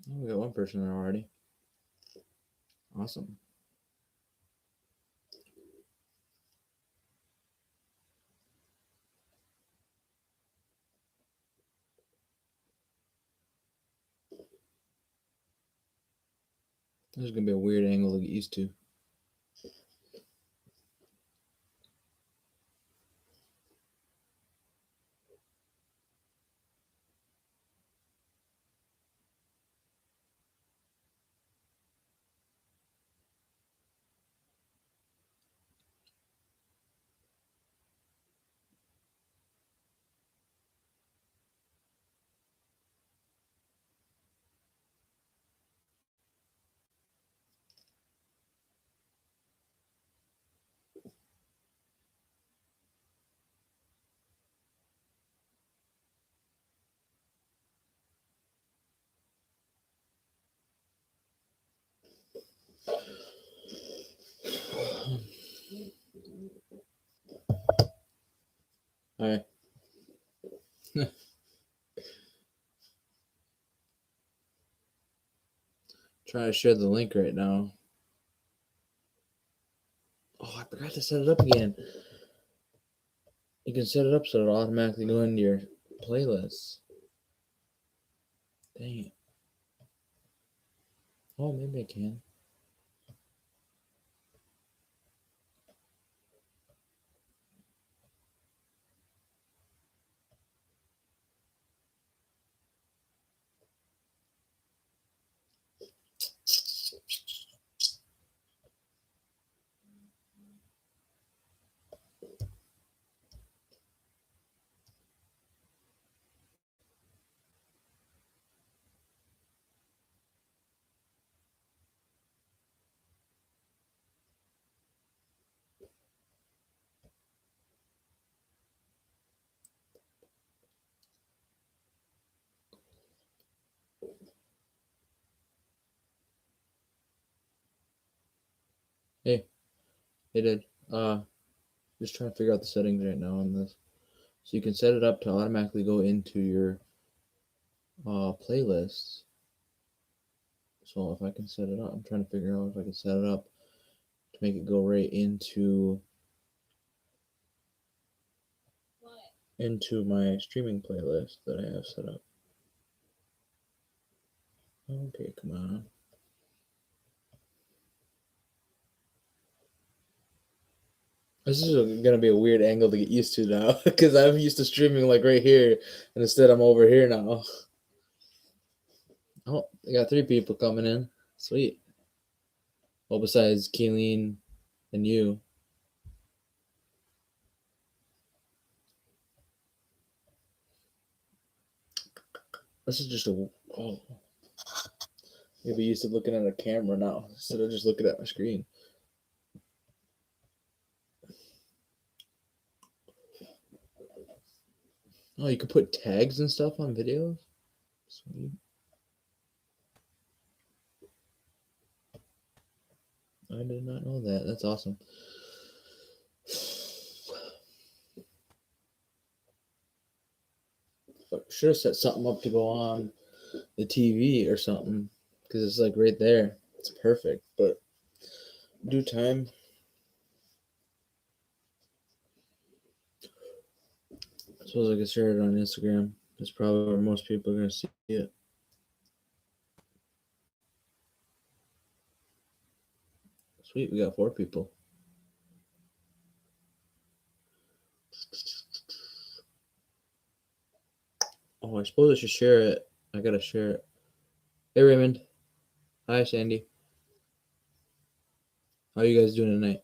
Oh, we got one person there already. Awesome. This is gonna be a weird angle to get used to. All right. Try to share the link right now. Oh, I forgot to set it up again. You can set it up so it'll automatically go into your playlists. Dang it. Oh, maybe I can. Hey, it did. Just trying to figure out the settings right now on this. So you can set it up to automatically go into your playlists. So if I can set it up, I'm trying to figure out if I can set it up to make it go right into my streaming playlist that I have set up. Okay, come on. This is gonna be a weird angle to get used to now because I'm used to streaming like right here, and instead I'm over here now. Oh, I got 3 people coming in. Sweet. Well, besides Keeleen and you. This is just a. Oh. Maybe used to looking at a camera now instead of just looking at my screen. Oh, you can put tags and stuff on videos? Sweet. I did not know that. That's awesome. Should have set something up to go on the TV or something because it's like right there. It's perfect, but due time. I suppose I could share it on Instagram. That's probably where most people are going to see it. Sweet, we got 4 people. Oh, I suppose I should share it. I gotta share it. Hey, Raymond. Hi, Sandy. How you guys doing tonight?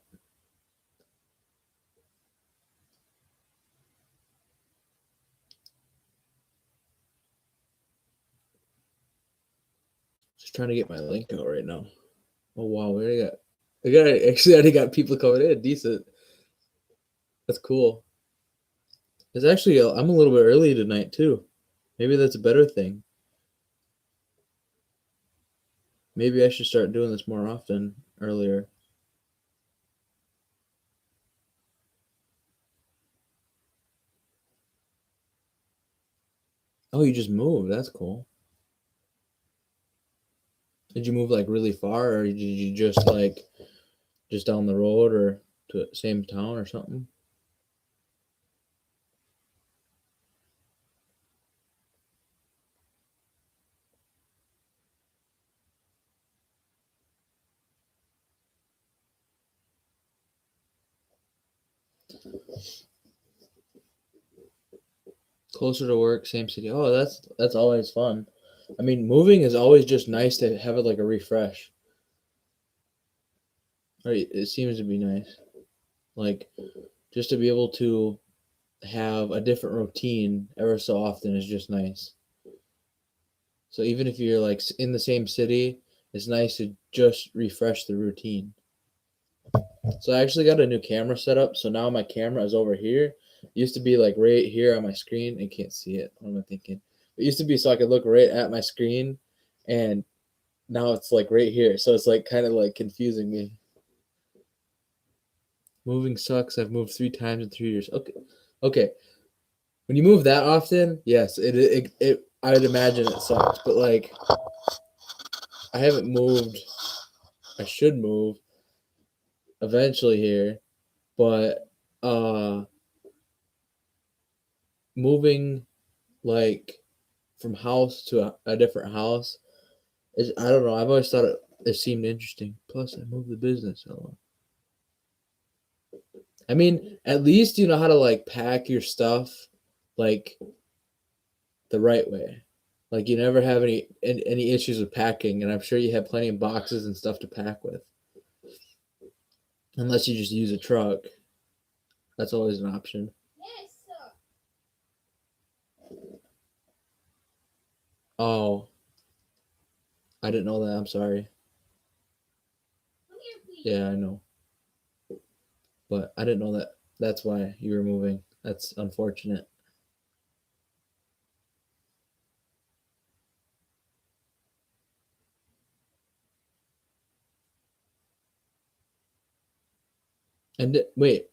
Just trying to get my link out right now. Oh wow, we already got people coming in. Decent. That's cool. It's actually I'm a little bit early tonight too. Maybe that's a better thing. Maybe I should start doing this more often earlier. Oh, you just moved. That's cool. Did you move like really far, or did you just like just down the road, or to the same town or something? Closer to work, same city. Oh, that's always fun. I mean, moving is always just nice to have it like a refresh. Right? It seems to be nice. Like just to be able to have a different routine ever so often is just nice. So even if you're like in the same city, it's nice to just refresh the routine. So I actually got a new camera set up. So now my camera is over here. It used to be like right here on my screen. I can't see it. What am I thinking? It used to be so I could look right at my screen, and now it's like right here. So it's like kind of like confusing me. Moving sucks. I've moved 3 times in 3 years. Okay, okay. When you move that often, yes, it I would imagine it sucks. But like I haven't moved. I should move eventually here, but uh moving like from house to a different house is, I don't know, I've always thought it seemed interesting. Plus I moved the business. I mean, at least you know how to like pack your stuff like the right way. Like you never have any issues with packing, and I'm sure you have plenty of boxes and stuff to pack with. Unless you just use a truck. That's always an option. Oh, I didn't know that. I'm sorry. Yeah, I know. But I didn't know that that's why you were moving. That's unfortunate. And wait,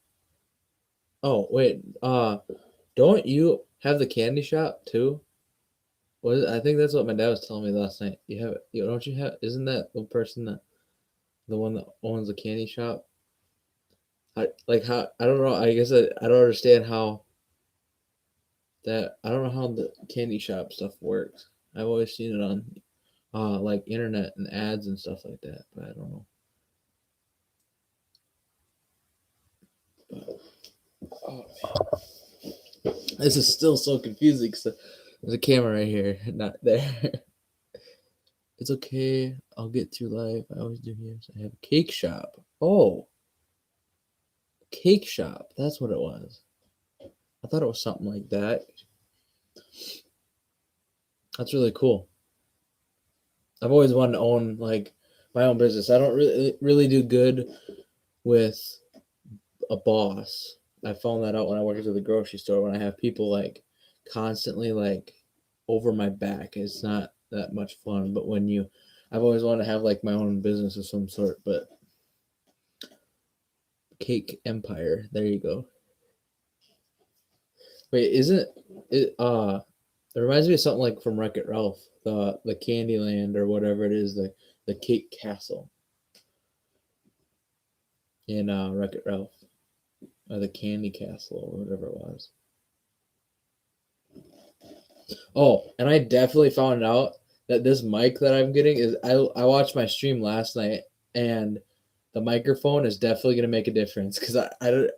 oh wait, don't you have the candy shop too? I think that's what my dad was telling me last night. You have you don't you have? Isn't that the person that the one that owns the candy shop? How I don't know. I guess I don't understand how that. I don't know how the candy shop stuff works. I've always seen it on like internet and ads and stuff like that, but I don't know. But, oh, this is still so confusing. So there's a camera right here, not there. It's okay. I'll get through life. I always do. Yes, I have a cake shop. Oh, cake shop. That's what it was. I thought it was something like that. That's really cool. I've always wanted to own like my own business. I don't really do good with a boss. I found that out when I worked at the grocery store. When I have people like constantly like over my back, it's not that much fun. But when you, I've always wanted to have like my own business of some sort. But Cake Empire, there you go. Wait, isn't it? It reminds me of something like from Wreck It Ralph, the Candyland or whatever it is, the Cake Castle in Wreck It Ralph, or the Candy Castle or whatever it was. Oh, and I definitely found out that this mic that I'm getting is I watched my stream last night, and the microphone is definitely gonna make a difference because I don't,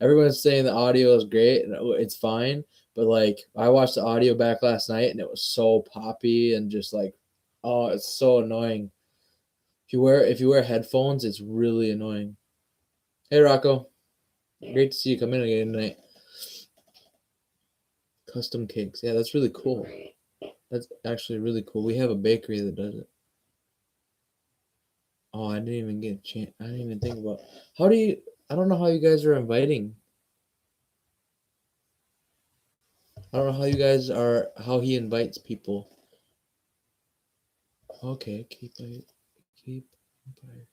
everyone's saying the audio is great and it's fine, but like I watched the audio back last night and it was so poppy and just like, oh, it's so annoying. If you wear headphones, it's really annoying. Hey Rocco, great to see you come in again tonight. Custom cakes, yeah, that's really cool. That's actually really cool. We have a bakery that does it. Oh, I didn't even get a chance. I didn't even think about how do you. I don't know how you guys are inviting. I don't know how you guys are. How he invites people. Okay, keep Empire.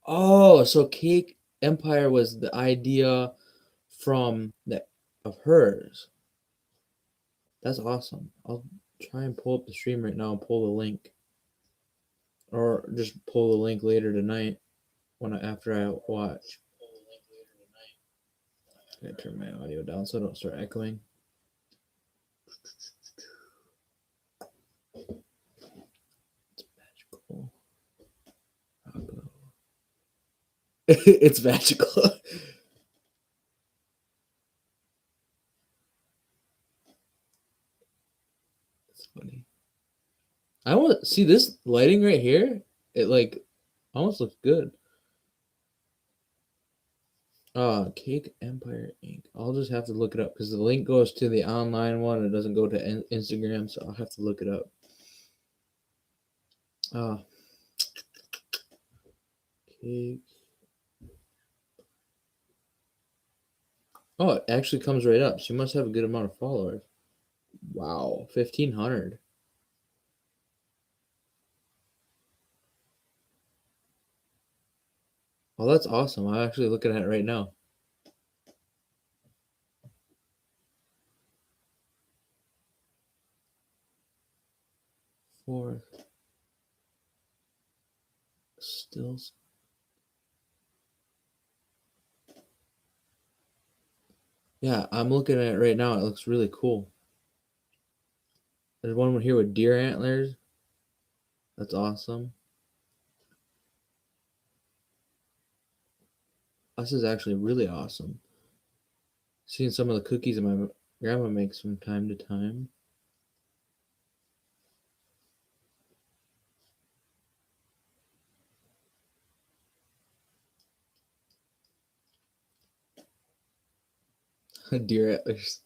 Oh, so Cake Empire was the idea from that of hers. That's awesome. I'll try and pull up the stream right now and pull the link, or just pull the link later tonight after I watch. I gotta turn my audio down so I don't start echoing. It's magical. It's magical. It's funny. I want to see this lighting right here. It like almost looks good. Cake Empire Inc. I'll just have to look it up because the link goes to the online one. It doesn't go to Instagram, so I'll have to look it up. Cake. Oh, it actually comes right up. She must have a good amount of followers. Wow, 1,500. Oh, that's awesome. I'm actually looking at it right now. For stills. Yeah, I'm looking at it right now. It looks really cool. There's one here with deer antlers. That's awesome. This is actually really awesome. Seeing some of the cookies that my grandma makes from time to time. Deer antlers.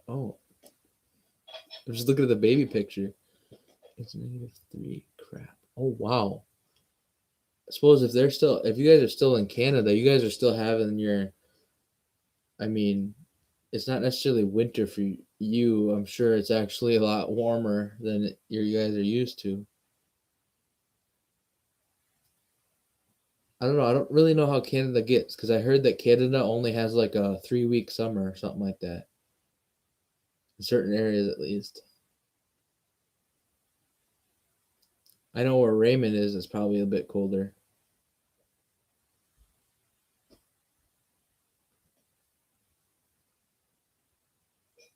Oh, I'm just looking at the baby picture. It's -3. Crap. Oh wow. I suppose if you guys are still in Canada, you guys are still having your. I mean, it's not necessarily winter for you. I'm sure it's actually a lot warmer than you guys are used to. I don't know. I don't really know how Canada gets because I heard that Canada only has like a 3 week summer or something like that in certain areas at least. I know where Raymond is. It's probably a bit colder.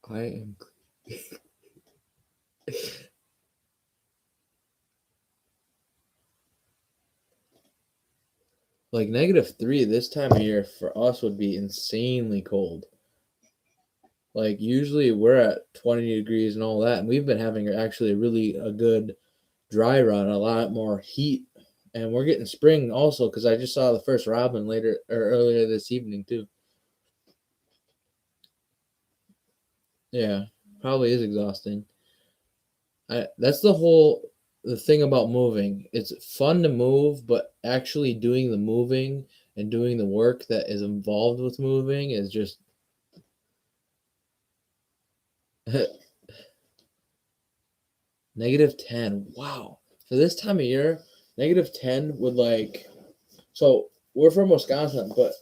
I am like -3 this time of year for us would be insanely cold. Like usually we're at 20 degrees and all that, and we've been having actually really a good dry run, a lot more heat, and we're getting spring also because I just saw the first robin later or earlier this evening too. Yeah, probably is exhausting. That's the thing about moving. It's fun to move, but actually doing the moving and doing the work that is involved with moving is just -10. Wow. For this time of year, -10 would like so we're from Wisconsin, but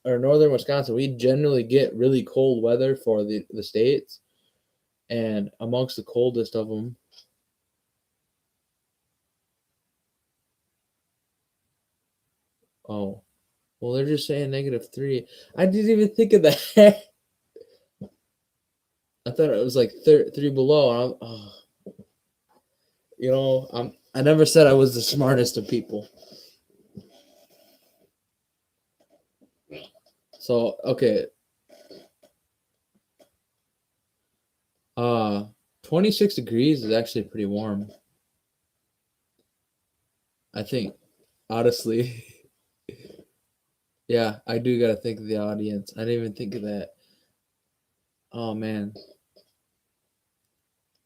or northern Wisconsin, we generally get really cold weather for the states, and amongst the coldest of them. Oh, well, they're just saying -3. I didn't even think of that. I thought it was like 3 below. And I never said I was the smartest of people. So okay, 26 degrees is actually pretty warm. I think, honestly, yeah, I do gotta think of the audience. I didn't even think of that. Oh man,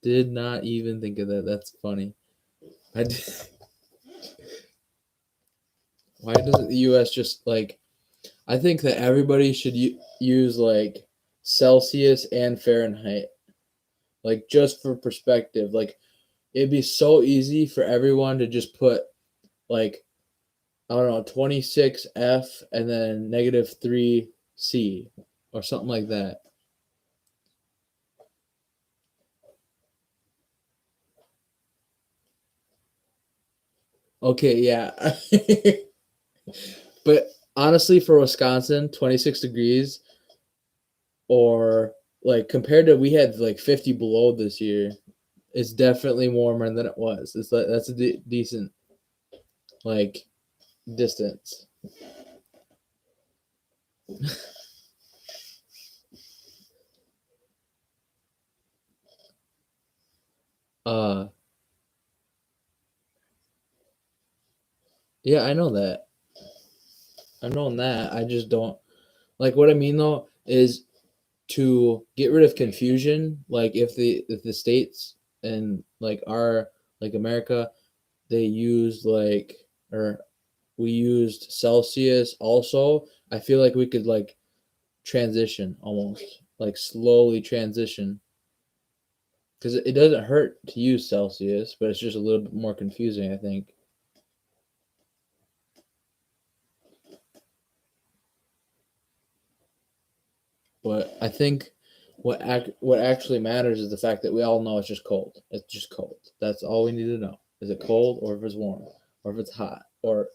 did not even think of that. That's funny. I did, why doesn't the U.S. just like? I think that everybody should use like Celsius and Fahrenheit, like just for perspective. Like it'd be so easy for everyone to just put like I don't know 26 F and then -3 C or something like that. Okay, yeah. But honestly, for Wisconsin, 26 degrees or like compared to we had like 50 below this year, it's definitely warmer than it was. It's like that's a decent like distance. Uh, yeah, I know that. I've known that. I just don't like what I mean though is to get rid of confusion. Like if the states and like our like America, they used like or we used Celsius also. I feel like we could like transition almost like slowly transition because it doesn't hurt to use Celsius, but it's just a little bit more confusing, I think. But I think what actually matters is the fact that we all know it's just cold. It's just cold. That's all we need to know. Is it cold or if it's warm or if it's hot or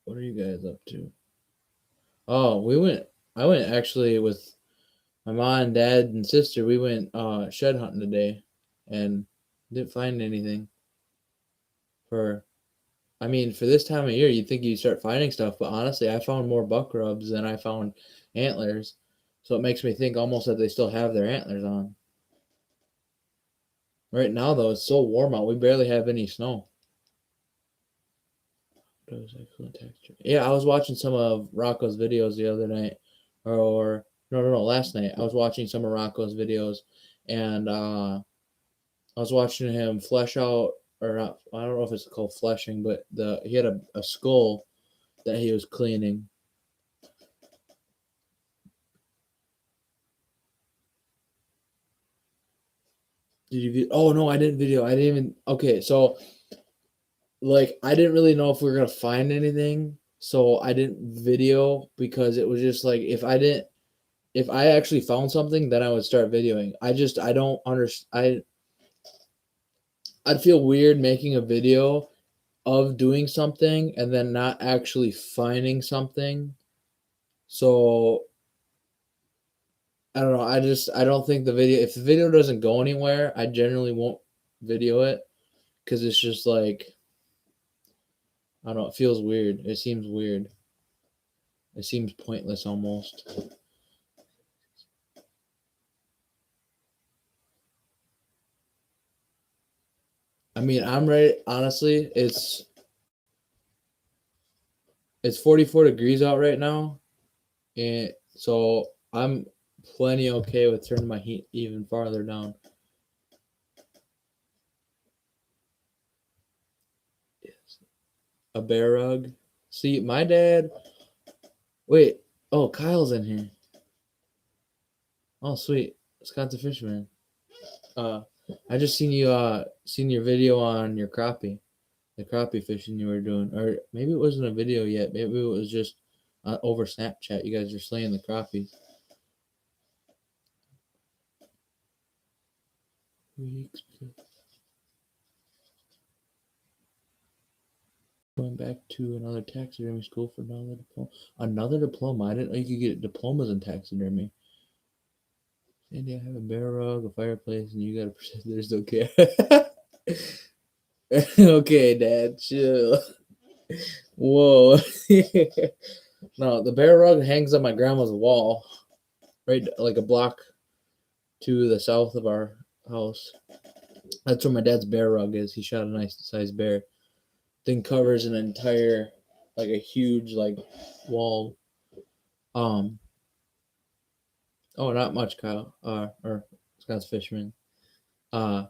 what are you guys up to? Oh, we went. I went actually with my mom and dad and sister. We went shed hunting today, and didn't find anything. For I mean, for this time of year, you'd think you'd start finding stuff, but honestly, I found more buck rubs than I found antlers. So it makes me think almost that they still have their antlers on. Right now, though, it's so warm out. We barely have any snow. That was excellent texture. Yeah, I was watching some of Rocco's videos the other night, or no, last night. I was watching some of Rocco's videos, and I was watching him flesh out, or not. I don't know if it's called fleshing, but he had a skull that he was cleaning. Did you? Oh no, I didn't video. I didn't even. Okay, so like I didn't really know if we were gonna find anything, so I didn't video because it was just like if I actually found something, then I would start videoing. I don't understand. I'd feel weird making a video of doing something and then not actually finding something. So I don't know. I don't think the video if the video doesn't go anywhere, I generally won't video it because it's just like I don't know. It feels weird. It seems weird. It seems pointless almost. I mean, I'm ready. Honestly, it's 44 degrees out right now, and so I'm plenty okay with turning my heat even farther down. A bear rug. See, my dad. Wait. Oh, Kyle's in here. Oh, sweet. Scott's a fisherman. Uh, I just seen your video on your crappie, the crappie fishing you were doing, or maybe it wasn't a video yet. Maybe it was just over Snapchat. You guys are slaying the crappies. Weeks. Going back to another taxidermy school for another diploma. Another diploma. I didn't know you could get diplomas in taxidermy. Sandy, I have a bear rug, a fireplace, and you got a percent. There's no care. Okay, Dad, chill. Whoa. No, the bear rug hangs on my grandma's wall, right, like a block to the south of our house. That's where my dad's bear rug is. He shot a nice sized bear. Thing covers an entire, like a huge like wall. Um. Oh, not much, Kyle. Or Scott's Fisherman. Uh.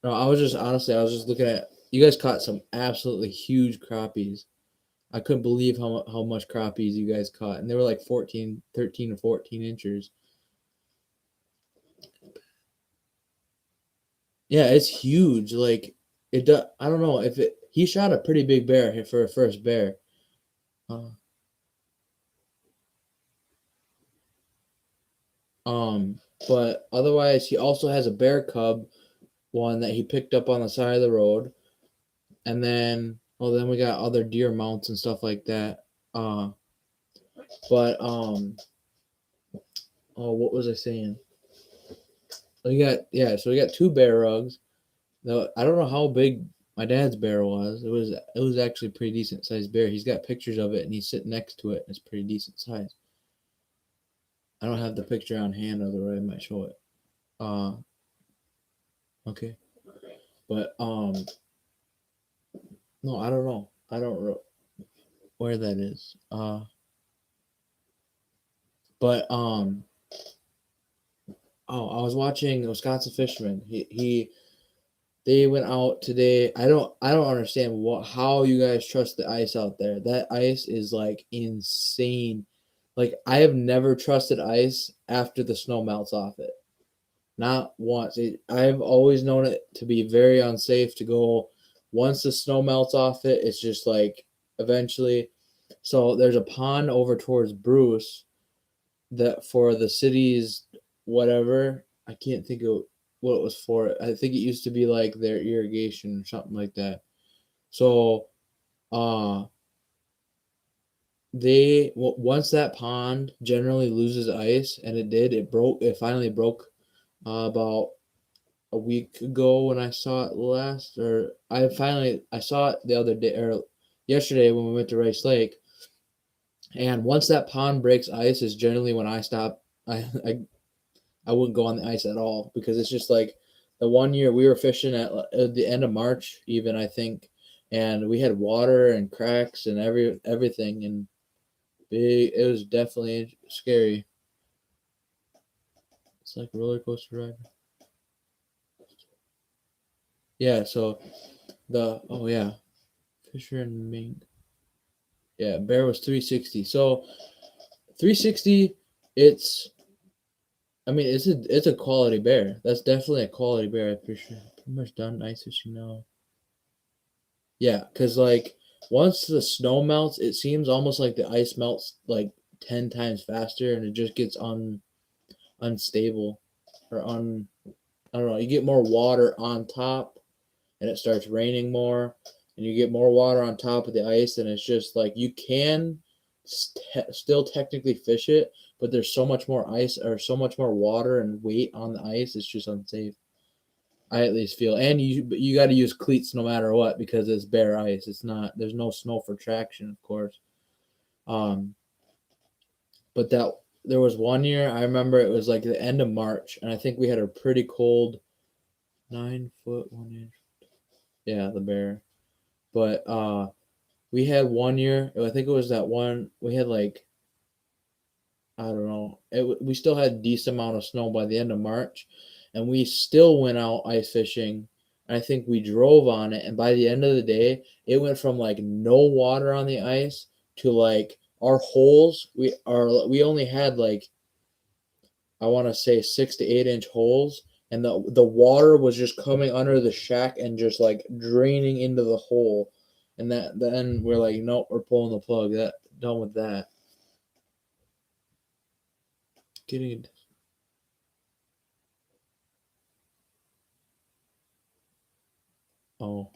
No, I was just looking at. You guys caught some absolutely huge crappies. I couldn't believe how much crappies you guys caught, and they were like 14, 13 or 14 inches. Yeah, it's huge. Like it does. I don't know if it. He shot a pretty big bear for a first bear. Uh, um, but otherwise, he also has a bear cub one that he picked up on the side of the road, and then we got other deer mounts and stuff like that. Uh, but oh, what was I saying? So we got two bear rugs. Though I don't know how big my dad's bear was. It was actually a pretty decent sized bear. He's got pictures of it and he's sitting next to it and it's pretty decent size. I don't have the picture on hand, otherwise I might show it. Uh okay. But no, I don't know. I don't know where that is. But oh, I was watching Wisconsin Fisherman. He They went out today. I don't understand how you guys trust the ice out there. That ice is like insane. Like I have never trusted ice after the snow melts off it. Not once. I've always known it to be very unsafe to go once the snow melts off it. It's just like eventually. So there's a pond over towards Bruce that for the city's whatever, I can't think of what it was for. I think it used to be like their irrigation or something like that. So uh once that pond generally loses ice, and it finally broke about a week ago when I saw it last, or I saw it the other day or yesterday when we went to Rice Lake. And once that pond breaks ice is generally when I stop. I wouldn't go on the ice at all because it's just like the one year we were fishing at the end of March, even I think, and we had water and cracks and everything, and it was definitely scary. It's like a roller coaster ride. Yeah. So yeah, Fisher and Mink. Yeah, bear was 360. So 360, it's I mean it's a quality bear. That's definitely a quality bear for sure. Pretty much done ice fishing now. Yeah, because like once the snow melts, it seems almost like the ice melts like 10 times faster, and it just gets unstable or I don't know. You get more water on top, and it starts raining more, and you get more water on top of the ice, and it's just like you can still technically fish it, but there's so much more ice or so much more water and weight on the ice. It's just unsafe. I at least feel, and you got to use cleats no matter what because it's bare ice. It's not there's no snow for traction, of course. Um, but that there was one year I remember it was like the end of March, and I think we had a pretty cold 9 foot 1 inch. Yeah, the bear. But we had one year. I think it was that one we had like I don't know. We still had a decent amount of snow by the end of March, and we still went out ice fishing. And I think we drove on it, and by the end of the day, it went from like no water on the ice to like our holes. We only had like I want to say 6 to 8 inch holes, and the water was just coming under the shack and just like draining into the hole. And then we're like, nope, we're pulling the plug. That done with that. Getting oh.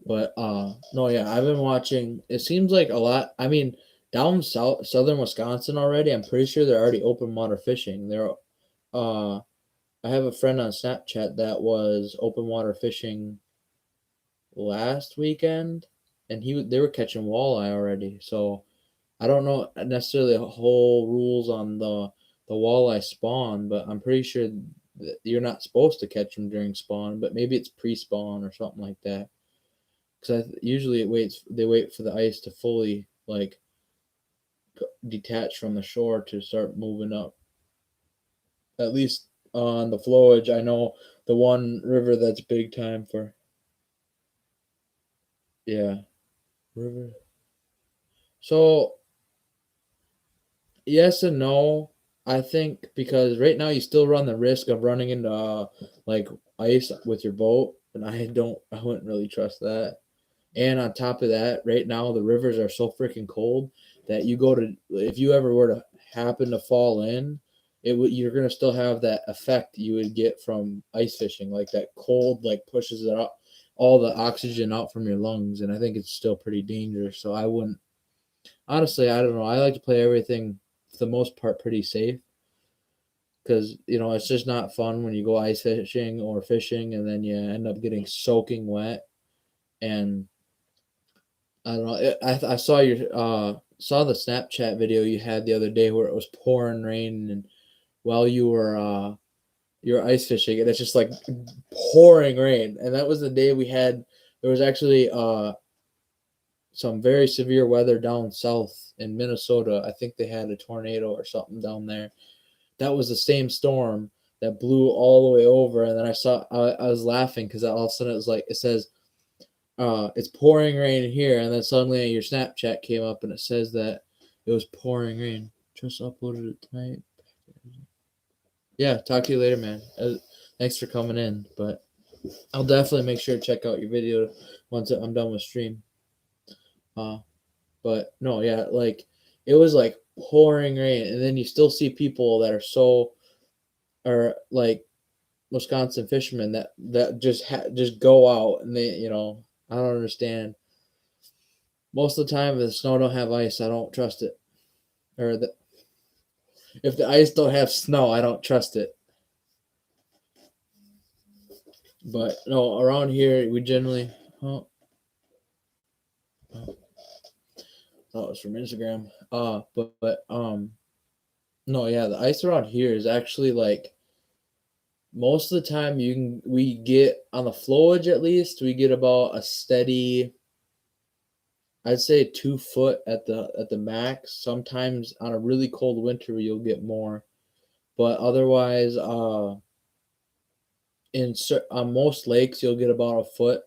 But no, yeah, I've been watching. It seems like a lot. I mean, down southern Wisconsin already. I'm pretty sure they're already open water fishing. Uh, I have a friend on Snapchat that was open water fishing last weekend, and they were catching walleye already. So I don't know necessarily the whole rules on the the walleye spawn, but I'm pretty sure that you're not supposed to catch them during spawn, but maybe it's pre-spawn or something like that. Because usually they wait for the ice to fully like detach from the shore to start moving up. At least on the flowage, I know the one river that's big time for. Yeah, river. So yes and no. I think because right now you still run the risk of running into like ice with your boat, and I wouldn't really trust that. And on top of that, right now the rivers are so freaking cold that if you ever were to happen to fall in, you're gonna still have that effect you would get from ice fishing, like that cold like pushes it out all the oxygen out from your lungs, and I think it's still pretty dangerous. So I wouldn't honestly, I don't know. I like to play everything for the most part pretty safe because it's just not fun when you go ice fishing or fishing and then you end up getting soaking wet. And I don't know. I saw the Snapchat video you had the other day where it was pouring rain, and while you were ice fishing, and it's just like pouring rain. And that was the day there was actually some very severe weather down south in Minnesota. I think they had a tornado or something down there. That was the same storm that blew all the way over, and then I was laughing because all of a sudden it says it's pouring rain here, and then suddenly your Snapchat came up and it says that it was pouring rain. Just uploaded it tonight. Yeah, talk to you later, man. Thanks for coming in, but I'll definitely make sure to check out your video once I'm done with stream. But no, yeah, like it was like pouring rain, and then you still see people that are like Wisconsin fishermen that just go out and I don't understand. Most of the time, if the snow don't have ice, I don't trust it. Or if the ice don't have snow, I don't trust it. But no, around here we generally. Oh, that was from Instagram. No, yeah, the ice around here is actually like most of the time we get on the flowage at least we get about a steady. I'd say 2 foot at the max. Sometimes on a really cold winter you'll get more, but otherwise, on most lakes you'll get about a foot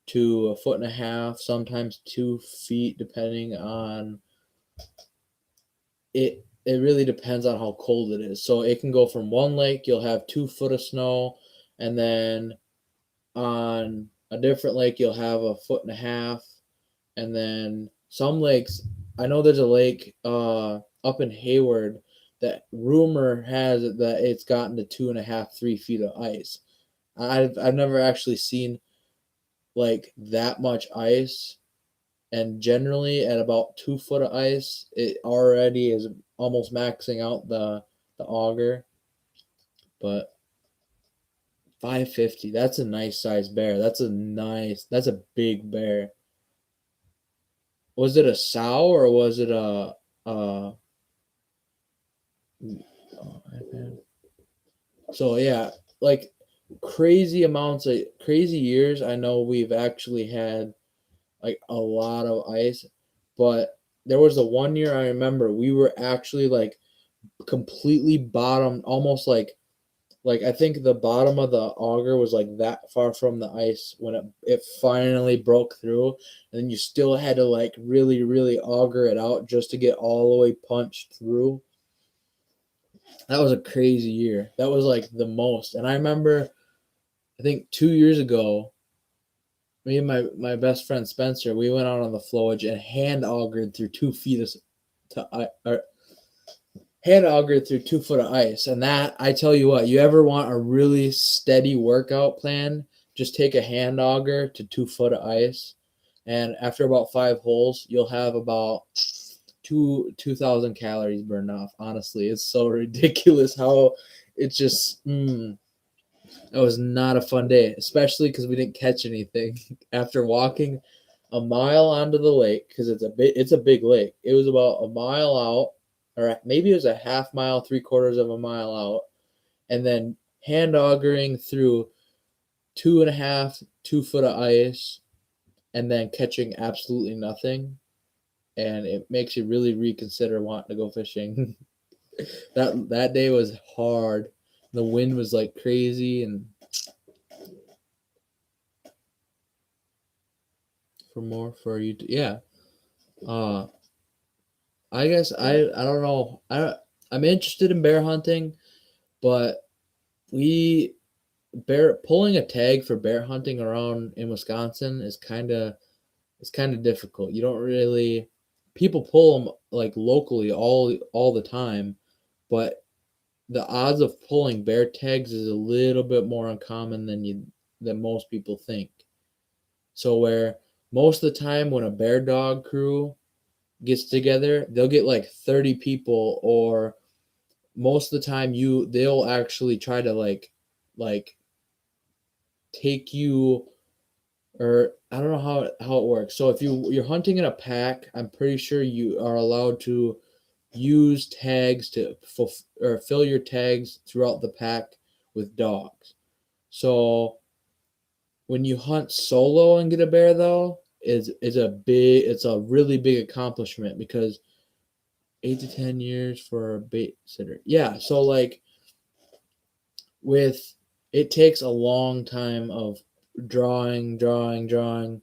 to a foot and a half, sometimes 2 feet, depending on it. It really depends on how cold it is. So it can go from one lake you'll have 2 foot of snow, and then on a different lake you'll have a foot and a half, and then some lakes. I know there's a lake up in Hayward that rumor has it that it's gotten to 2.5, 3 feet of ice. I've never actually seen like that much ice, and generally at about 2 foot of ice, it already is almost maxing out the auger. But 550, that's a nice sized bear. That's a big bear. Was it a sow or was it uh oh, so yeah, like crazy years. I know we've actually had like a lot of ice, but there was the one year I remember we were actually like completely bottom, almost like I think the bottom of the auger was like that far from the ice when it finally broke through, and then you still had to like really really auger it out just to get all the way punched through. That was a crazy year. That was like the most. And I remember, I think 2 years ago, me and my best friend Spencer, we went out on the flowage and hand augered through 2 feet or hand augered through 2 foot of ice. And that, I tell you what, you ever want a really steady workout plan, just take a hand auger to 2 foot of ice. And after about 5 holes, you'll have about 2,000 calories burned off. Honestly, it's so ridiculous how it's just. It was not a fun day, especially because we didn't catch anything. After walking a mile onto the lake, because it's a big lake. It was about a mile out, or maybe it was a half mile, 3/4 of a mile out, and then hand augering through 2.5, 2 foot of ice, and then catching absolutely nothing. And it makes you really reconsider wanting to go fishing. That day was hard. The wind was like crazy, and for you to, yeah. Uh, I guess I don't know. I'm interested in bear hunting, but we bear pulling a tag for bear hunting around in Wisconsin is kind of difficult. You don't really people pull them like locally all the time, but the odds of pulling bear tags is a little bit more uncommon than most people think. So where most of the time when a bear dog crew gets together, they'll get like 30 people, or most of the time they'll actually try to like take you, or I don't know how it works. So if you're hunting in a pack, I'm pretty sure you are allowed to use tags to or fill your tags throughout the pack with dogs. So when you hunt solo and get a bear though, it's a really big accomplishment because 8 to 10 years for a bait sitter. Yeah, so like with it takes a long time of drawing, and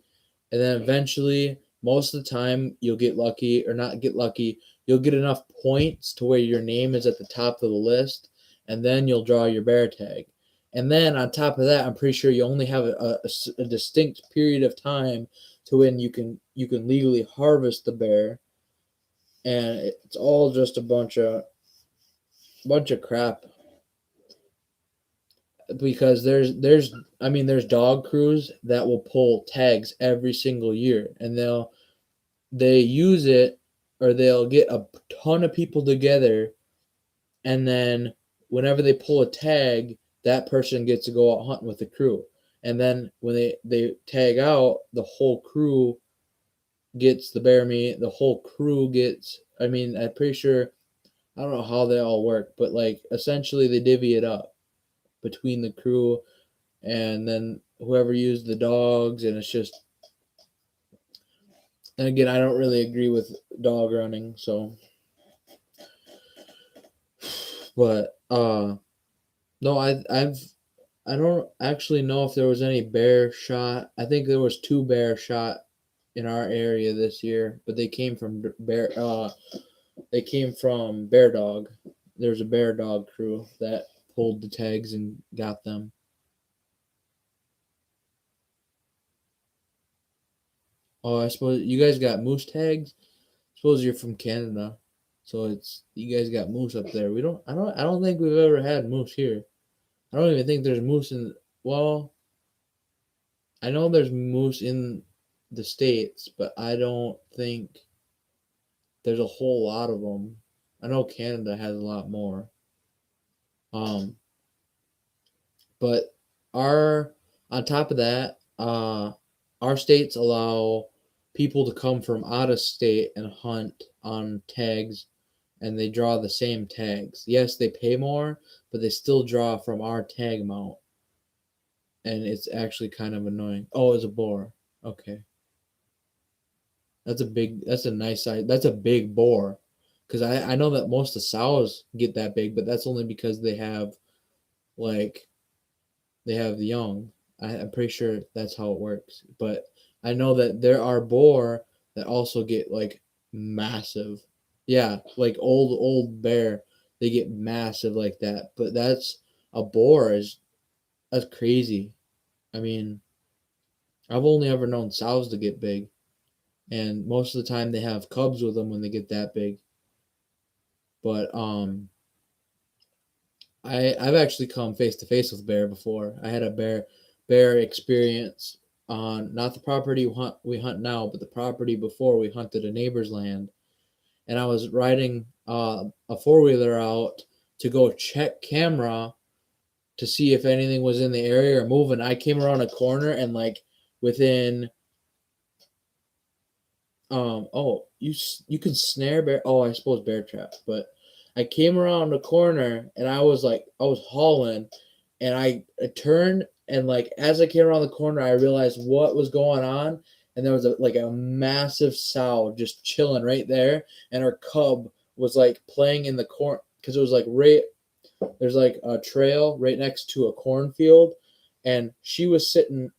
then eventually, most of the time, you'll get lucky or not get lucky. You'll get enough points to where your name is at the top of the list, and then you'll draw your bear tag. And then on top of that, I'm pretty sure you only have a distinct period of time to when you can legally harvest the bear, and it's all just a bunch of crap because there's dog crews that will pull tags every single year, and they use it, or they'll get a ton of people together, and then whenever they pull a tag, that person gets to go out hunting with the crew. And then when they tag out, the whole crew gets the bear meat. The whole crew gets, I mean, I'm pretty sure, I don't know how they all work, but like essentially they divvy it up between the crew and then whoever used the dogs, and it's just, and again, I don't really agree with dog running, so, but no, I don't actually know if there was any bear shot. I think there was 2 bear shot in our area this year, but they came from bear dog. There's a bear dog crew that pulled the tags and got them. Oh, I suppose you guys got moose tags. I suppose you're from Canada, so it's you guys got moose up there. We don't. I don't think we've ever had moose here. I don't even think there's moose in. Well, I know there's moose in the States, but I don't think there's a whole lot of them. I know Canada has a lot more. Um, but our on top of that, our states allow people to come from out of state and hunt on tags, and they draw the same tags. Yes, they pay more, but they still draw from our tag amount, and it's actually kind of annoying. Oh, it's a boar. Okay. That's a nice size. That's a big boar. Because I know that most of the sows get that big, but that's only because like, they have the young. I'm pretty sure that's how it works. But I know that there are boar that also get like massive. Yeah, like old bear, they get massive like that. But a boar is that's crazy. I mean, I've only ever known sows to get big, and most of the time they have cubs with them when they get that big. But I've actually come face to face with bear before. I had a bear experience on not the property we hunt now, but the property before we hunted a neighbor's land. And I was riding a 4-wheeler out to go check camera to see if anything was in the area or moving. I came around a corner, and like within oh you can snare bear. Oh, I suppose bear trap. But I came around the corner and I was hauling, and I turned, and like as I came around the corner, I realized what was going on, and there was a massive sow just chilling right there, and her cub was like playing in the corn because it was like right there's like a trail right next to a cornfield, and she was sitting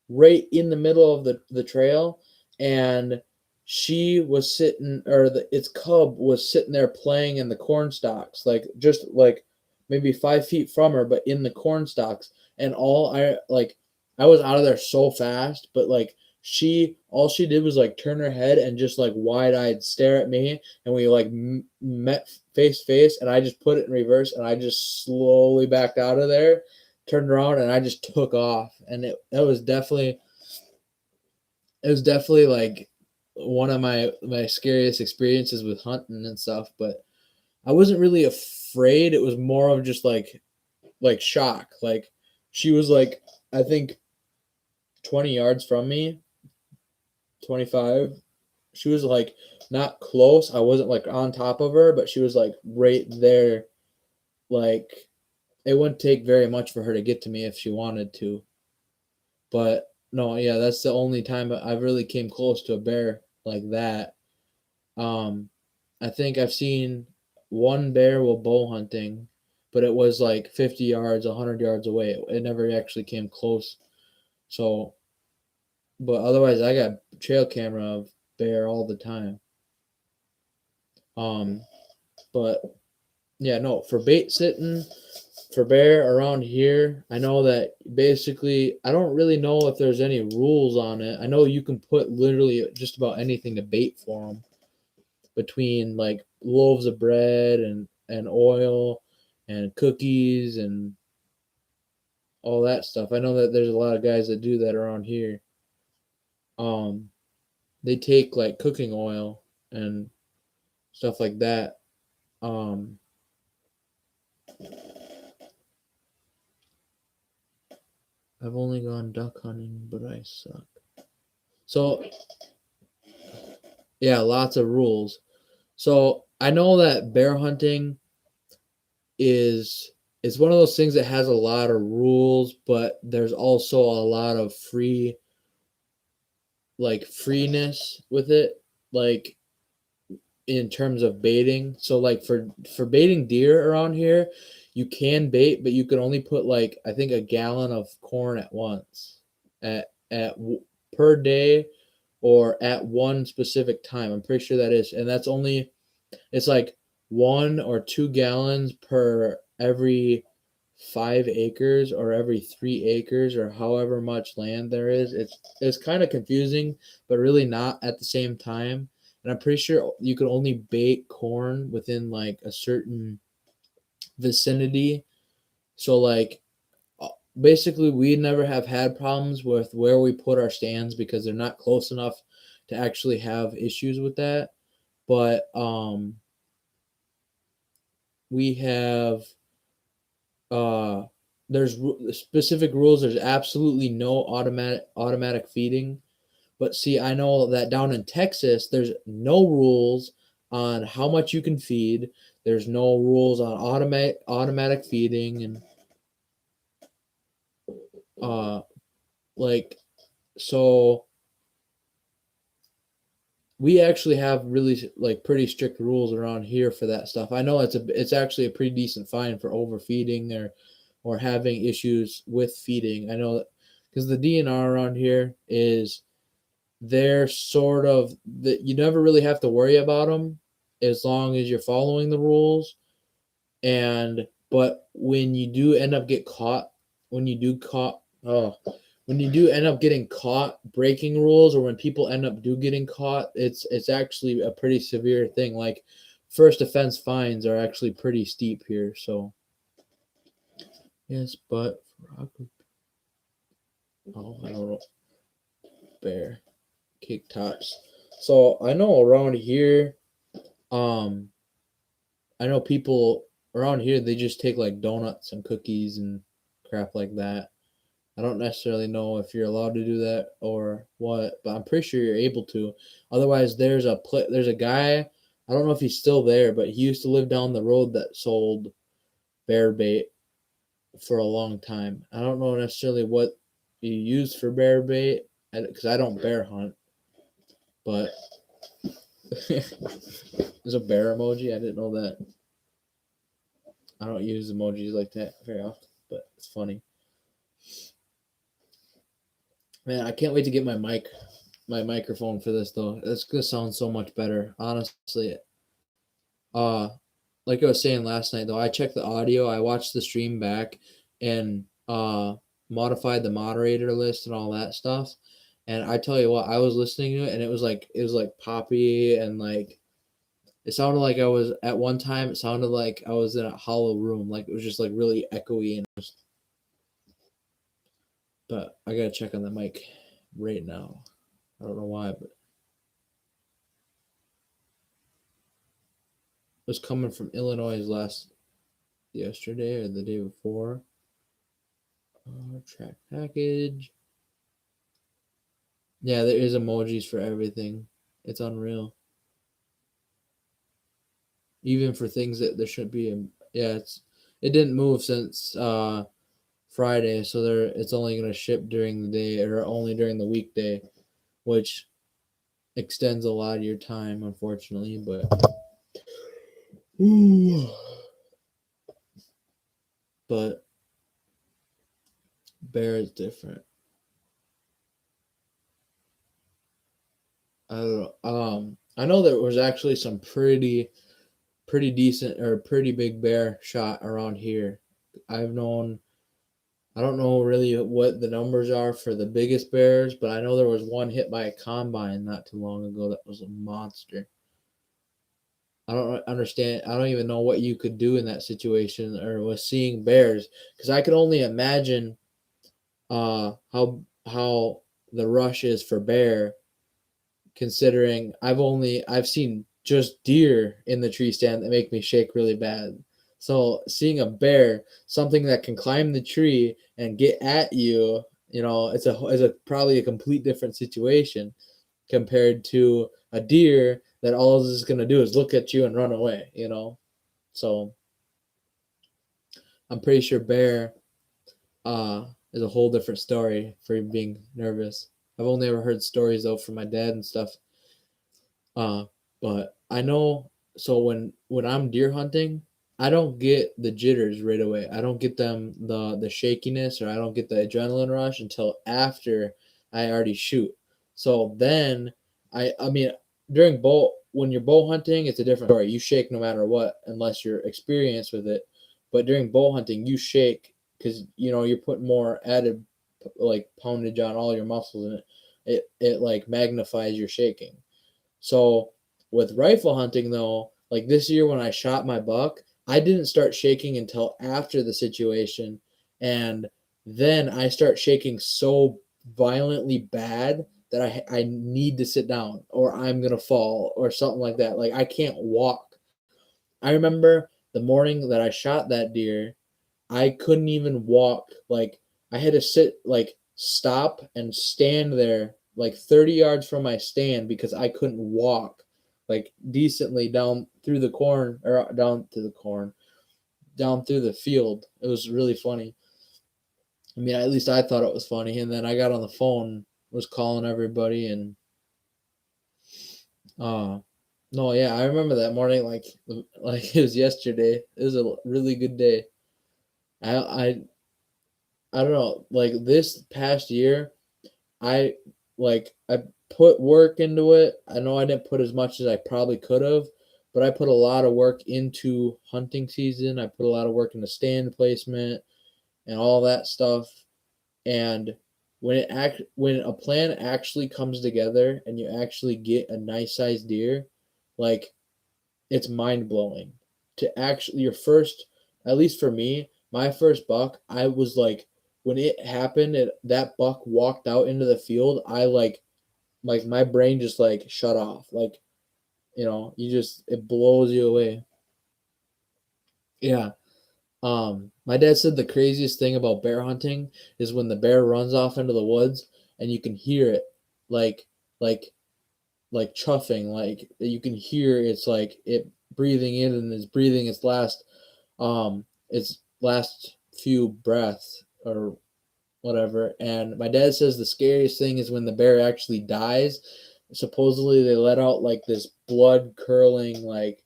right in the middle of the trail, and she was sitting, or its cub was sitting there playing in the corn stalks, like just like maybe 5 feet from her, but in the corn stalks. And I was out of there so fast, but like all she did was like turn her head and just like wide-eyed stare at me, and we like met face to face, and I just put it in reverse, and I just slowly backed out of there, turned around, and I just took off. And it was definitely like one of my scariest experiences with hunting and stuff. But I wasn't really afraid. It was more of just like shock. Like she was like, I think 20 yards from me, 25. She was like not close. I wasn't like on top of her, but she was like right there. Like it wouldn't take very much for her to get to me if she wanted to. But no, yeah, that's the only time I really came close to a bear like that. Um, I think I've seen one bear while bow hunting, but it was like 50 yards, 100 yards away. It never actually came close. So, but otherwise, I got trail camera of bear all the time. Um, but yeah, no, for bait sitting, for bear around here, I know that basically, I don't really know if there's any rules on it. I know you can put literally just about anything to bait for them, between like loaves of bread and oil and cookies and all that stuff. I know that there's a lot of guys that do that around here. Um, they take like cooking oil and stuff like that. Um, I've only gone duck hunting, but I suck. So yeah, lots of rules. So I know that bear hunting is is one of those things that has a lot of rules, but there's also a lot of freeness with it, like in terms of baiting. So like for baiting deer around here, you can bait, but you can only put like I think a gallon of corn at once at per day, or at one specific time. I'm pretty sure that is, and that's only it's like 1 or 2 gallons per every 5 acres, or every 3 acres, or however much land there is. It's kind of confusing, but really not at the same time. And I'm pretty sure you could only bait corn within like a certain vicinity. So like basically we never have had problems with where we put our stands because they're not close enough to actually have issues with that. But we have uh there's specific rules. There's absolutely no automatic feeding. But see, I know that down in Texas there's no rules on how much you can feed. There's no rules on automatic feeding, and uh like so we actually have really like pretty strict rules around here for that stuff. I know it's actually a pretty decent fine for overfeeding or having issues with feeding. I know that because the DNR around here is they're sort of that you never really have to worry about them as long as you're following the rules. And but when you do end up get caught, when you do caught, oh, when you do end up getting caught breaking rules, or when people end up getting caught, it's actually a pretty severe thing. Like first offense fines are actually pretty steep here. So yes, but oh, I don't know, bear cake tops. So I know around here, um, I know people around here they just take like donuts and cookies and crap like that. I don't necessarily know if you're allowed to do that or what, but I'm pretty sure you're able to. Otherwise, there's a guy. I don't know if he's still there, but he used to live down the road that sold bear bait for a long time. I don't know necessarily what you use for bear bait because I don't bear hunt, but there's a bear emoji. I didn't know that. I don't use emojis like that very often, but it's funny. Man, I can't wait to get my microphone for this though. It's gonna sound so much better, honestly. Uh, like I was saying last night though, I checked the audio, I watched the stream back, and modified the moderator list and all that stuff. And I tell you what, I was listening to it, and it was like poppy, and like it sounded like I was at one time. It sounded like I was in a hollow room, like it was just like really echoey. But I gotta check on the mic right now. I don't know why, but it was coming from Illinois yesterday or the day before. Track package. Yeah, there is emojis for everything. It's unreal. Even for things that there shouldn't be. Yeah, it didn't move since Friday, so it's only gonna ship during the day or only during the weekday, which extends a lot of your time, unfortunately. But bear is different. I don't know. I know there was actually some pretty decent or pretty big bear shot around here. I've known. I don't know really what the numbers are for the biggest bears, but I know there was one hit by a combine not too long ago that was a monster. I don't understand. I don't even know what you could do in that situation or with seeing bears because I could only imagine how the rush is for bear, considering I've seen just deer in the tree stand that make me shake really bad. So seeing a bear, something that can climb the tree and get at you, it's a probably a complete different situation compared to a deer that all it's going to do is look at you and run away. So I'm pretty sure bear is a whole different story for being nervous. I've only ever heard stories though from my dad and stuff. Uh, but I know, so when I'm deer hunting, I don't get the jitters right away. I don't get the shakiness, or I don't get the adrenaline rush until after I already shoot. So then I mean during bow when you're bow hunting, it's a different story. You shake no matter what unless you're experienced with it. But during bow hunting, you shake because you're putting more added like poundage on all your muscles, and it like magnifies your shaking. So with rifle hunting though, like this year when I shot my buck, I didn't start shaking until after the situation, and then I start shaking so violently bad that I need to sit down or I'm gonna fall or something like that. Like I can't walk. I remember the morning that I shot that deer, I couldn't even walk. Like I had to sit, like stop and stand there like 30 yards from my stand because I couldn't walk like decently down through the corn or down through the field. It was really funny. I mean, at least I thought it was funny. And then I got on the phone, was calling everybody, and uh no, yeah, I remember that morning like it was yesterday. It was a really good day. I I I don't know, like this past year, I I put work into it. I know I didn't put as much as I probably could have, but I put a lot of work into hunting season. I put a lot of work into stand placement and all that stuff. And when a plan actually comes together and you actually get a nice sized deer, like it's mind blowing. To actually your first, at least for me, my first buck, I was like, when it happened and that buck walked out into the field, I like my brain just like shut off. Like, it blows you away. Yeah. My dad said the craziest thing about bear hunting is when the bear runs off into the woods and you can hear it, like like like chuffing, like you can hear it's like it breathing in and it's breathing its last few breaths or whatever. And my dad says the scariest thing is when the bear actually dies. Supposedly they let out like this blood curling like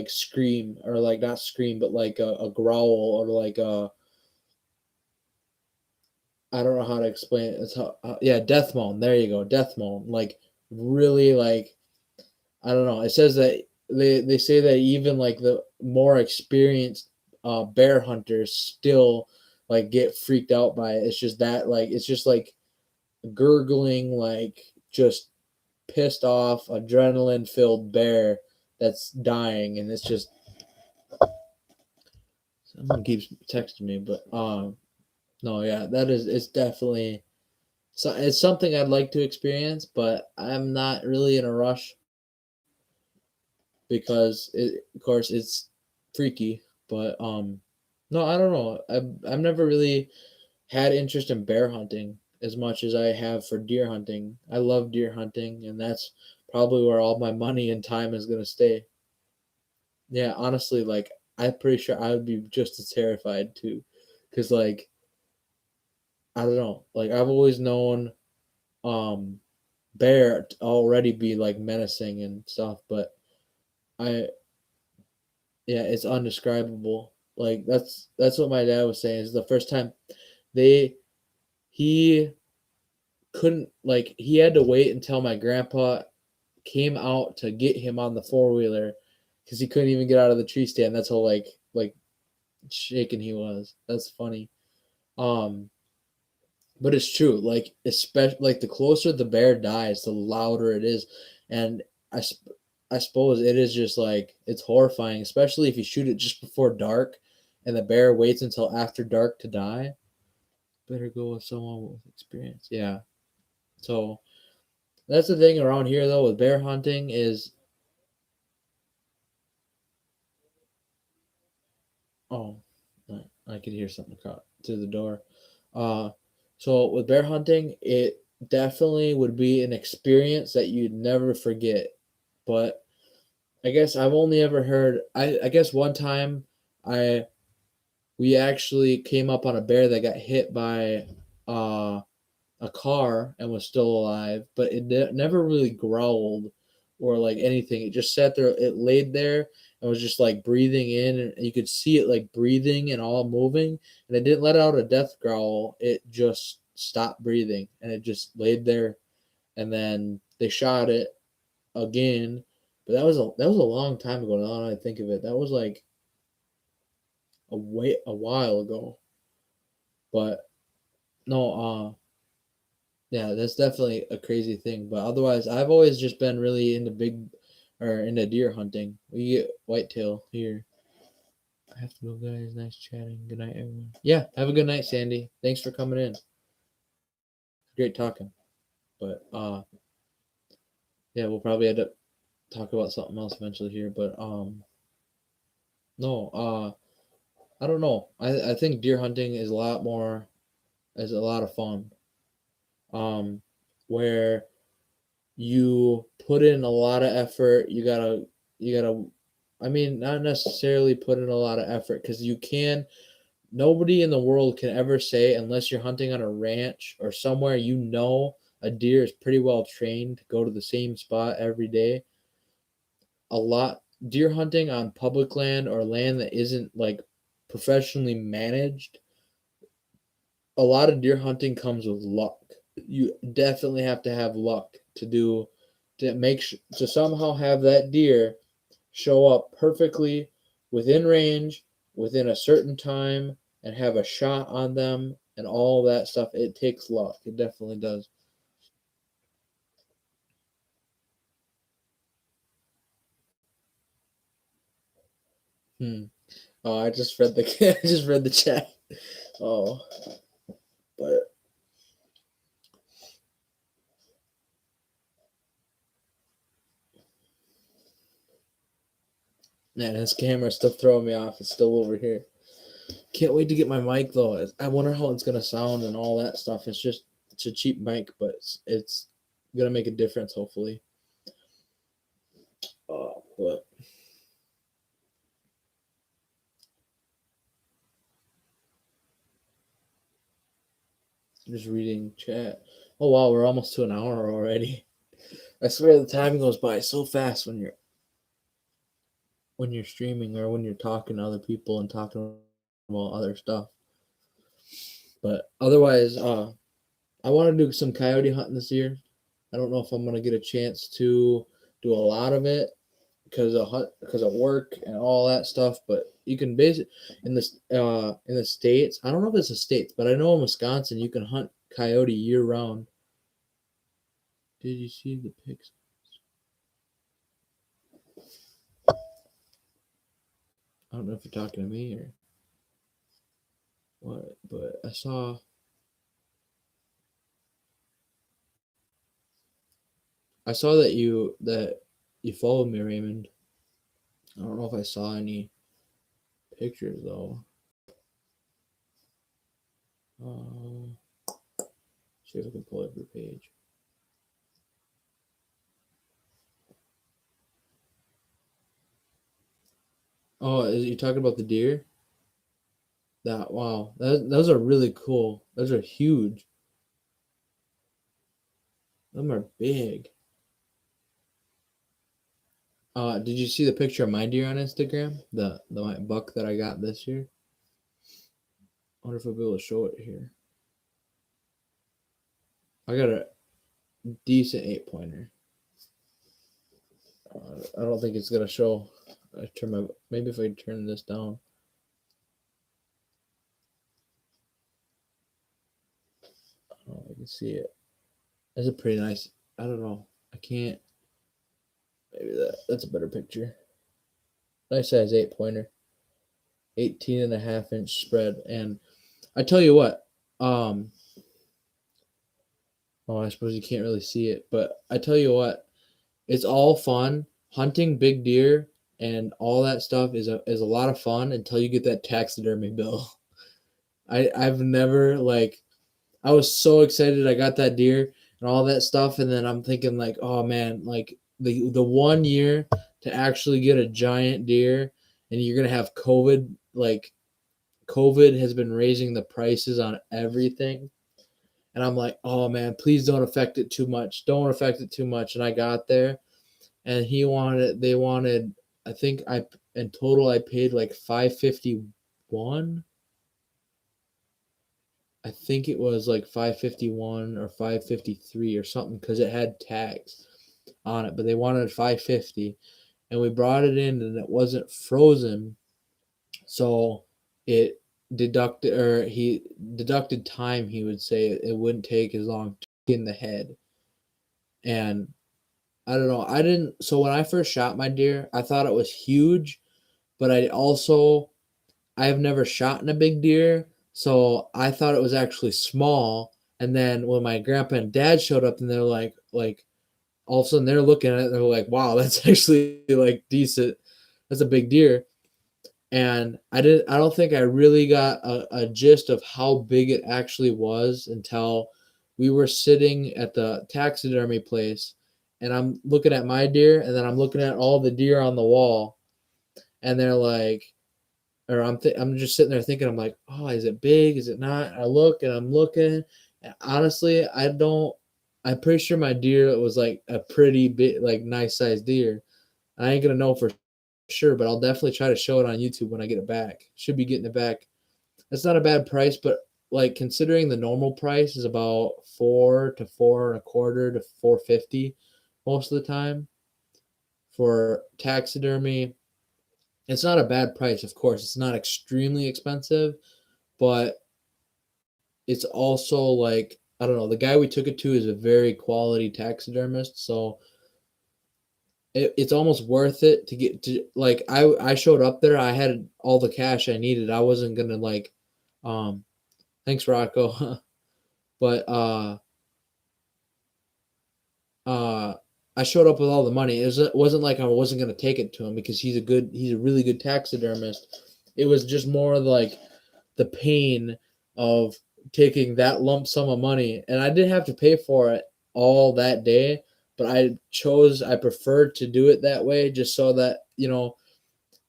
scream, or like not scream but like a growl, or like a, I don't know how to explain it. It's yeah, death moan. There you go, death moan. Like really, like I don't know. It says that they say that even like the more experienced bear hunters still like get freaked out by it. It's just that like it's just like gurgling, like just pissed off, adrenaline filled bear that's dying, and it's just someone keeps texting me, but no, yeah, that is it's definitely so it's something I'd like to experience, but I'm not really in a rush because of course it's freaky. But no, I don't know. I've never really had interest in bear hunting as much as I have for deer hunting. I love deer hunting, and that's probably where all my money and time is gonna stay. Yeah, honestly, like I'm pretty sure I would be just as terrified too, because like I don't know, like I've always known um bear to already be like menacing and stuff, but I yeah, it's undescribable. Like that's what my dad was saying. Is the first time they he couldn't, like he had to wait until my grandpa came out to get him on the four-wheeler because he couldn't even get out of the tree stand. That's how like shaken he was. That's funny. Um, but it's true. Like especially like the closer the bear dies, the louder it is, and I I suppose it is just like it's horrifying, especially if you shoot it just before dark, and the bear waits until after dark to die. Better go with someone with experience. Yeah. So that's the thing around here though with bear hunting is, oh, I could hear something cut through the door. Uh, so with bear hunting, it definitely would be an experience that you'd never forget. But I guess I've only ever heard. I guess one time I we actually came up on a bear that got hit by uh, a car and was still alive, but it never really growled or like anything. It just sat there. It laid there and was just like breathing in, and you could see it like breathing and all moving. And it didn't let out a death growl. It just stopped breathing, and it just laid there. And then they shot it again, but that was a long time ago. Now that I think of it, that was like a while ago. But no, yeah, that's definitely a crazy thing. But otherwise, I've always just been really into into deer hunting. We get whitetail here. I have to go, guys. Nice chatting. Good night, everyone. Yeah, have a good night, Sandy. Thanks for coming in. Great talking. But yeah, we'll probably end up talk about something else eventually here. But no, I don't know. I think deer hunting is a lot of fun. Um, where you put in a lot of effort. You gotta I mean, not necessarily put in a lot of effort, because nobody in the world can ever say, unless you're hunting on a ranch or somewhere, a deer is pretty well trained to go to the same spot every day. A lot Deer hunting on public land or land that isn't like professionally managed, a lot of deer hunting comes with luck. You definitely have to have luck to somehow have that deer show up perfectly within range, within a certain time, and have a shot on them and all that stuff. It takes luck. It definitely does. Hmm. Oh, I just read the I just read the chat. Oh, but Man, this camera's still throwing me off. It's still over here. Can't wait to get my mic though. I wonder how it's gonna sound and all that stuff. It's a cheap mic, but it's gonna make a difference hopefully. But just reading chat. Oh wow, we're almost to an hour already. I swear the time goes by so fast when you're streaming or when you're talking to other people and talking about other stuff. But otherwise, I want to do some coyote hunting this year. I don't know if I'm gonna get a chance to do a lot of it because of work and all that stuff. But you can base it in the states. I don't know if it's the states, but I know in Wisconsin you can hunt coyote year round. Did you see the pics? I don't know if you're talking to me or what, but I saw that you followed me, Raymond. I don't know if I saw any pictures though. Uh, see if I can pull up your page. Oh, is you talking about the deer? That wow, those are really cool. Those are huge. Them are big. Did you see the picture of my deer on Instagram? The buck that I got this year. I wonder if I'll be able to show it here. I got a decent 8 pointer. I don't think it's gonna show. Maybe if I turn this down. Oh, I can see it. That's a pretty nice. I don't know. I can't. Maybe that's a better picture. Nice size 8 pointer. 18.5 inch spread. And I tell you what, oh, I suppose you can't really see it, but I tell you what, it's all fun. Hunting big deer and all that stuff is a lot of fun until you get that taxidermy bill. I've never I was so excited I got that deer and all that stuff, and then I'm thinking like, oh man, like the 1 year to actually get a giant deer, and you're gonna have COVID. Like COVID has been raising the prices on everything, and I'm like, oh man, please don't affect it too much. Don't affect it too much. And I got there, and they wanted, I think in total I paid like 551. I think it was like 551 or 553 or something because it had tags on it, but they wanted 550, and we brought it in and it wasn't frozen, so it he deducted time. He would say it wouldn't take as long to get in the head, and I don't know. I didn't. So when I first shot my deer, I thought it was huge, but I have never shot in a big deer, so I thought it was actually small. And then when my grandpa and dad showed up, and they're like all of a sudden they're looking at it, and they're like, "Wow, that's actually like decent. That's a big deer." And I don't think I really got a gist of how big it actually was until we were sitting at the taxidermy place, and I'm looking at my deer, and then I'm looking at all the deer on the wall, and they're like, or I'm just sitting there thinking, I'm like, oh, is it big? Is it not? I look and I'm looking. And honestly, I'm pretty sure my deer was like a pretty big, like nice sized deer. I ain't gonna know for sure, but I'll definitely try to show it on YouTube when I get it back. Should be getting it back. That's not a bad price, but like considering the normal price is about 4 to 4.25 to 450 most of the time for taxidermy. It's not a bad price, of course. It's not extremely expensive, but it's also like I don't know. The guy we took it to is a very quality taxidermist, so it's almost worth it to get to. Like I showed up there, I had all the cash I needed. I wasn't gonna um, thanks Rocco, but uh I showed up with all the money. It wasn't like I wasn't gonna take it to him because he's a really good taxidermist. It was just more like the pain of taking that lump sum of money, and I didn't have to pay for it all that day, but I preferred to do it that way just so that,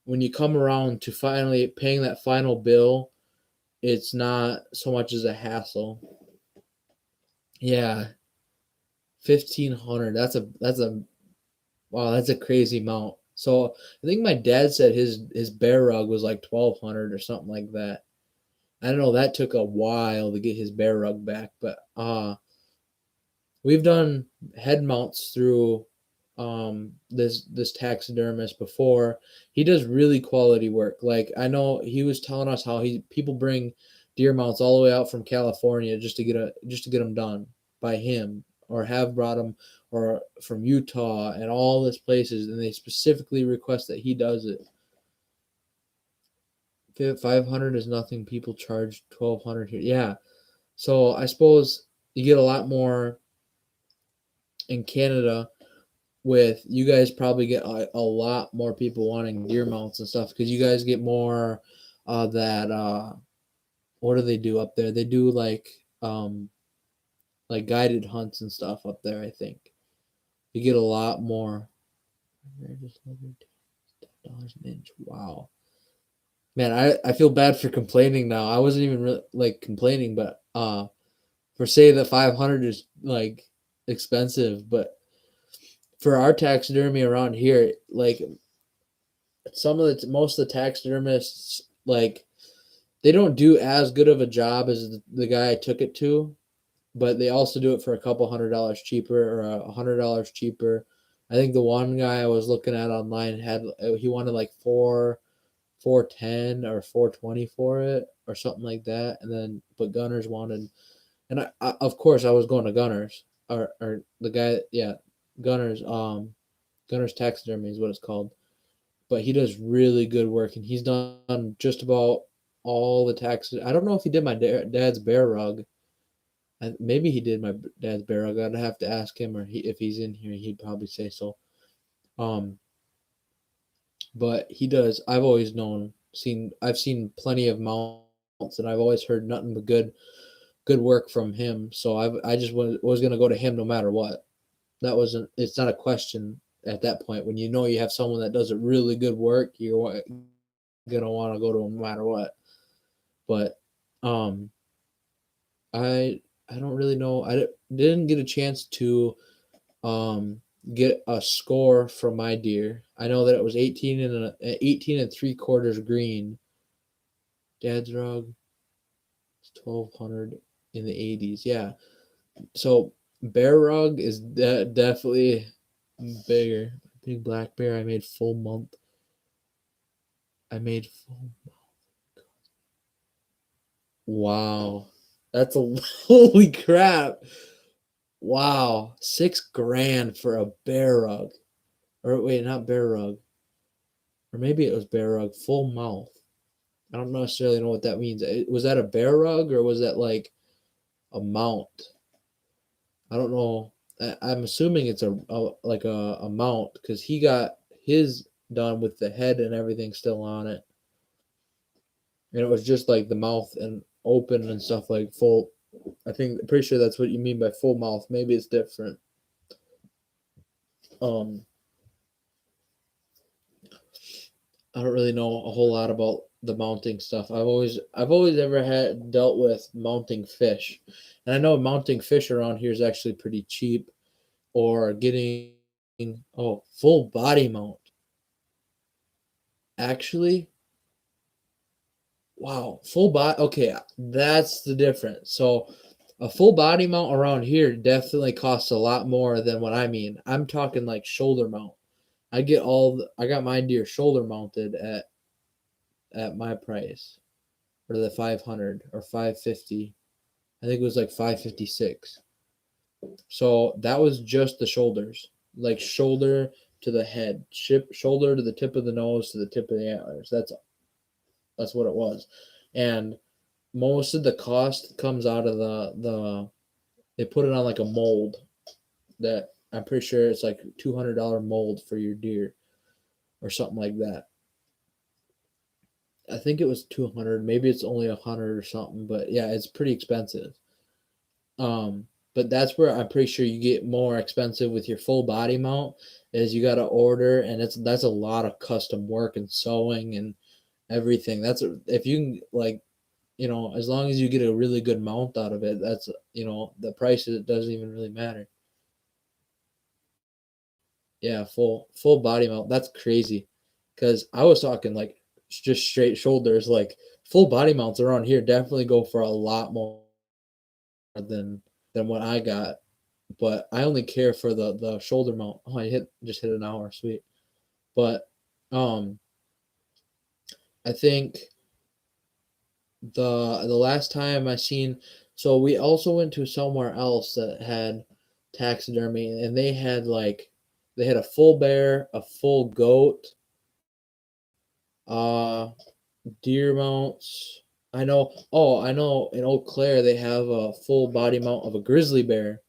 when you come around to finally paying that final bill, it's not so much as a hassle. Yeah, 1,500. That's a wow, that's a crazy amount. So I think my dad said his bear rug was like 1,200 or something like that. I don't know. That took a while to get his bear rug back, but we've done head mounts through this taxidermist before. He does really quality work. Like, I know he was telling us how people bring deer mounts all the way out from California just to get them done by him, or have brought them, or from Utah and all these places, and they specifically request that he does it. 500 is nothing. People charge 1,200 here. Yeah. So I suppose you get a lot more in Canada. With you guys probably get a lot more people wanting deer mounts and stuff because you guys get more that what do they do up there? They do like guided hunts and stuff up there, I think. You get a lot more. $10 an inch. Wow. Man, I feel bad for complaining now. I wasn't even really like complaining, but for saying that 500 is like expensive, but for our taxidermy around here, like most of the taxidermists, like, they don't do as good of a job as the guy I took it to, but they also do it for a couple $100 cheaper, or $100 cheaper. I think the one guy I was looking at online he wanted like 410 or 420 for it or something like that, and then but Gunners wanted, and I of course I was going to Gunners, or the guy, yeah, Gunners Gunners Taxidermy is what it's called, but he does really good work, and he's done just about all the taxes. I don't know if he did my dad's bear rug. Maybe he did my dad's bear rug. I'd have to ask him, or if he's in here, he'd probably say so. Um, but he does. I've seen plenty of mounts, and I've always heard nothing but good work from him. So I just was gonna go to him no matter what. It's not a question at that point. When you have someone that does a really good work, you're gonna want to go to him no matter what. But I don't really know. I didn't get a chance to get a score from my deer. I know that it was 18 and 3/4 green. Dad's rug, 1,200 in the 80s. Yeah. So bear rug is definitely bigger. Big black bear. I made full month. Wow. That's a holy crap. Wow. $6,000 for a bear rug. Or wait, not bear rug. Or maybe it was bear rug, full mouth. I don't necessarily know what that means. Was that a bear rug, or was that like a mount? I don't know. I'm assuming it's like a mount, because he got his done with the head and everything still on it. And it was just like the mouth and open and stuff, like full. Pretty sure that's what you mean by full mouth. Maybe it's different. Um, I don't really know a whole lot about the mounting stuff. I've always ever had dealt with mounting fish, and I know mounting fish around here is actually pretty cheap, or getting full body mount. Actually, wow, full body. Okay, that's the difference. So a full body mount around here definitely costs a lot more than what I mean. I'm talking like shoulder mount. I got my deer shoulder mounted at my price, or the 500 or 550. I think it was like 556. So that was just the shoulders, like shoulder to the head, shoulder to the tip of the nose to the tip of the antlers. That's what it was, and most of the cost comes out of the they put it on like a mold that I'm pretty sure it's like $200 mold for your deer or something like that. I think it was 200. Maybe it's only 100 or something, but yeah, it's pretty expensive. But that's where I'm pretty sure you get more expensive with your full body mount. Is you got to order, and that's a lot of custom work and sewing and everything. If you can like, as long as you get a really good mount out of it, that's the price, it doesn't even really matter. Yeah, full body mount. That's crazy. Cause I was talking like just straight shoulders. Like full body mounts around here definitely go for a lot more than what I got. But I only care for the shoulder mount. Oh, I just hit an hour, sweet. But um I think the last time I seen, so we also went to somewhere else that had taxidermy, and they had a full bear, a full goat, uh deer mounts. I know in Eau Claire they have a full body mount of a grizzly bear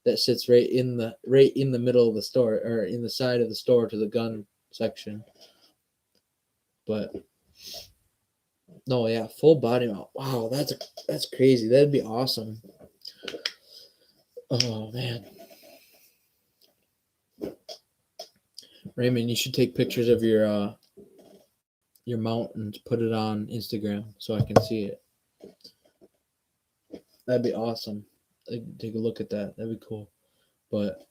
that sits right in the middle of the store, or in the side of the store to the gun section. But no, yeah, full body mount. Wow, that's crazy. That'd be awesome. Oh man, Raymond, you should take pictures of your mount and put it on Instagram so I can see it. That'd be awesome. Take a look at that. That'd be cool. But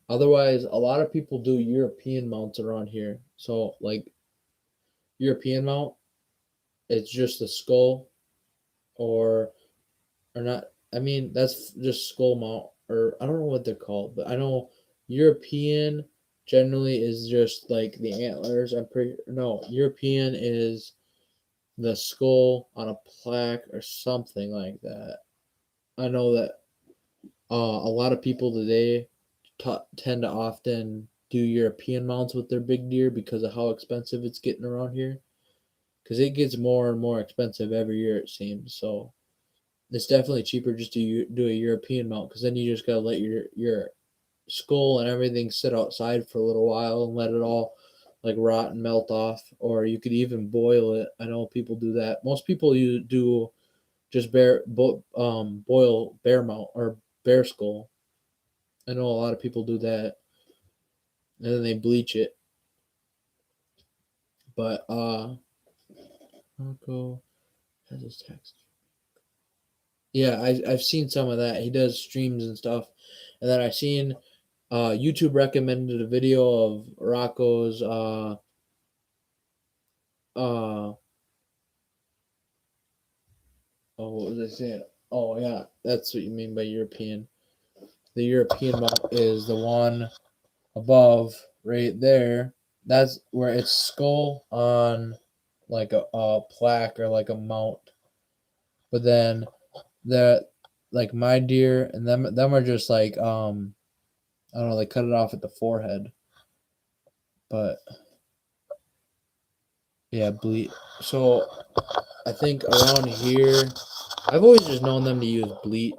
otherwise, a lot of people do European mounts around here. So like European mount, it's just the skull, or not. I mean, that's just skull mount, or I don't know what they're called, but I know European generally is just like the antlers. I'm pretty no European is the skull on a plaque or something like that. I know that a lot of people today tend to often do European mounts with their big deer because of how expensive it's getting around here. Because it gets more and more expensive every year, it seems. So it's definitely cheaper just to do a European mount, because then you just gotta let your skull and everything sit outside for a little while and let it all like rot and melt off. Or you could even boil it. I know people do that. Most people you do just boil bear mount or bear skull. I know a lot of people do that, and then they bleach it. But Marco has his text. Yeah, I've seen some of that. He does streams and stuff, and then I've seen YouTube recommended a video of Rocco's uh oh, what was I saying? Oh yeah, that's what you mean by European. The European mount is the one above right there. That's where it's skull on like a plaque or like a mount. But then the like my deer and them are just like I don't know, they cut it off at the forehead. But yeah, bleach. So I think around here, I've always just known them to use bleach.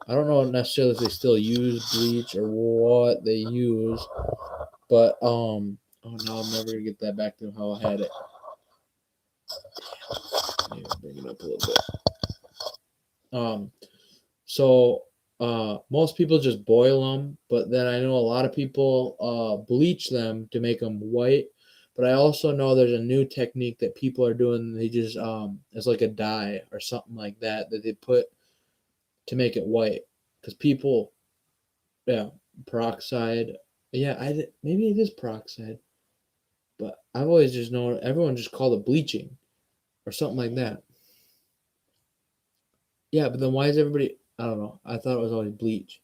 I don't know necessarily if they still use bleach or what they use, but oh no, I'm never gonna get that back to how I had it. Maybe bring it up a little bit. Um, so most people just boil them, but then I know a lot of people bleach them to make them white. But I also know there's a new technique that people are doing. They just it's like a dye or something like that that they put to make it white. Because people, yeah, peroxide. Yeah, maybe it is peroxide, but I've always just known everyone just called it bleaching or something like that. Yeah, but then why is everybody? I don't know. I thought it was always bleach.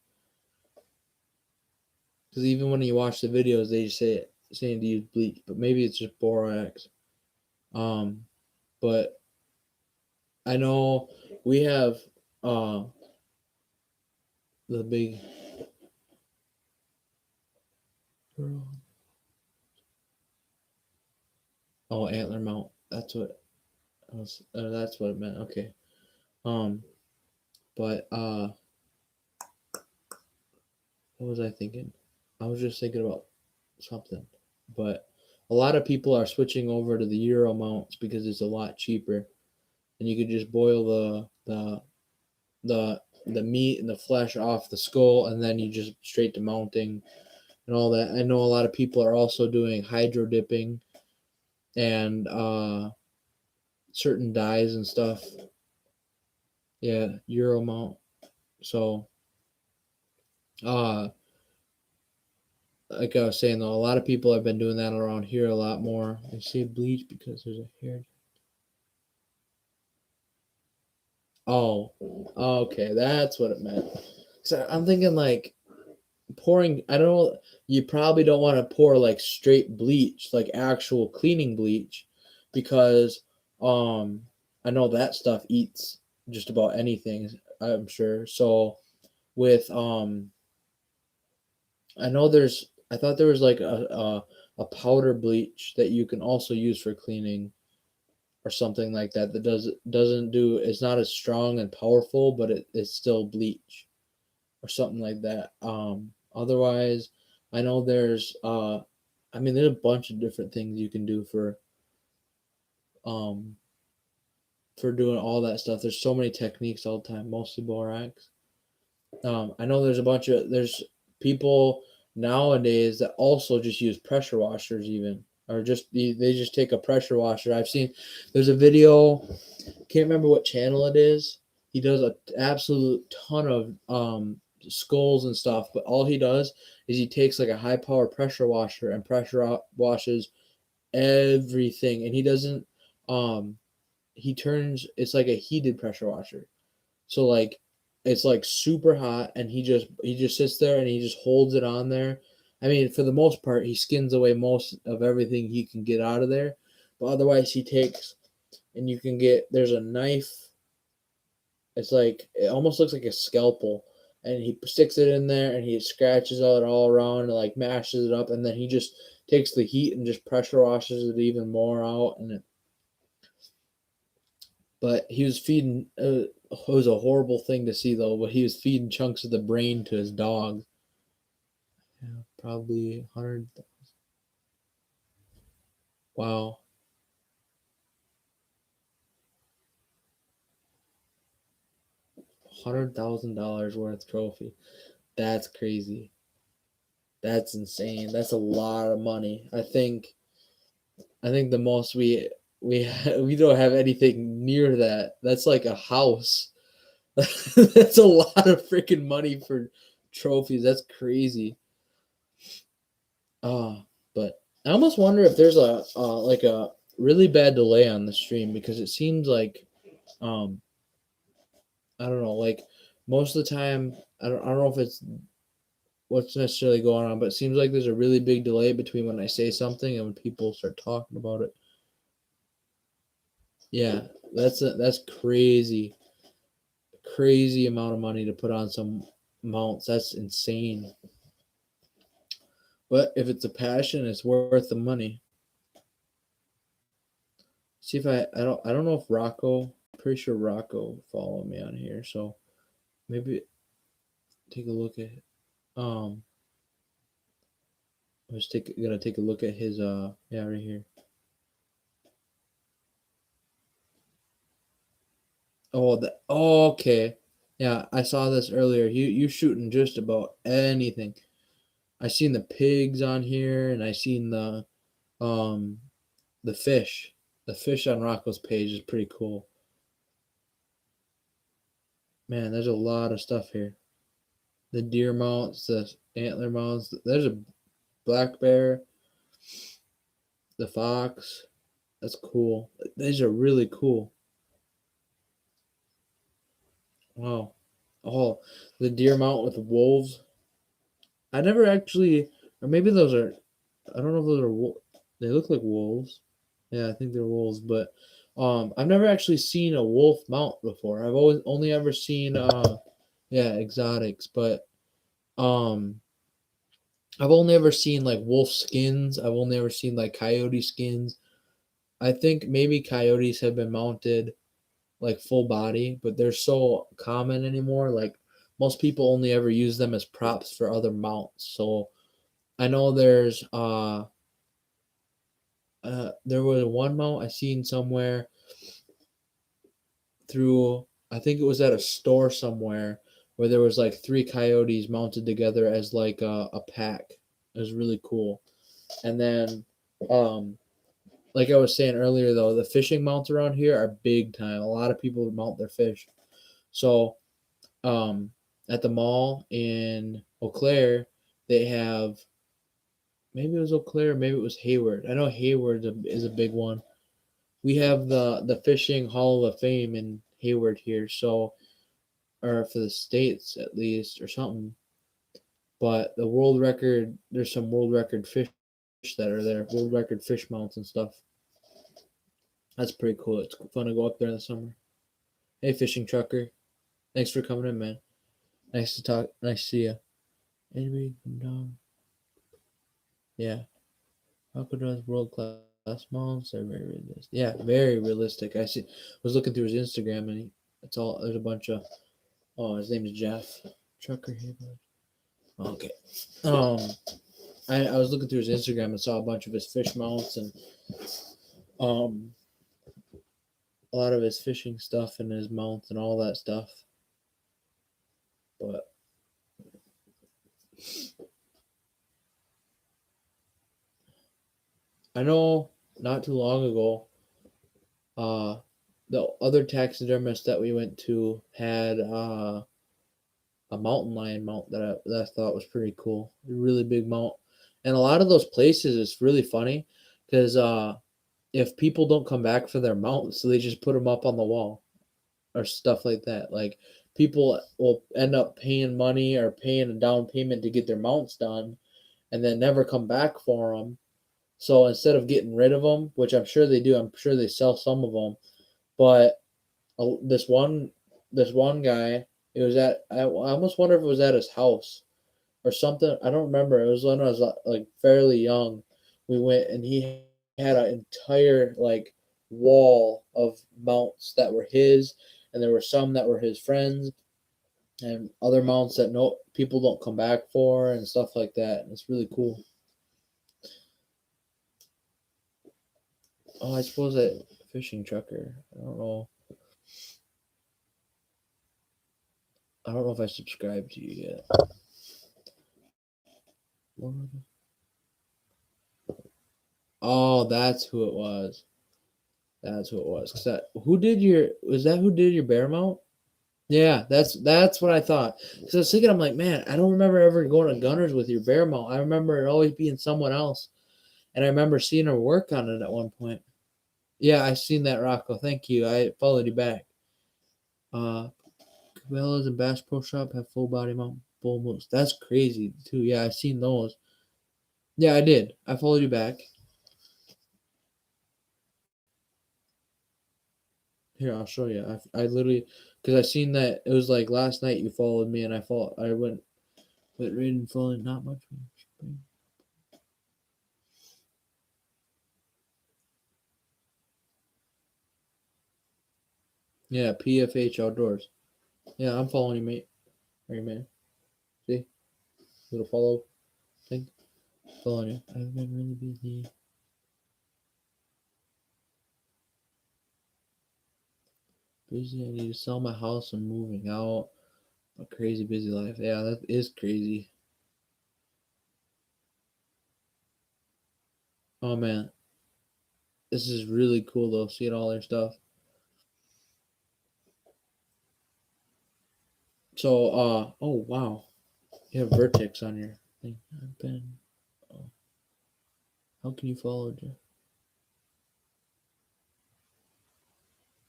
Because even when you watch the videos, they just saying to use bleach, but maybe it's just borax. Um, but I know we have uh the big antler mount. That's what it meant. Okay. Um, but what was I thinking? I was just thinking about something. But a lot of people are switching over to the Euro mounts because it's a lot cheaper, and you could just boil the meat and the flesh off the skull, and then you just straight to mounting and all that. I know a lot of people are also doing hydro dipping and certain dyes and stuff. Yeah, Euro mount. So uh like I was saying though, a lot of people have been doing that around here a lot more. I say bleach because there's a hair. Oh, okay, that's what it meant. So I'm thinking like pouring. I don't know. You probably don't want to pour like straight bleach, like actual cleaning bleach, because um I know that stuff eats just about anything. I'm sure. So with I know there's. I thought there was like a powder bleach that you can also use for cleaning or something like that. That doesn't do. It's not as strong and powerful, but it's still bleach or something like that. Otherwise, I know there's. I mean, there's a bunch of different things you can do um for doing all that stuff. There's so many techniques all the time, mostly borax. I know there's people nowadays that also just use pressure washers even or just they just take a pressure washer. I've seen there's a video, can't remember what channel it is. He does an absolute ton of skulls and stuff, but all he does is he takes like a high power pressure washer and washes everything, and he doesn't he turns it's like a heated pressure washer. So like it's like super hot, and he just sits there and he just holds it on there. I mean, for the most part, he skins away most of everything he can get out of there. But otherwise, he takes and you can get there's a knife. It's like it almost looks like a scalpel, and he sticks it in there and he scratches it all around and like mashes it up, and then he just takes the heat and just pressure washes it even more out. But he was feeding. It was a horrible thing to see though. But he was feeding chunks of the brain to his dog. Yeah, probably 100. Wow, $100,000 worth trophy. That's crazy. That's insane. That's a lot of money. I think the most we don't have anything near that. That's like a house. That's a lot of freaking money for trophies. That's crazy. But I almost wonder if there's a like a really bad delay on the stream because it seems like um I don't know, like most of the time I don't know if it's what's necessarily going on, but it seems like there's a really big delay between when I say something and when people start talking about it. Yeah, that's crazy, crazy amount of money to put on some mounts. That's insane. But if it's a passion, it's worth the money. See if I don't know if Rocco. I'm pretty sure Rocco followed me on here, so maybe take a look at. Um, I was gonna take a look at his. Yeah, right here. Oh, okay. Yeah, I saw this earlier. You shooting just about anything. I seen the pigs on here, and I seen um the fish. The fish on Rocco's page is pretty cool. Man, there's a lot of stuff here. The deer mounts, the antler mounts. There's a black bear, the fox. That's cool. These are really cool. Wow. Oh, the deer mount with wolves. I never actually, or maybe those are. I don't know if those are. They look like wolves. Yeah, I think they're wolves, but I've never actually seen a wolf mount before. I've always only ever seen yeah, exotics, but um I've only ever seen like wolf skins. I've only ever seen like coyote skins. I think maybe coyotes have been mounted like full body, but they're so common anymore. Like most people only ever use them as props for other mounts. So I know there was one mount I seen somewhere through, I think it was at a store somewhere, where there was like three coyotes mounted together as like a pack. It was really cool. And then um like I was saying earlier though, the fishing mounts around here are big time. A lot of people mount their fish. So um at the mall in Eau Claire, they have, maybe it was Eau Claire, maybe it was Hayward. I know Hayward is a big one. We have the fishing Hall of Fame in Hayward here, so, or for the states at least, or something. But the world record, there's some world record fish that are there, world record fish mounts and stuff. That's pretty cool. It's fun to go up there in the summer. Hey, fishing trucker, thanks for coming in, man. Nice to talk. Nice to see you. Anybody come down? Yeah, Crocodile's world class mounts are very realistic. Yeah, very realistic. I see. Was looking through his Instagram and it's all, there's a bunch of. Oh, his name is Jeff. Trucker here. Okay. Um, I was looking through his Instagram and saw a bunch of his fish mounts and um a lot of his fishing stuff and his mounts and all that stuff. But I know not too long ago, uh, the other taxidermist that we went to had a mountain lion mount that I thought was pretty cool. A really big mount. And a lot of those places, it's really funny because if people don't come back for their mounts, so they just put them up on the wall or stuff like that. Like people will end up paying money or paying a down payment to get their mounts done and then never come back for them. So instead of getting rid of them, which I'm sure they do, I'm sure they sell some of them, but this one guy, it was at, I almost wonder if it was at his house or something. I don't remember. It was when I was like fairly young. We went and he had an entire like wall of mounts that were his, and there were some that were his friends, and other mounts that no people don't come back for and stuff like that. And it's really cool. Oh, I suppose that fishing trucker. I don't know. I don't know if I subscribed to you yet. Oh, that's who it was. That's who it was. 'Cause who did your, was that who did your bear mount? Yeah, that's what I thought. Because I was thinking, I'm like, man, I don't remember ever going to Gunners with your bear mount. I remember it always being someone else, and I remember seeing her work on it at one point. Yeah, I seen that, Rocco. Thank you. I followed you back. Cabela's and Bass Pro Shop have full body mount bull moose. That's crazy too. Yeah, I've seen those. Yeah, I did. I followed you back. Here, I'll show you. I literally, because I seen that it was like last night you followed me, and I went right and followed. Not much. Yeah, PFH Outdoors. Yeah, I'm following you, mate. Right, man. See, little follow thing. Following you. I've been really busy. Busy. I need to sell my house and moving out. A crazy busy life. Yeah, that is crazy. Oh man, this is really cool though. Seeing all their stuff. So, oh wow, you have Vertex on your thing. I've been. Oh, how can you follow?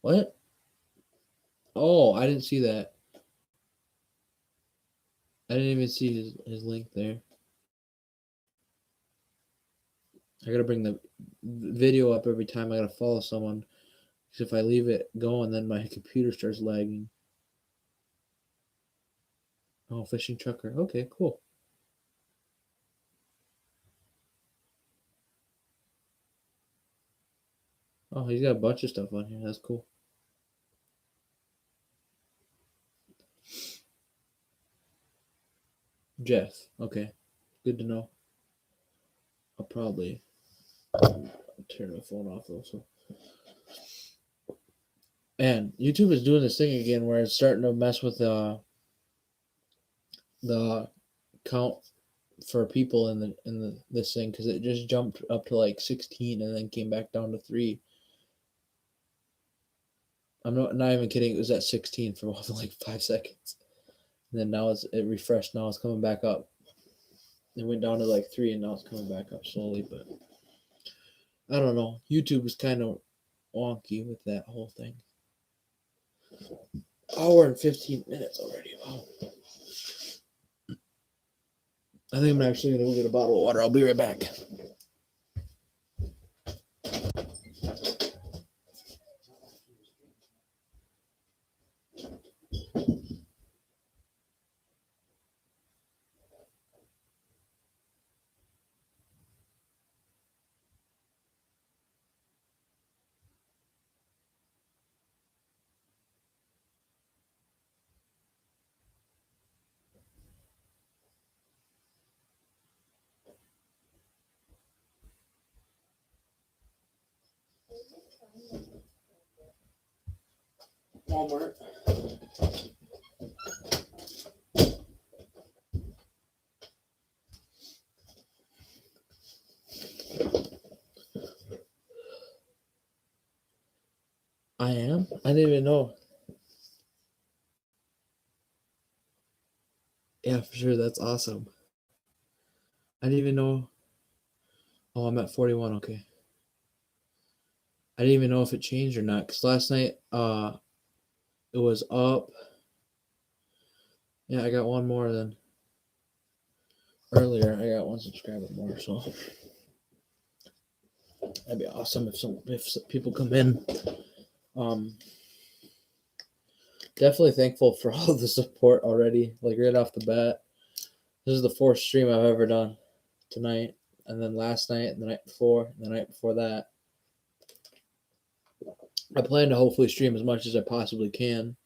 What? Oh, I didn't see that. I didn't even see his link there. I gotta bring the video up every time I gotta follow someone. Because if I leave it going, then my computer starts lagging. Oh, fishing trucker. Okay, cool. Oh, he's got a bunch of stuff on here. That's cool. Jeff. Okay, good to know. I'll probably turn my phone off also. And YouTube is doing this thing again where it's starting to mess with the count for people in the this thing because it just jumped up to like 16 and then came back down to 3. I'm not even kidding. It was at 16 for like 5 seconds, and then now it refreshed. Now it's coming back up. It went down to like 3, and now it's coming back up slowly. But I don't know. YouTube is kind of wonky with that whole thing. Hour and 15 minutes already. Wow. I think I'm actually gonna go get a bottle of water. I'll be right back. Walmart. I am? I didn't even know. Yeah, for sure. That's awesome. I didn't even know. Oh, I'm at 41. Okay. I didn't even know if it changed or not. Because last night, it was up. Yeah, I got one more than earlier. I got one subscriber more. So that'd be awesome if people come in. Definitely thankful for all the support already. Like right off the bat, this is the 4th stream I've ever done tonight, and then last night, and the night before, and the night before that. I plan to hopefully stream as much as I possibly can.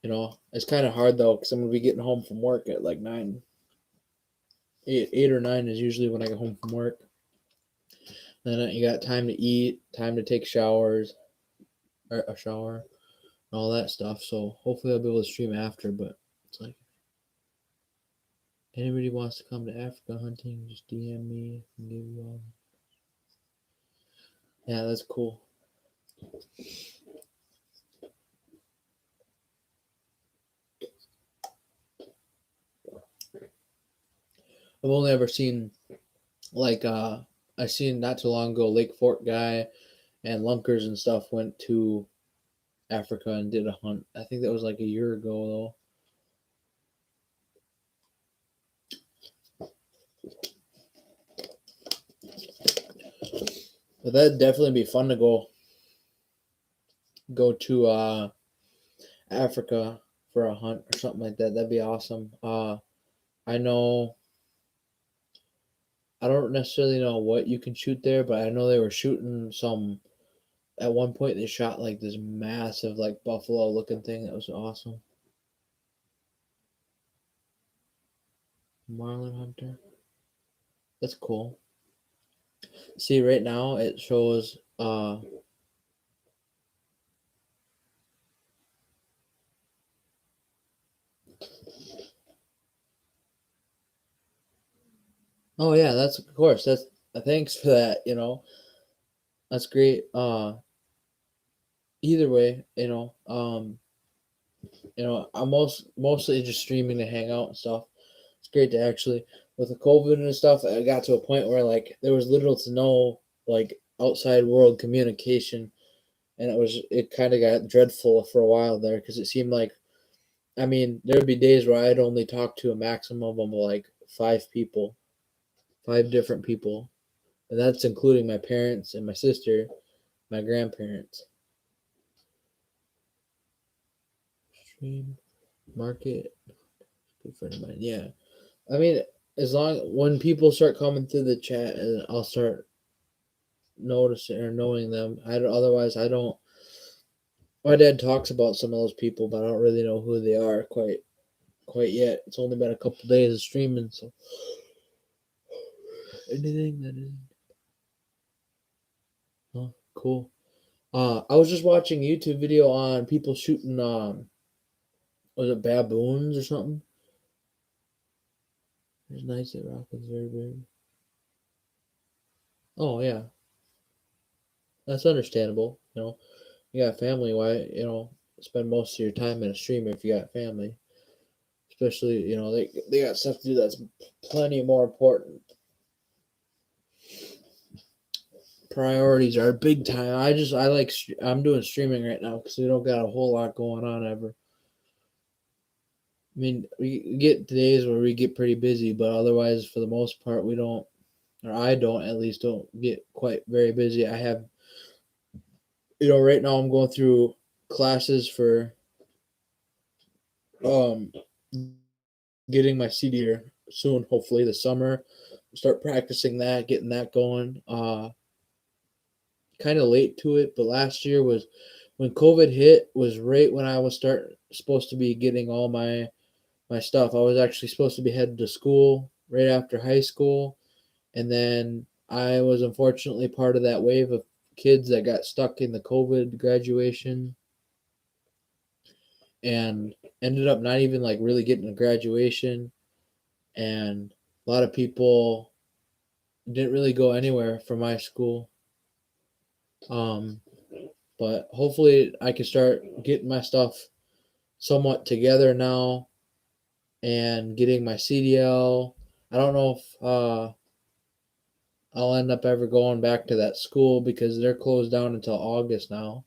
You know, it's kind of hard though because I'm gonna be getting home from work at like 9. 8 or 9 is usually when I get home from work. Then you got time to eat, time to take showers, or a shower, and all that stuff. So hopefully I'll be able to stream after. But it's like, anybody wants to come to Africa hunting, just DM me and give you all. Yeah, that's cool. I've only ever seen like I seen not too long ago Lake Fork guy and Lunkers and stuff went to Africa and did a hunt. I think that was like a year ago though. But that'd definitely be fun to go to Africa for a hunt or something like that. That'd be awesome. I know I don't necessarily know what you can shoot there, but I know they were shooting some at one point. They shot like this massive like buffalo looking thing that was awesome. Marlin hunter. That's cool. See, right now it shows oh yeah, that's of course. That's thanks for that, you know. That's great. Either way, I'm mostly just streaming to hang out and stuff. It's great to actually with the COVID and stuff, I got to a point where like there was little to no like outside world communication, and it kind of got dreadful for a while there because it seemed like, I mean, there would be days where I'd only talk to a maximum of like 5 people, 5 different people, and that's including my parents and my sister, my grandparents. Stream market, good friend of mine. Yeah, I mean, as long when people start coming through the chat, and I'll start noticing or knowing them. Otherwise I don't. My dad talks about some of those people, but I don't really know who they are quite yet. It's only been a couple days of streaming, so anything that is cool. I was just watching a YouTube video on people shooting was it baboons or something? It's nice that Rockland's very big. Oh yeah, that's understandable. You got family. Why spend most of your time in a streamer if you got family? Especially they got stuff to do that's plenty more important. Priorities are big time. I'm doing streaming right now because we don't got a whole lot going on ever. I mean, we get days where we get pretty busy, but otherwise, for the most part, we don't, or I don't at least, don't get quite very busy. I have, right now I'm going through classes for um getting my CD here soon, hopefully this summer. Start practicing that, getting that going. Kind of late to it, but last year was when COVID hit, was right when I was supposed to be getting all my stuff. I was actually supposed to be headed to school right after high school, and then I was unfortunately part of that wave of kids that got stuck in the COVID graduation and ended up not even like really getting a graduation, and a lot of people didn't really go anywhere from my school. But hopefully I can start getting my stuff somewhat together now and getting my CDL. I don't know if I'll end up ever going back to that school because they're closed down until August now.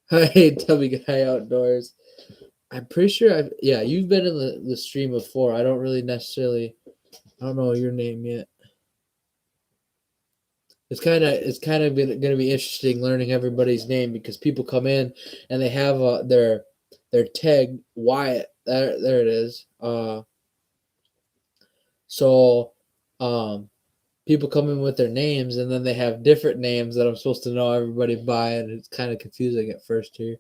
Hey, Tubby Guy Outdoors. I'm pretty sure you've been in the stream before. I don't know your name yet. It's kind of going to be interesting learning everybody's name because people come in and they have their tag Wyatt. There it is. So people come in with their names and then they have different names that I'm supposed to know everybody by, and it's kind of confusing at first here.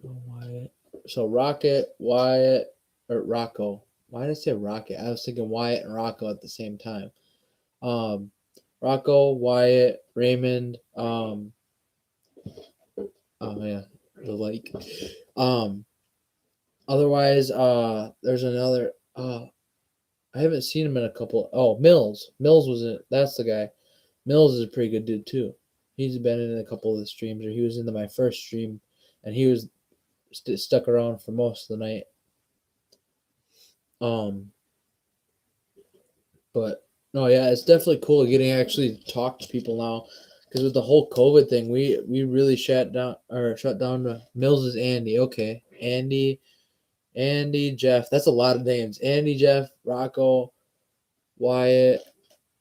Wyatt. So Rocket, Wyatt, or Rocco. Why did I say Rocket? I was thinking Wyatt and Rocco at the same time. Rocco, Wyatt, Raymond. Oh yeah, the like. Otherwise, there's another. I haven't seen him in a couple. Oh, Mills. Mills was in. That's the guy. Mills is a pretty good dude too. He's been in a couple of the streams, or he was into my first stream, and he was stuck around for most of the night. But no, yeah, it's definitely cool getting actually to talk to people now, because with the whole COVID thing, we really shut down. Mills is Andy. Okay, Andy, Jeff. That's a lot of names. Andy, Jeff, Rocco, Wyatt.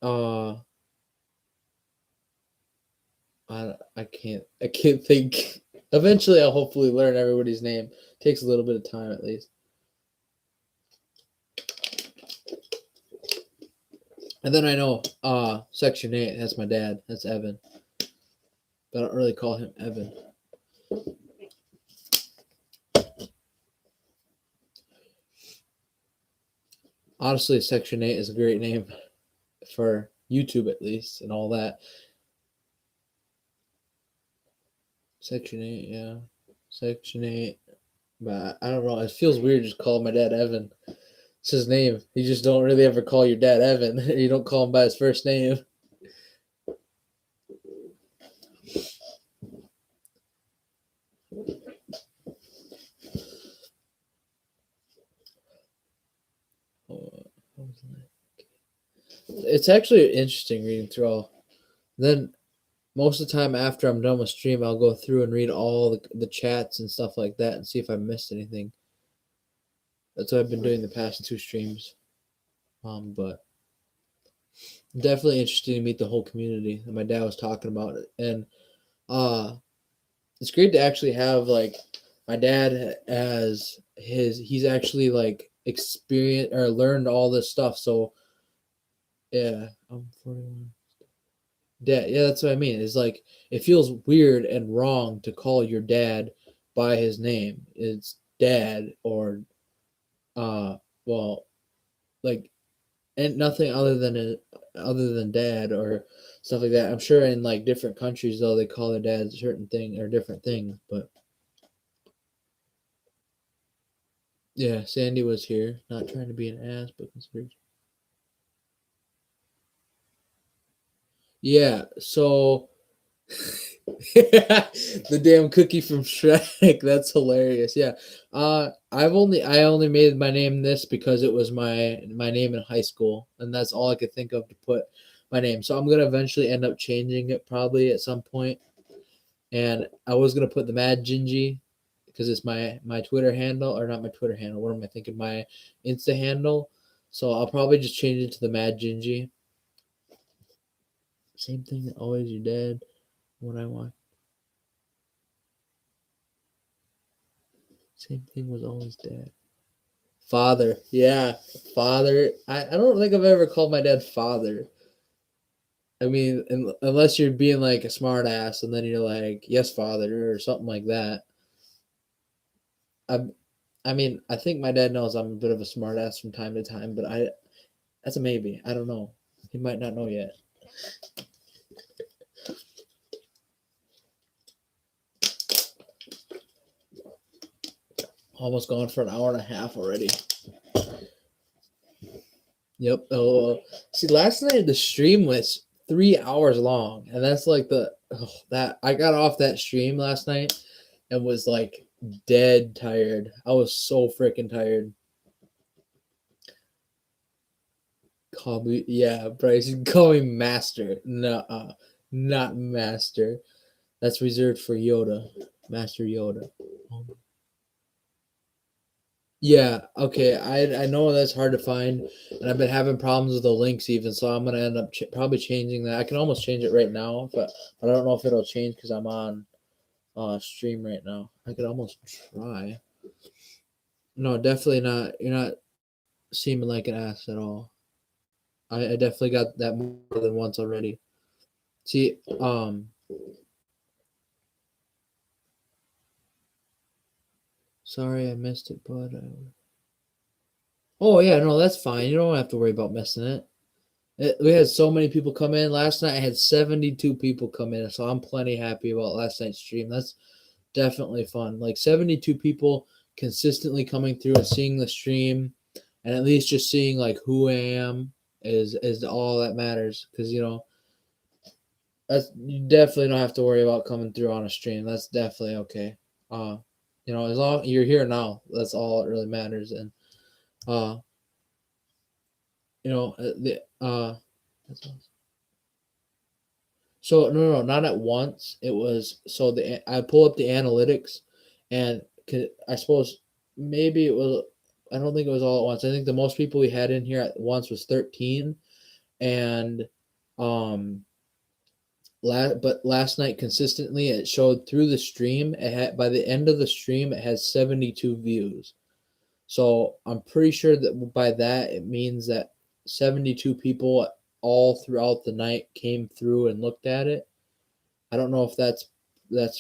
I can't think. Eventually, I'll hopefully learn everybody's name. Takes a little bit of time at least. And then I know Section 8, that's my dad. That's Evan. But I don't really call him Evan. Honestly, Section 8 is a great name for YouTube at least and all that. Section 8, yeah. Section 8. But I don't know. It feels weird just calling my dad Evan. It's his name. You just don't really ever call your dad Evan. You don't call him by his first name. It's actually interesting reading through all. Then most of the time after I'm done with stream, I'll go through and read all the chats and stuff like that and see if I missed anything. That's what I've been doing the past 2 streams. But definitely interesting to meet the whole community. And my dad was talking about it, and it's great to actually have like my dad as he's actually like experienced or learned all this stuff. So yeah, I'm 41. Dad. Yeah, that's what I mean. It's like it feels weird and wrong to call your dad by his name. It's dad or uh well, like, and nothing other than dad or stuff like that. I'm sure in like different countries though they call their dads certain thing or different things, but yeah, Sandy was here, not trying to be an ass, but conspiracy. Yeah, so the damn cookie from Shrek. That's hilarious. Yeah. I only made my name this because it was my name in high school, and that's all I could think of to put my name. So I'm gonna eventually end up changing it probably at some point. And I was gonna put the Mad Gingy because it's my Twitter handle, or not my Twitter handle. What am I thinking? My Insta handle. So I'll probably just change it to the Mad Gingy. Same thing that always your dad when I want. Same thing was always dad. Father. Yeah. Father. I don't think I've ever called my dad father. I mean, unless you're being like a smart ass and then you're like, yes, father, or something like that. I I mean, I think my dad knows I'm a bit of a smart ass from time to time, but that's a maybe. I don't know. He might not know yet. Almost gone for an hour and a half already. Yep. Oh, see, last night the stream was 3 hours long, and that's like that I got off that stream last night and was like dead tired. I was so freaking tired. Call me, yeah, Bryce. Call me master. No, not master. That's reserved for Yoda, Master Yoda. Yeah, okay. I know that's hard to find, and I've been having problems with the links even, so I'm gonna end up probably changing that. I can almost change it right now, but I don't know if it'll change because I'm on stream right now. I could almost try. No, definitely not. You're not seeming like an ass at all. I definitely got that more than once already. See, sorry I missed it, but oh yeah, no, that's fine. You don't have to worry about missing it. We had so many people come in last night. I had 72 people come in, so I'm plenty happy about last night's stream. That's definitely fun. Like 72 people consistently coming through and seeing the stream, and at least just seeing like who I am is all that matters. Because that's, you definitely don't have to worry about coming through on a stream. That's definitely okay. Uh, as long you're here now, that's all that really matters. And uh, the that's awesome. So no, not at once. It was so I pull up the analytics, and I suppose maybe it was. I don't think it was all at once. I think the most people we had in here at once was 13, and um, but last night consistently it showed through the stream. It had by the end of the stream it had 72 views. So I'm pretty sure that by that it means that 72 people all throughout the night came through and looked at it. I don't know if that's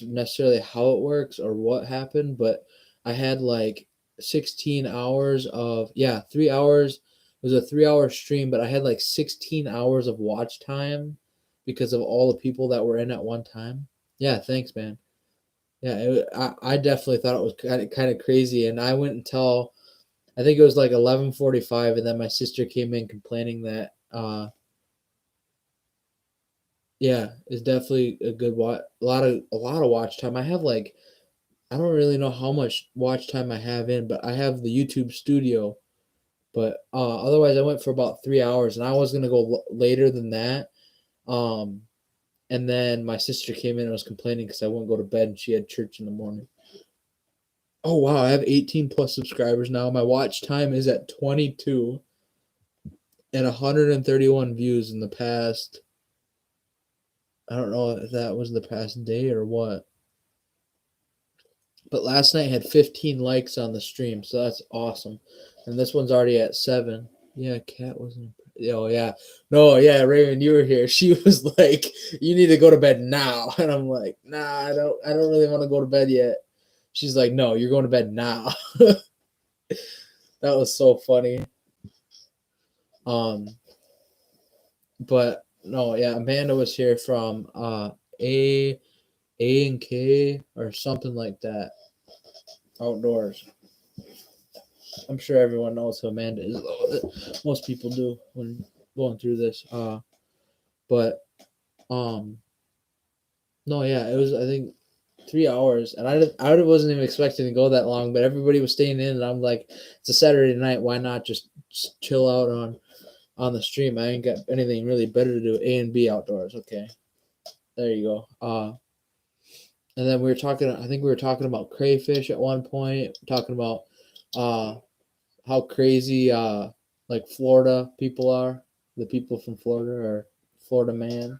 necessarily how it works or what happened, but I had like 16 hours of 3 hours. It was a 3 hour stream, but I had like 16 hours of watch time because of all the people that were in at one time. Yeah, thanks, man. Yeah, I definitely thought it was kind of crazy, and I went until I think it was like 11:45, and then my sister came in complaining that yeah, it's definitely a good watch. A lot of watch time. I have like I don't really know how much watch time I have in, but I have the YouTube Studio. But otherwise, I went for about 3 hours, and I was gonna go later than that. Um, and then my sister came in and was complaining because I wouldn't go to bed, and she had church in the morning. Oh wow, I have 18 plus subscribers now. My watch time is at 22 and 131 views in the past. I don't know if that was the past day or what. But last night had 15 likes on the stream, so that's awesome. And this one's already at 7. Yeah, cat wasn't. Oh yeah. No, yeah, Raymond, you were here. She was like, "You need to go to bed now." And I'm like, "Nah, I don't really want to go to bed yet." She's like, "No, you're going to bed now." That was so funny. Um, but no, yeah, Amanda was here from A and K or something like that. Outdoors. I'm sure everyone knows who Amanda is. Most people do when going through this. But no, yeah, it was I think 3 hours, and I wasn't even expecting to go that long, but everybody was staying in, and I'm like, it's a Saturday night, why not just chill out on the stream? I ain't got anything really better to do. A and B outdoors. Okay, there you go. And then we were talking. I think we were talking about crayfish at one point. Talking about uh how crazy like Florida people are. The people from Florida or Florida man.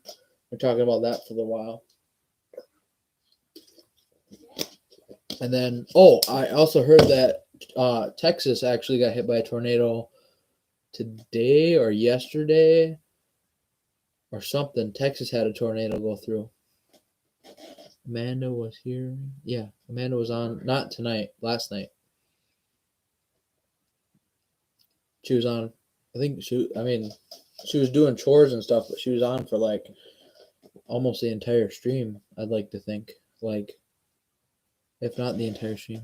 We're talking about that for a while. And then, oh, I also heard that Texas actually got hit by a tornado today or yesterday or something. Texas had a tornado go through. Amanda was here. Yeah, Amanda was on, not tonight, last night. She was on, I mean, she was doing chores and stuff, but she was on for like almost the entire stream, I'd like to think. Like, if not the entire stream.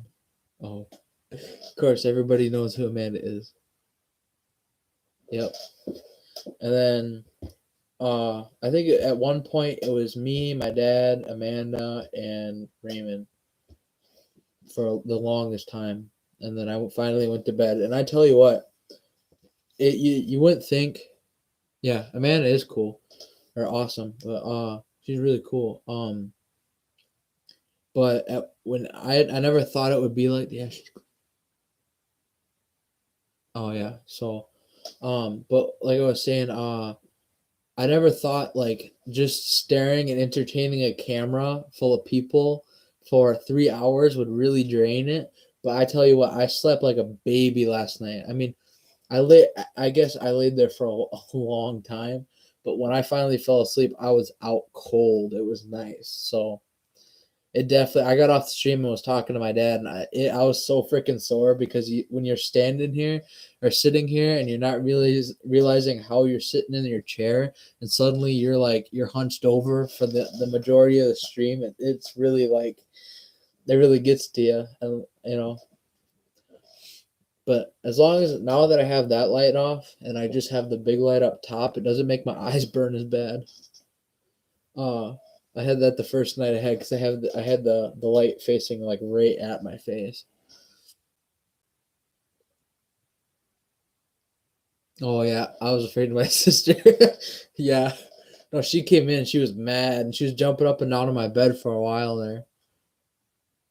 Oh, of course, everybody knows who Amanda is. Yep. And then I think at one point it was me, my dad, Amanda, and Raymond for the longest time, and then I finally went to bed. And I tell you what, you wouldn't think, yeah, Amanda is cool or awesome, but she's really cool. But when I never thought it would be like, yeah, she's, oh yeah, so but like I was saying, I never thought like just staring and entertaining a camera full of people for 3 hours would really drain it. But I tell you what, I slept like a baby last night. I mean, I guess I laid there for a long time, but when I finally fell asleep, I was out cold. It was nice. So it definitely. I got off the stream and was talking to my dad, and I was so freaking sore because when you're standing here or sitting here and you're not really realizing how you're sitting in your chair, and suddenly you're hunched over for the majority of the stream. It's really like it really gets to you, and you know. But as long as now that I have that light off and I just have the big light up top, it doesn't make my eyes burn as bad. Uh, I had that the first night I had because I had the light facing like right at my face. Oh yeah, I was afraid of my sister. Yeah, no, she came in. She was mad and she was jumping up and down on my bed for a while there.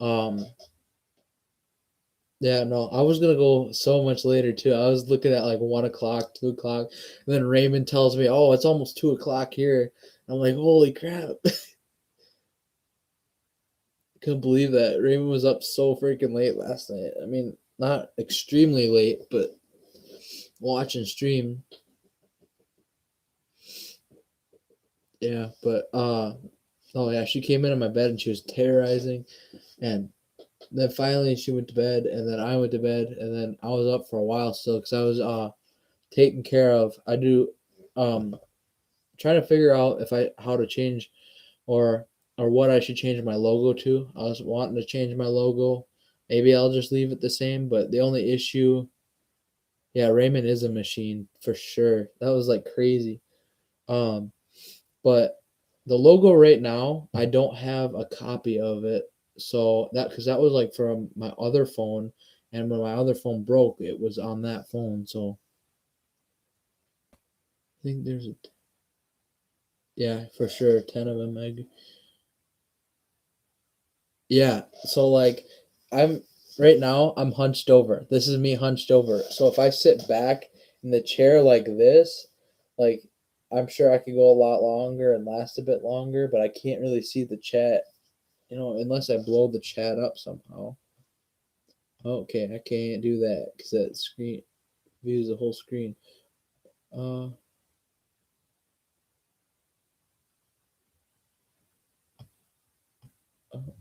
Um, yeah, no, I was gonna go so much later too. I was looking at like 1 o'clock, 2 o'clock, and then Raymond tells me, "Oh, it's almost 2 o'clock here." I'm like, "Holy crap!" Couldn't believe that Raymond was up so freaking late last night. I mean, not extremely late, but watching stream. Yeah, but oh yeah, she came into my bed and she was terrorizing, and then finally she went to bed, and then I went to bed, and then I was up for a while still because I was taking care of. I do trying to figure out if I how to change or what I should change my logo to. I was wanting to change my logo. Maybe I'll just leave it the same, but the only issue, yeah, Raymond is a machine for sure. That was like crazy. Um, but the logo right now, I don't have a copy of it. So that because that was like from my other phone, and when my other phone broke, it was on that phone. So I think there's a yeah for sure 10 of them. Yeah. So like I'm right now I'm hunched over. This is me hunched over. So if I sit back in the chair like this, like I'm sure I could go a lot longer and last a bit longer, but I can't really see the chat, unless I blow the chat up somehow. Okay, I can't do that because that screen views the whole screen. Uh,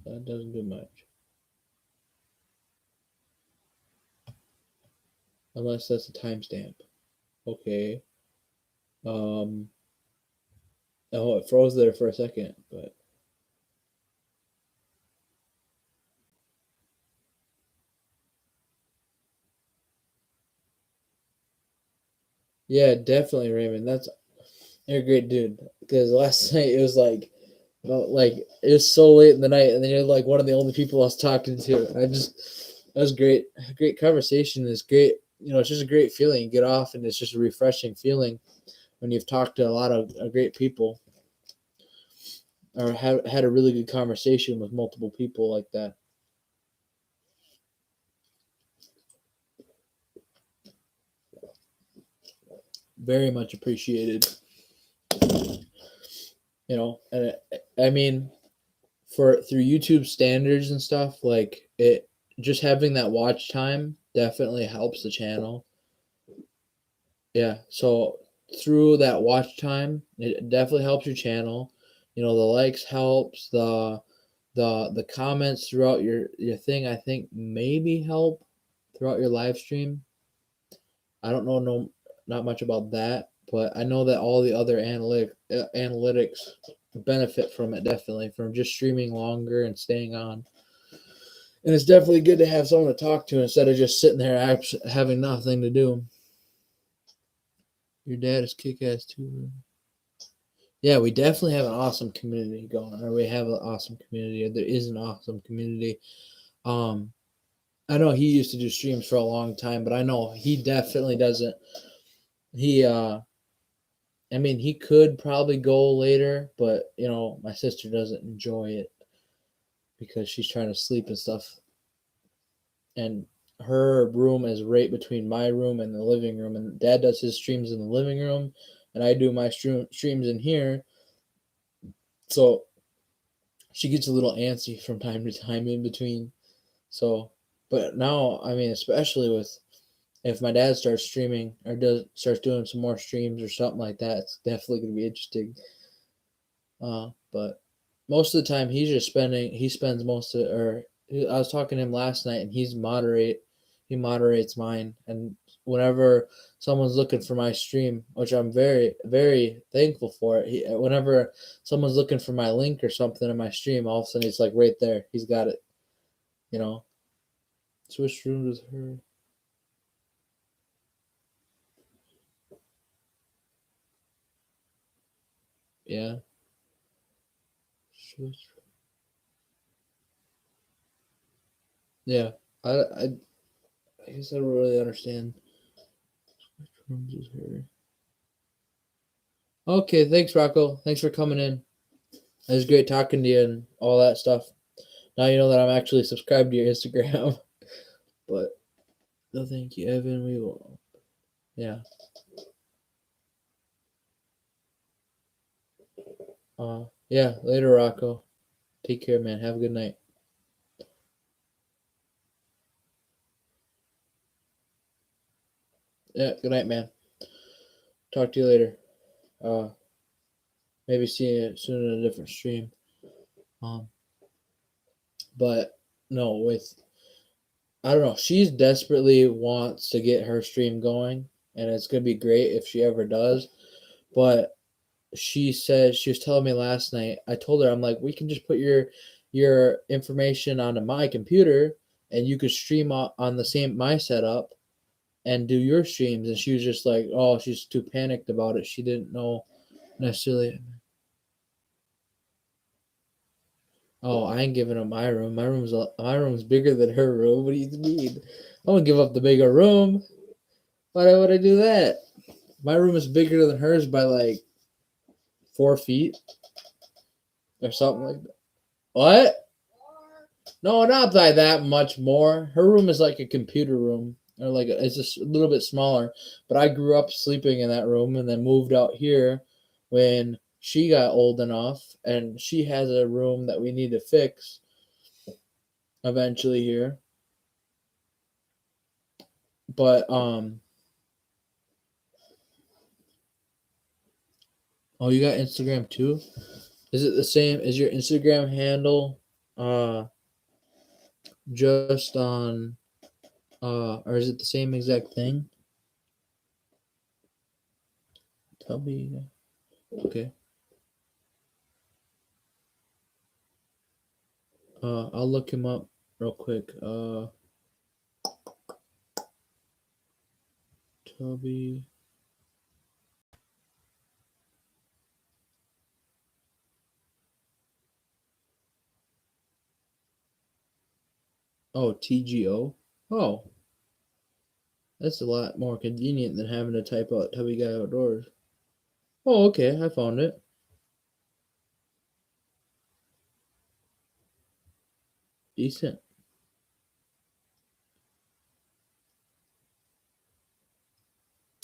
that doesn't do much. Unless that's a timestamp. Okay. Um, oh, it froze there for a second, but yeah, definitely, Raymond. You're a great dude. Because last night it was like, well, like it was so late in the night, and then you're like one of the only people I was talking to. That was great. Great conversation. It's great. It's just a great feeling. You get off, and it's just a refreshing feeling when you've talked to a lot of great people or have had a really good conversation with multiple people like that. Very much appreciated. And I mean, for through YouTube standards and stuff, like it just having that watch time definitely helps the channel. Yeah, so through that watch time, it definitely helps your channel. The likes helps, the comments throughout your thing I think maybe help throughout your live stream. I don't know no not much about that, but I know that all the other analytics benefit from it definitely from just streaming longer and staying on. And it's definitely good to have someone to talk to instead of just sitting there having nothing to do. Your dad is kick ass too. Yeah, we definitely have an awesome community going, or we have an awesome community, or there is an awesome community. Um, I know he used to do streams for a long time, but I know he definitely doesn't. He, I mean, he could probably go later, but my sister doesn't enjoy it because she's trying to sleep and stuff. And her room is right between my room and the living room, and Dad does his streams in the living room, and I do my streams in here. So she gets a little antsy from time to time in between. So, but now, I mean, especially with if my dad starts streaming or starts doing some more streams or something like that, it's definitely going to be interesting. But most of the time, he spends most of, or I was talking to him last night, and he moderates mine, and whenever someone's looking for my stream, which I'm very very thankful for it, whenever someone's looking for my link or something in my stream, all of a sudden it's like right there, he's got it, you know. Switch rooms with her. Yeah. Switch. Yeah. I guess I don't really understand. Switch rooms with her. Okay, thanks, Rocco. Thanks for coming in. It was great talking to you and all that stuff. Now you know that I'm actually subscribed to your Instagram. But no, thank you, Evan. We will. Yeah. Yeah. Later, Rocco. Take care, man. Have a good night. Yeah. Good night, man. Talk to you later. Uh, maybe see you soon in a different stream. Um, but no, with I don't know. She's desperately wants to get her stream going, and it's gonna be great if she ever does. But she says she was telling me last night. I told her I'm like, we can just put your information onto my computer, and you could stream on the same my setup and do your streams. And she was just like, oh, she's too panicked about it. She didn't know necessarily. Oh, I ain't giving up my room. My room's bigger than her room. What do you mean? I won't give up the bigger room. Why would I do that? My room is bigger than hers by like 4 feet or something like that. What? No, not by that much more. Her room is like a computer room, or like it's just a little bit smaller. But I grew up sleeping in that room and then moved out here when she got old enough, and she has a room that we need to fix eventually here. But Oh, you got Instagram too? Is it the same? Is your Instagram handle just on or is it the same exact thing? Tubby. Okay. I'll look him up real quick. Tubby. Oh, TGO. Oh, that's a lot more convenient than having to type out Tubby Guy Outdoors. Oh, okay. I found it. Decent.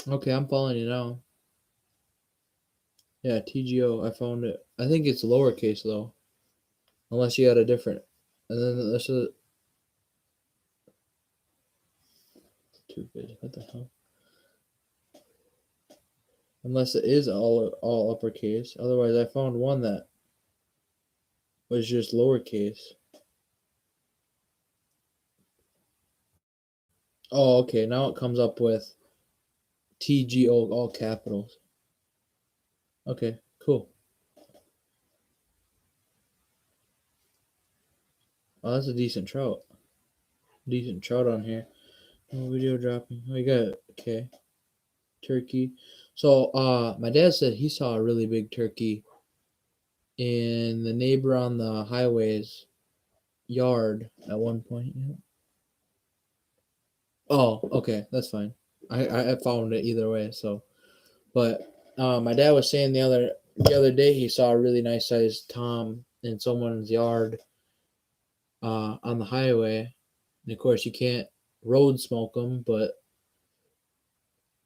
Okay, I'm following you now. Yeah, TGO. I found it. I think it's lowercase though, unless you got a different. And then this is stupid. What the hell? Unless it is all uppercase. Otherwise, I found one that was just lowercase. Oh, okay. Now it comes up with TGO all capitals. Okay, cool. Oh, that's a decent trout. Decent trout on here. No video dropping. Oh, you got it. Okay. Turkey. So, my dad said he saw a really big turkey in the neighbor on the highway's yard at one point. Yeah. Oh, okay, that's fine. I found it either way. So, but my dad was saying the other day he saw a really nice sized tom in someone's yard on the highway, and of course you can't road smoke them, but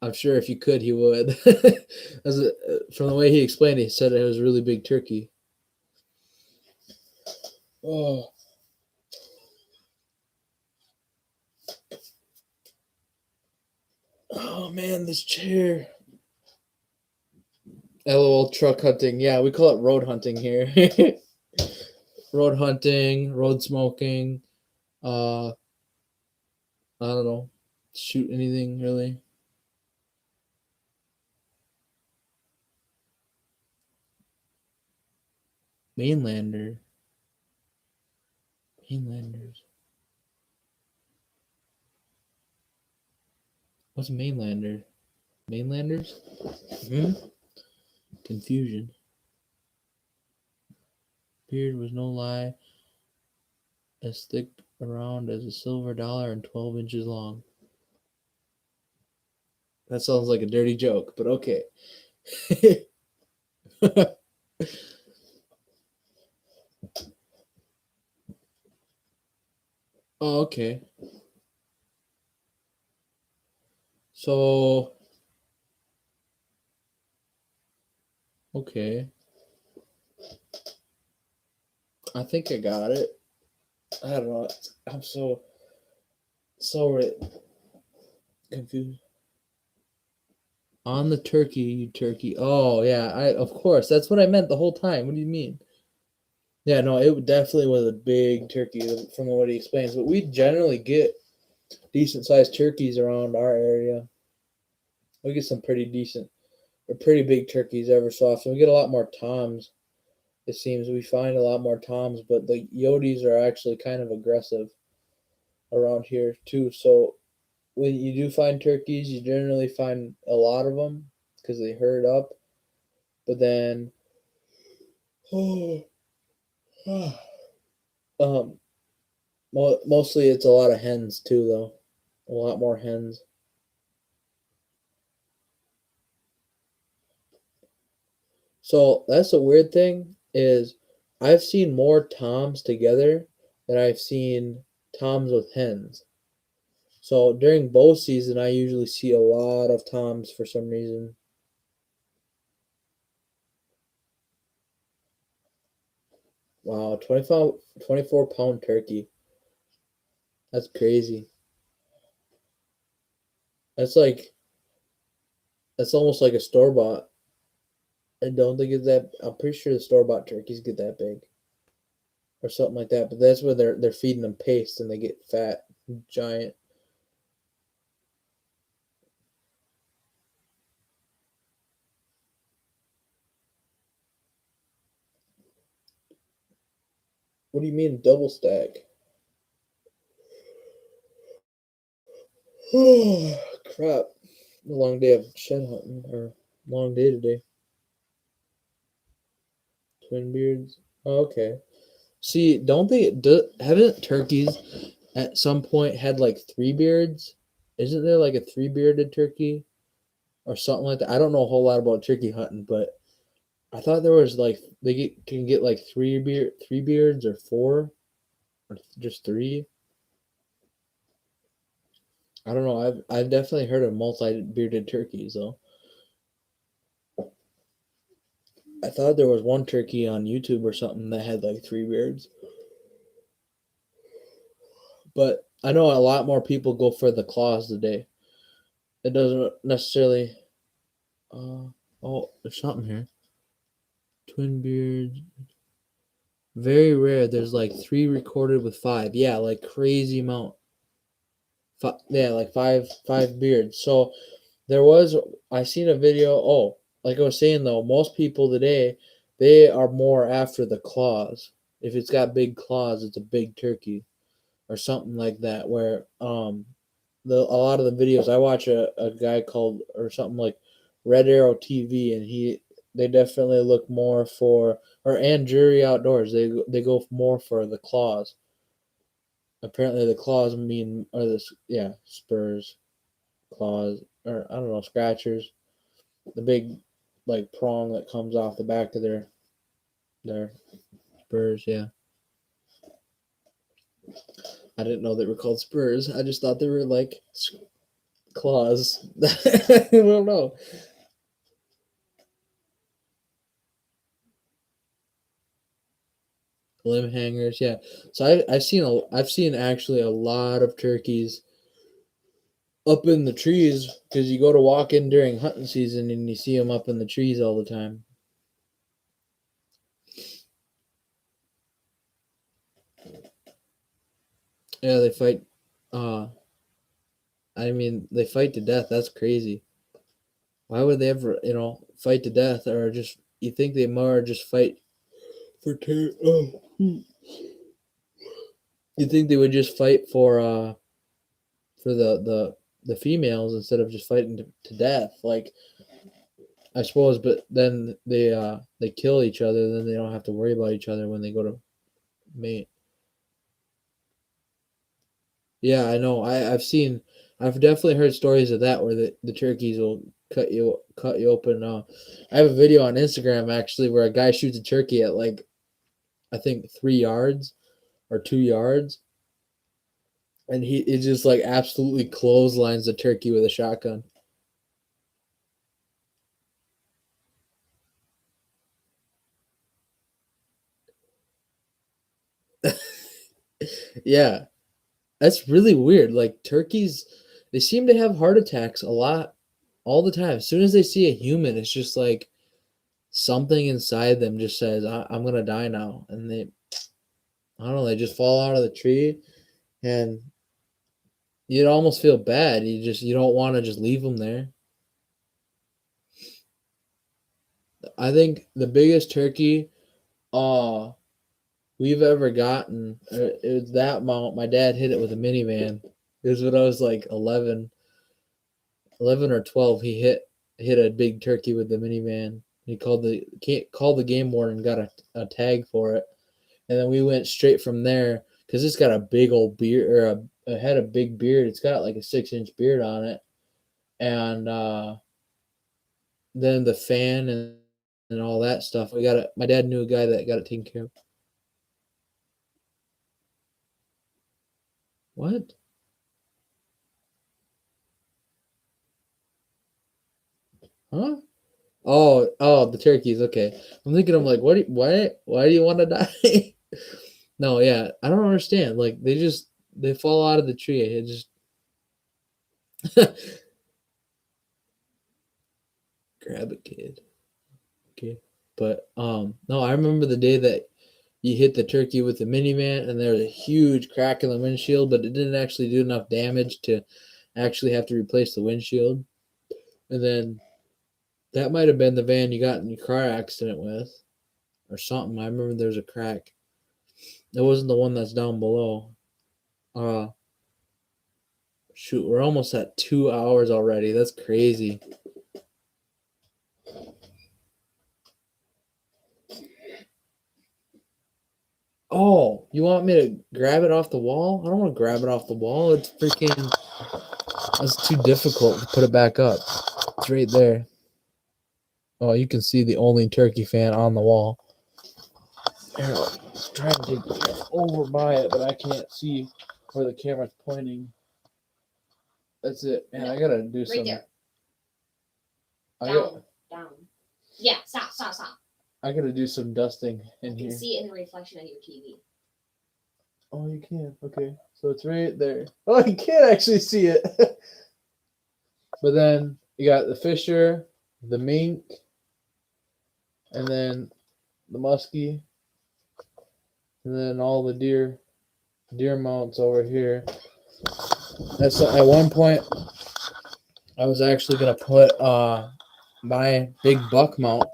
I'm sure if you could, he would. From the way he explained it, he said it was a really big turkey. Oh, oh man, this chair. LOL truck hunting. Yeah, we call it road hunting here. Road hunting, road smoking. I don't know. Shoot anything really. Mainlander. Mainlanders. What's mainlander? Mainlanders? Hmm? Confusion. Beard was no lie, as thick around as a silver dollar and 12 inches long. That sounds like a dirty joke, but okay. Oh, okay. So, okay. I think I got it. I don't know. I'm so confused. On the turkey, you turkey. Oh yeah, I of course. That's what I meant the whole time. What do you mean? Yeah, no, it definitely was a big turkey from what he explains. But we generally get decent sized turkeys around our area. We get some pretty decent or pretty big turkeys ever so often. We get a lot more toms. It seems we find a lot more toms, but the Yodis are actually kind of aggressive around here too. So when you do find turkeys, you generally find a lot of them because they herd up. But then, oh, um, mostly it's a lot of hens too, though. A lot more hens. So that's the weird thing is I've seen more toms together than I've seen toms with hens. So during bow season, I usually see a lot of toms for some reason. Wow, 24 pound turkey. That's crazy. That's like that's almost like a store bought. I don't think it's that. I'm pretty sure the store bought turkeys get that big or something like that. But that's where they're feeding them paste and they get fat, giant. What do you mean double stack? Oh crap! A long day of shed hunting or long day today. Twin beards. Oh, okay. See, don't they? Haven't turkeys at some point had like three beards? Isn't there like a three bearded turkey or something like that? I don't know a whole lot about turkey hunting, but I thought there was like can get like three beards or four or just three. I don't know. I've definitely heard of multi bearded turkeys though. I thought there was one turkey on YouTube or something that had like three beards, but I know a lot more people go for the claws today. It doesn't necessarily. Oh, there's something here. Twin beards. Very rare. There's like three recorded with five. Yeah, like crazy amount. Yeah, like five beards. So there was. I seen a video. Oh, like I was saying though, most people today they are more after the claws. If it's got big claws, it's a big turkey or something like that. Where a lot of the videos I watch a guy called or something like Red Arrow TV, and they definitely look more for and Jury Outdoors. They go more for the claws. Apparently, the claws mean or this yeah spurs, claws or I don't know scratchers. The big like prong that comes off the back of their spurs. Yeah, I didn't know they were called spurs. I just thought they were like claws. I don't know. Limb hangers, yeah. So I've seen actually a lot of turkeys up in the trees because you go to walk in during hunting season and you see them up in the trees all the time. Yeah, they fight. Uh, I mean, they fight to death. That's crazy. Why would they ever, fight to death or just? You think they more just fight for? You think they would just fight for the females instead of just fighting to death? Like I suppose, but then they kill each other. Then they don't have to worry about each other when they go to mate. Yeah, I know. I've definitely heard stories of that where the turkeys will cut you open. I have a video on Instagram actually where a guy shoots a turkey at like I think 3 yards or 2 yards, and he it just like absolutely clotheslines the turkey with a shotgun. Yeah, that's really weird. Like turkeys, they seem to have heart attacks a lot, all the time. As soon as they see a human, it's just like something inside them just says, "I'm gonna die now," and I don't know, they just fall out of the tree, and you'd almost feel bad. You don't want to just leave them there. I think the biggest turkey, uh, we've ever gotten, it was that mount. My dad hit it with a minivan. It was when I was like 11 or 12, he hit a big turkey with the minivan. He called the game warden, got a tag for it, and then we went straight from there because it's got a big old beard or a had a big beard. It's got like a 6-inch beard on it, and then the fan and all that stuff. We got it. My dad knew a guy that got it taken care of. What? Huh? Oh, the turkeys. Okay, I'm thinking. I'm like, why do you want to die? No, yeah, I don't understand. Like they fall out of the tree. It just grab a kid. Okay. But no, I remember the day that you hit the turkey with the minivan and there was a huge crack in the windshield, but it didn't actually do enough damage to actually have to replace the windshield. And then that might have been the van you got in your car accident with or something. I remember there was a crack. It wasn't the one that's down below. Uh Shoot, we're almost at 2 hours already. That's crazy. Oh, you want me to grab it off the wall? I don't want to grab it off the wall. It's freaking. That's too difficult to put it back up. It's right there. Oh, you can see the only turkey fan on the wall. Here, I'll try to take over by it, but I can't see where the camera's pointing. That's it, man. I gotta do some. Right there. Down. Yeah, stop. I gotta do some dusting in You here. can see it in the reflection of your TV. Oh, you can. Okay, so it's right there. Oh, you can't actually see it. But then you got the Fisher, the mink, and then the muskie, and then all the deer mounts over here. That's at one point I was actually gonna put my big buck mount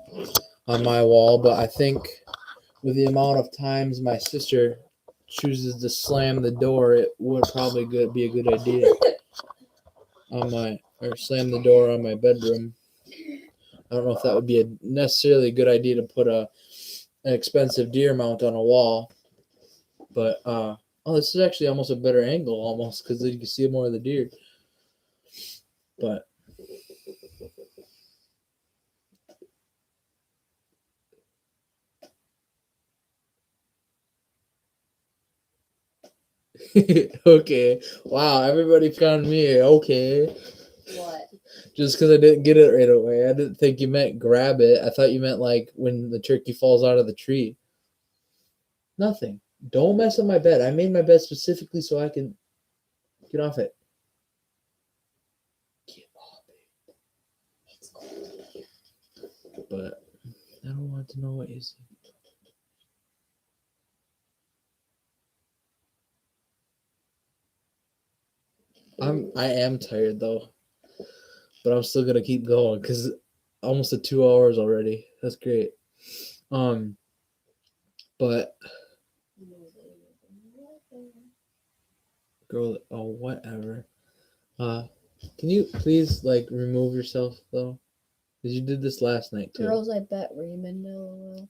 on my wall, but I think with the amount of times my sister chooses to slam the door, it would probably be a good idea slam the door on my bedroom. I don't know if that would be a necessarily a good idea to put an expensive deer mount on a wall, but oh, this is actually almost a better angle almost because you can see more of the deer. But okay, wow, everybody found me. Okay, What? just because I didn't get it right away. I didn't think you meant grab it. I thought you meant like when the turkey falls out of the tree. Nothing. Don't mess up my bed. I made my bed specifically so I can get off it. Get off it. It's cold. But I don't want to know what you see. I am tired though, but I'm still gonna keep going because almost at 2 hours already. That's great. But girl, oh whatever. Can you please like remove yourself though? Because you did this last night too. Girls, I bet Raymond LOL.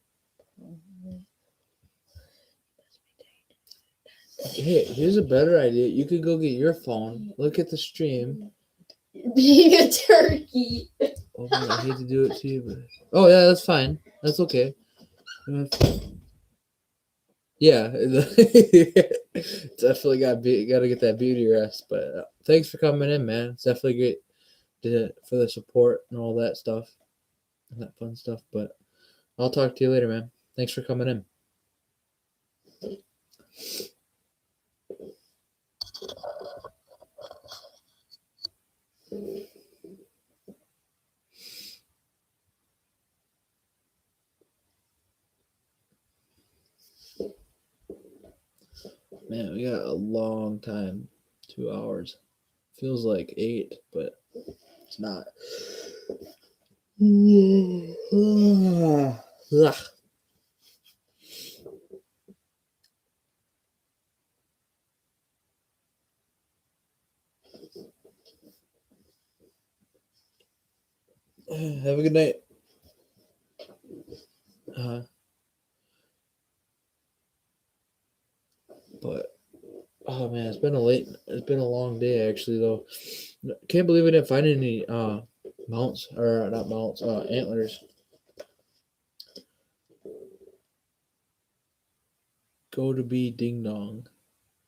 Hey, here's a better idea. You could go get your phone, look at the stream. Being a turkey. Oh man, I hate to do it to you, but oh yeah, that's fine. That's okay. Yeah, definitely got to get that beauty rest. But thanks for coming in, man. It's definitely great for the support and all that stuff, and that fun stuff. But I'll talk to you later, man. Thanks for coming in. Man, we got a long time. 2 hours. Feels like 8, but it's not. Have a good night. But oh man, it's been a long day actually though. Can't believe we didn't find any mounts or not mounts, antlers. Go to be ding dong.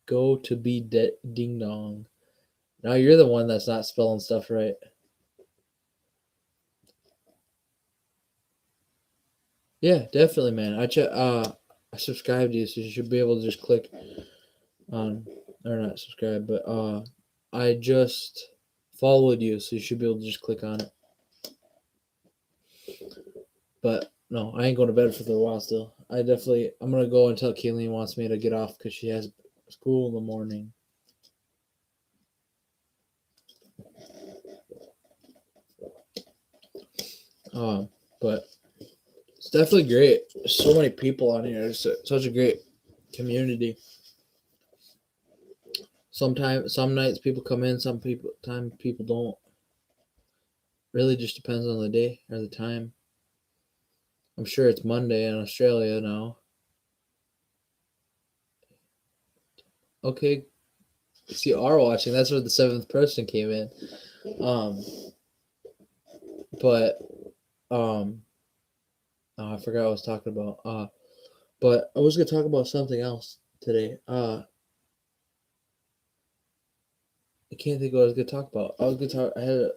Go to be ding dong. Now you're the one that's not spelling stuff right. Yeah, definitely, man. I subscribed to you, so you should be able to just click on or not subscribe, but I just followed you, so you should be able to just click on it. But no, I ain't going to bed for a while still. I'm gonna go until Kayleen wants me to get off because she has school in the morning. But it's definitely great. There's so many people on here. It's such a great community. Some nights people come in, time people don't. Really just depends on the day or the time. I'm sure it's Monday in Australia now. Okay, see, are watching. That's where the seventh person came in. But oh, I forgot what I was talking about. But I was gonna talk about something else today. I can't think of what I was gonna talk about. I had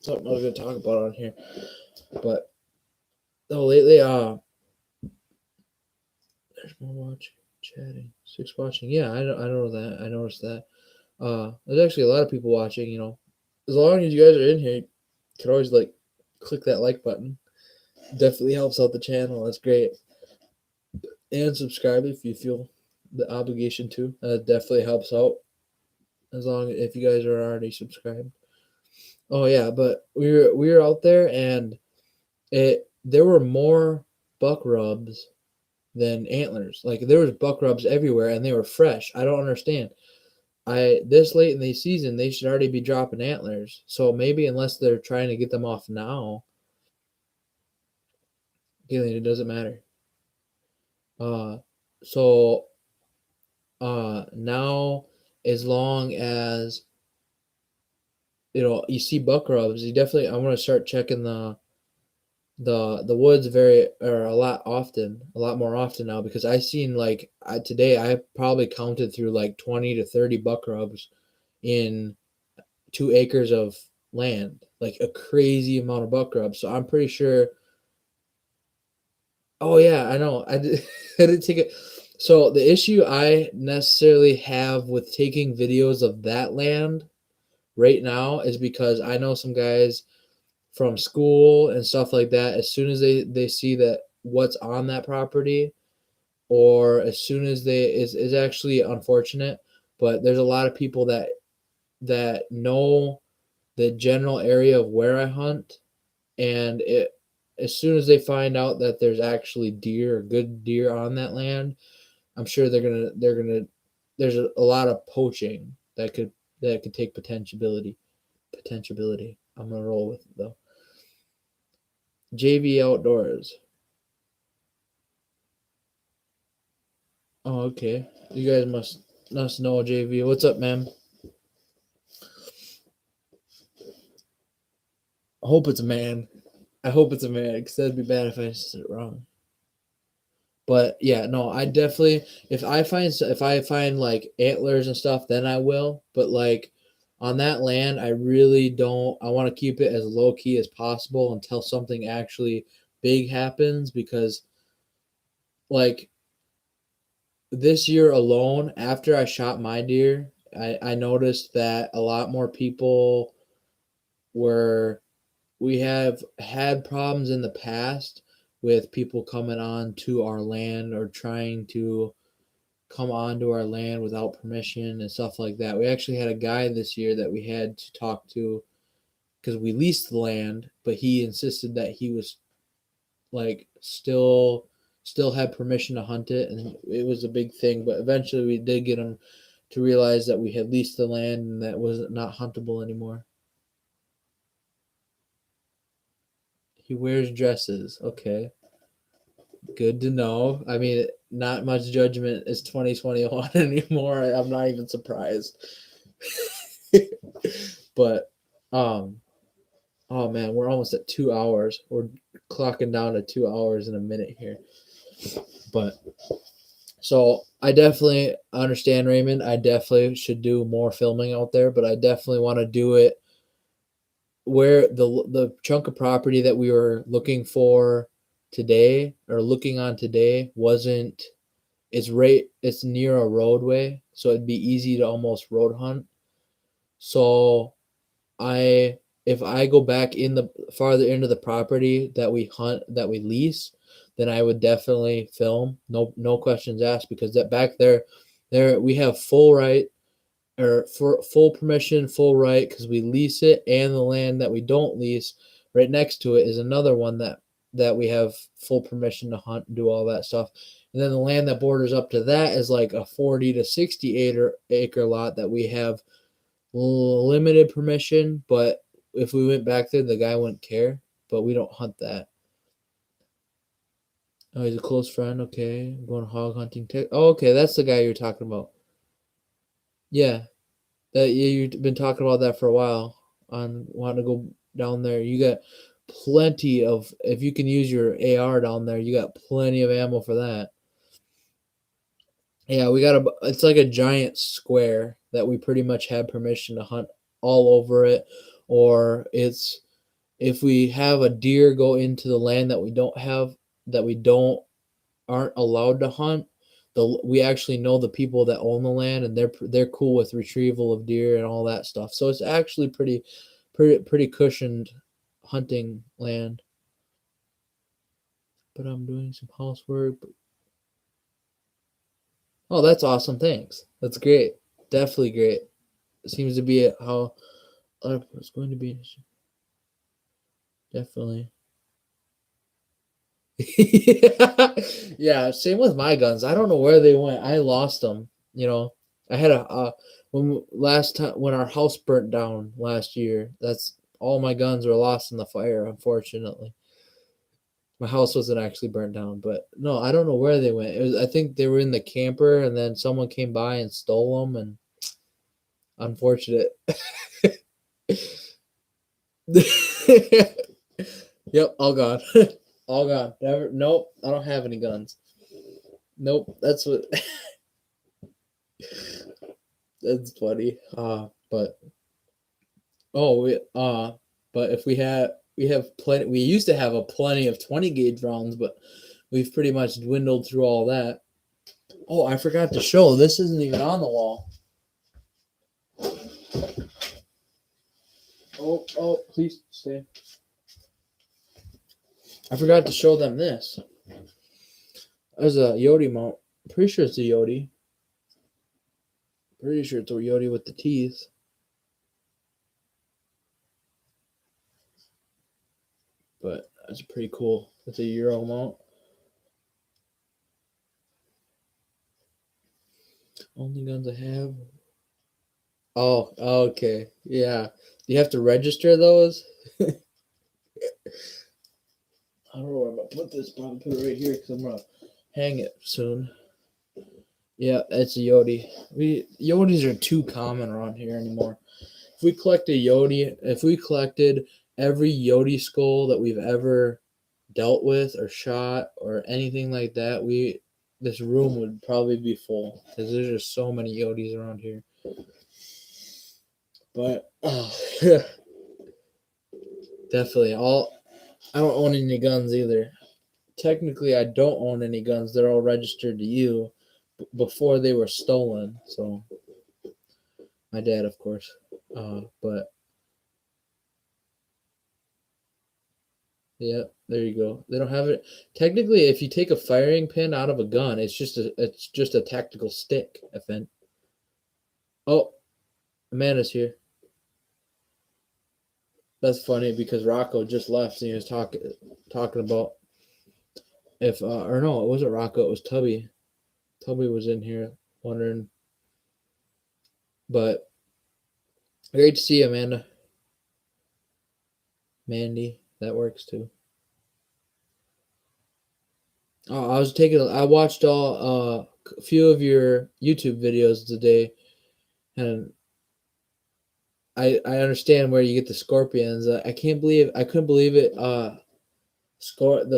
something I was gonna talk about on here, but lately, there's more watching, chatting, 6 watching. Yeah, I know that. I noticed that. There's actually a lot of people watching. As long as you guys are in here, you can always click that like button. Definitely helps out the channel. That's great. And subscribe if you feel the obligation to. That definitely helps out. If you guys are already subscribed. Oh yeah, but we were out there and there were more buck rubs than antlers. Like there was buck rubs everywhere and they were fresh. I don't understand. This late in the season they should already be dropping antlers. So maybe unless they're trying to get them off now, it doesn't matter. So now as long as you see buck rubs, I'm gonna start checking the woods a lot more often now because I seen today I probably counted through 20 to 30 buck rubs in 2 acres of land, like a crazy amount of buck rubs. So I'm pretty sure. Oh yeah, I know. I did. I didn't take it. So the issue I necessarily have with taking videos of that land right now is because I know some guys from school and stuff like that. As soon as they see that what's on that property, or as soon as is actually unfortunate, but there's a lot of people that know the general area of where I hunt, and as soon as they find out that there's actually good deer on that land, I'm sure they're gonna there's a lot of poaching that could take potentiality. I'm gonna roll with it though. JV Outdoors. Oh, okay. You guys must know JV. What's up, man? I hope it's a man. Because that'd be bad if I said it wrong. But yeah, no, I definitely if I find antlers and stuff, then I will. But on that land, I really don't. I want to keep it as low key as possible until something actually big happens. Because this year alone, after I shot my deer, I noticed that a lot more people we have had problems in the past with people coming on to our land or trying to come onto our land without permission and stuff like that. We actually had a guy this year that we had to talk to because we leased the land, but he insisted that he was still had permission to hunt it, and it was a big thing. But eventually, we did get him to realize that we had leased the land and that was not huntable anymore. He wears dresses. Okay. Good to know. I mean, not much judgment is 2021 anymore. I'm not even surprised. But oh man, we're almost at 2 hours. We're clocking down to 2 hours in a minute here. But so I definitely understand, Raymond. I definitely should do more filming out there, but I definitely want to do it where the chunk of property that we were looking for today or looking on today wasn't. It's near a roadway, so it'd be easy to almost road hunt. So if I go back in the farther into the property that we lease, then I would definitely film. No questions asked, because that back there we have full right, or for full permission, full right, because we lease it, and the land that we don't lease right next to it is another one that we have full permission to hunt and do all that stuff. And then the land that borders up to that is like a 40 to 60 acre lot that we have limited permission, but if we went back there, the guy wouldn't care, but we don't hunt that. Oh, he's a close friend. Okay, I'm going hog hunting. Oh, okay, that's the guy you're talking about. Yeah, you've been talking about that for a while. On wanting to go down there, you got plenty of. If you can use your AR down there, you got plenty of ammo for that. Yeah, we got it's like a giant square that we pretty much have permission to hunt all over it, or it's if we have a deer go into the land that we aren't allowed to hunt, we actually know the people that own the land, and they're cool with retrieval of deer and all that stuff. So it's actually pretty cushioned hunting land. But I'm doing some housework. Oh, that's awesome! Thanks. That's great. Definitely great. It seems to be how it's going to be. Definitely. Yeah, same with my guns. I don't know where they went. I lost them. I had when last time when our house burnt down last year. That's all my guns were lost in the fire. Unfortunately, my house wasn't actually burnt down, but no, I don't know where they went. I think they were in the camper, and then someone came by and stole them. And unfortunate. Yep, all gone. All gone. Never. Nope. I don't have any guns. Nope. That's what. That's funny. But but if we have plenty. We used to have a plenty of 20 gauge rounds, but we've pretty much dwindled through all that. Oh, I forgot to show. This isn't even on the wall. Oh, please stay. I forgot to show them this. There's a Yodi mount. Pretty sure it's a Yodi. Pretty sure it's a Yodi with the teeth. But that's pretty cool. It's a Euro mount. Only guns I have. Oh, okay. Yeah. You have to register those? I don't know where I'm going to put this, but I'll put it right here because I'm going to hang it soon. Yeah, it's a Yodi. Yodis are too common around here anymore. If we collected every Yodi skull that we've ever dealt with or shot or anything like that, this room would probably be full because there's just so many Yodis around here. But definitely I don't own any guns either. Technically, I don't own any guns. They're all registered to you before they were stolen. So, my dad, of course. But yeah, there you go. They don't have it. Technically, if you take a firing pin out of a gun, it's just a tactical stick. Oh, Amanda's here. That's funny because Rocco just left and he was talking about or no, it wasn't Rocco, it was Tubby. Tubby was in here wondering. But great to see you, Amanda. Mandy, that works too. Oh, I watched a few of your YouTube videos today, and I understand where you get the scorpions. I couldn't believe it. The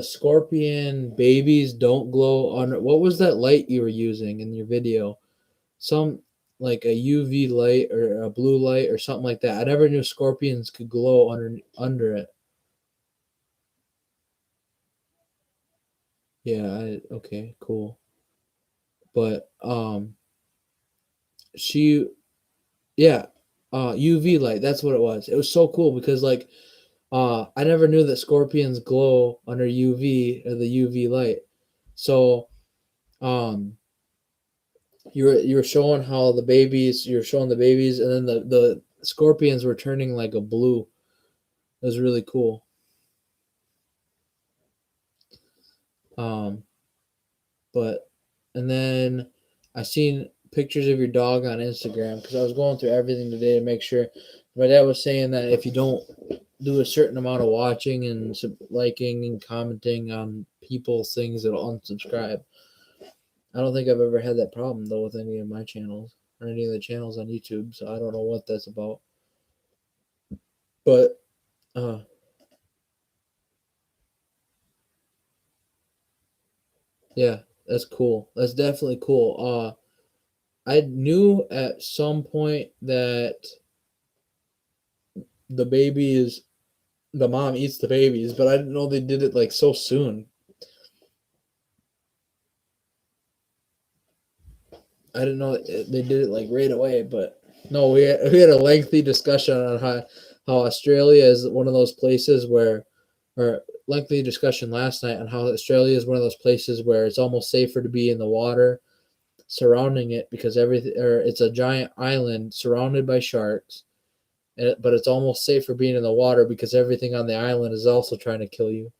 scorpion babies don't glow under. What was that light you were using in your video? Some like a UV light or a blue light or something like that. I never knew scorpions could glow under it. Yeah. Okay. Cool. But she, yeah, UV light. That's what it was. It was so cool because like I never knew that scorpions glow under UV or the UV light. So, you were showing how the babies, you're showing the babies, and then the scorpions were turning like a blue. It was really cool. But and then I seen pictures of your dog on Instagram because I was going through everything today to make sure. My dad was saying that if you don't do a certain amount of watching and liking and commenting on people's things, it'll unsubscribe. I don't think I've ever had that problem though with any of my channels or any of the channels on YouTube, so I don't know what that's about. But yeah, that's cool. That's definitely cool. I knew at some point that the babies, the mom eats the babies, but I didn't know they did it like so soon. I didn't know they did it like right away, but no, we had a lengthy discussion on how Australia is one of those places where, or lengthy discussion last night on how Australia is one of those places where it's almost safer to be in the water surrounding it because everything, or it's a giant island surrounded by sharks, but it's almost safe for being in the water because everything on the island is also trying to kill you.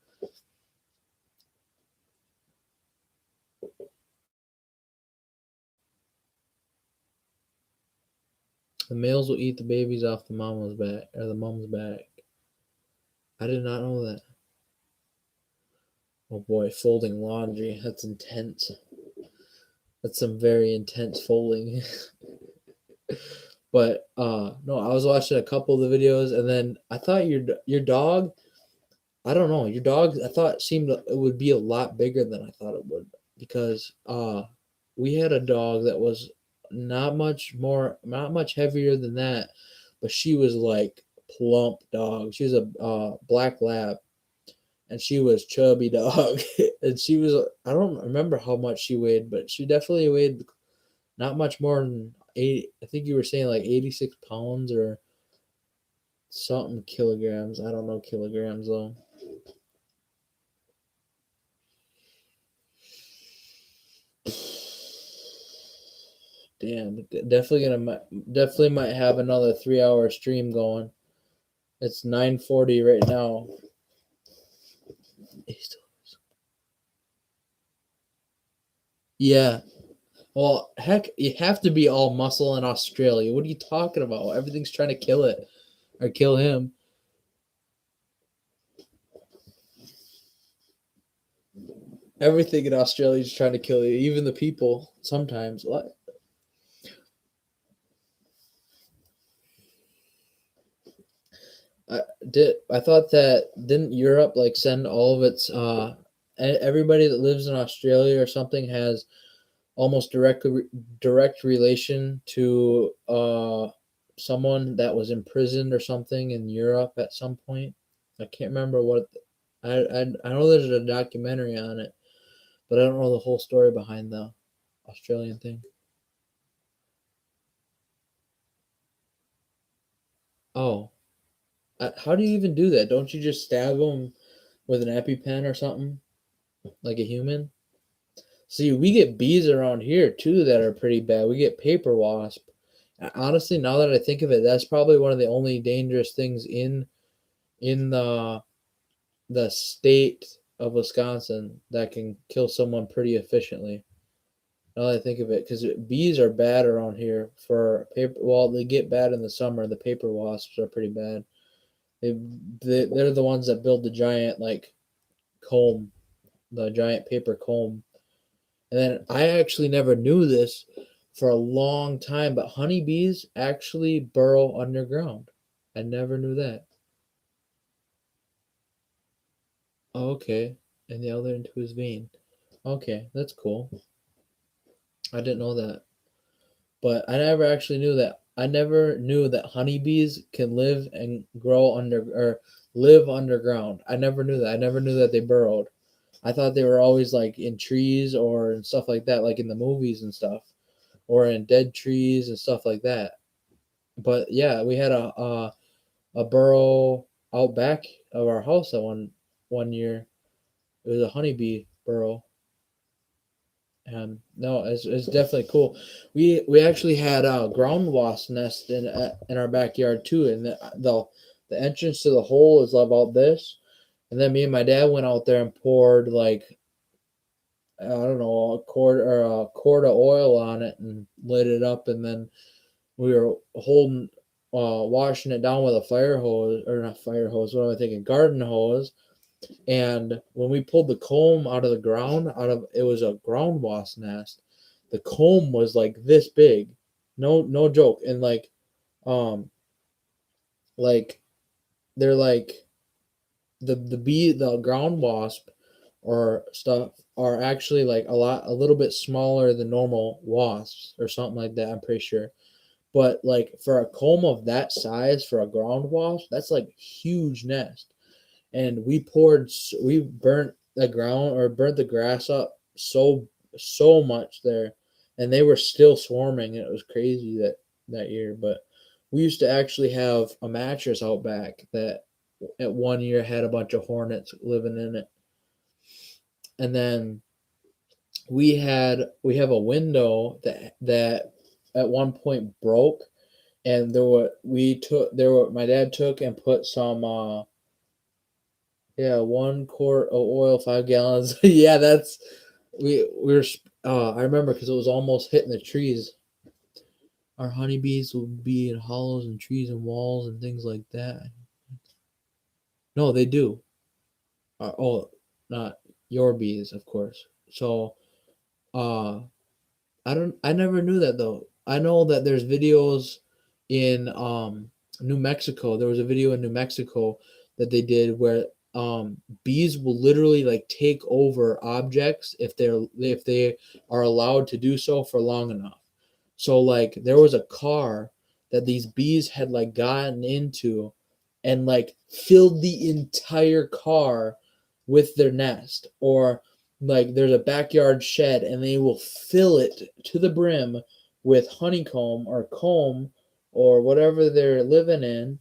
The males will eat the babies off the mama's back or the mom's back. I did not know that. Oh boy, folding laundry. That's intense. That's some very intense folding. But no, I was watching a couple of the videos and then I thought your dog, I don't know, your dog I thought seemed it would be a lot bigger than I thought it would because we had a dog that was not much heavier than that, but she was like plump dog. She was a black lab and she was chubby dog. And she was, I don't remember how much she weighed, but she definitely weighed not much more than 80. I think you were saying like 86 pounds or something kilograms. I don't know kilograms though. Damn, definitely might have another 3 hour stream going. It's 9:40 right now. Yeah. Well, heck, you have to be all muscle in Australia. What are you talking about? Everything's trying to kill it or kill him. Everything in Australia is trying to kill you, even the people sometimes. What? I thought that didn't Europe like send all of its everybody that lives in Australia or something has almost direct relation to someone that was imprisoned or something in Europe at some point. I can't remember what I know there's a documentary on it, but I don't know the whole story behind the Australian thing. Oh, how do you even do that? Don't you just stab them with an EpiPen or something like a human? See, we get bees around here too that are pretty bad. We get paper wasp. Honestly, now that I think of it, that's probably one of the only dangerous things in the state of Wisconsin that can kill someone pretty efficiently. Now that I think of it, because bees are bad around here for paper. Well, they get bad in the summer. The paper wasps are pretty bad. They're the ones that build the giant like comb, the giant paper comb. And then I actually never knew this for a long time, but honeybees actually burrow underground. I never knew that. Oh, okay. And the other into his vein. Okay, that's cool. I didn't know that. But I never actually knew that. I never knew that honeybees can live and grow or live underground. I never knew that. I never knew that they burrowed. I thought they were always like in trees or in stuff like that, like in the movies and stuff, or in dead trees and stuff like that. But yeah, we had a burrow out back of our house that one year. It was a honeybee burrow. And no, it's definitely cool. We actually had a ground wasp nest in our backyard too, and the entrance to the hole is about this, and then me and my dad went out there and poured like I don't know a quart of oil on it and lit it up, and then we were holding washing it down with a fire hose or not fire hose. What am I thinking? Garden hose. And when we pulled the comb out of the ground, it was a ground wasp nest. The comb was like this big, no joke, and um, like they're like the ground wasp or stuff are actually like a little bit smaller than normal wasps or something like that. I'm pretty sure, but like for a comb of that size for a ground wasp, that's like huge nest. And we burnt the ground or burnt the grass up so much there, and they were still swarming. It was crazy that year. But we used to actually have a mattress out back that at one year had a bunch of hornets living in it. And then we have a window that at one point broke, and my dad took and put some yeah, 1 quart of oil, 5 gallons. Yeah, that's we were. I remember because it was almost hitting the trees. Our honeybees will be in hollows and trees and walls and things like that. No, they do. Oh, not your bees, of course. So, uh, I never knew that though. I know that there's videos in New Mexico. There was a video in New Mexico that they did where bees will literally like take over objects if they are allowed to do so for long enough. So like there was a car that these bees had like gotten into and like filled the entire car with their nest, or like there's a backyard shed and they will fill it to the brim with honeycomb or comb or whatever they're living in,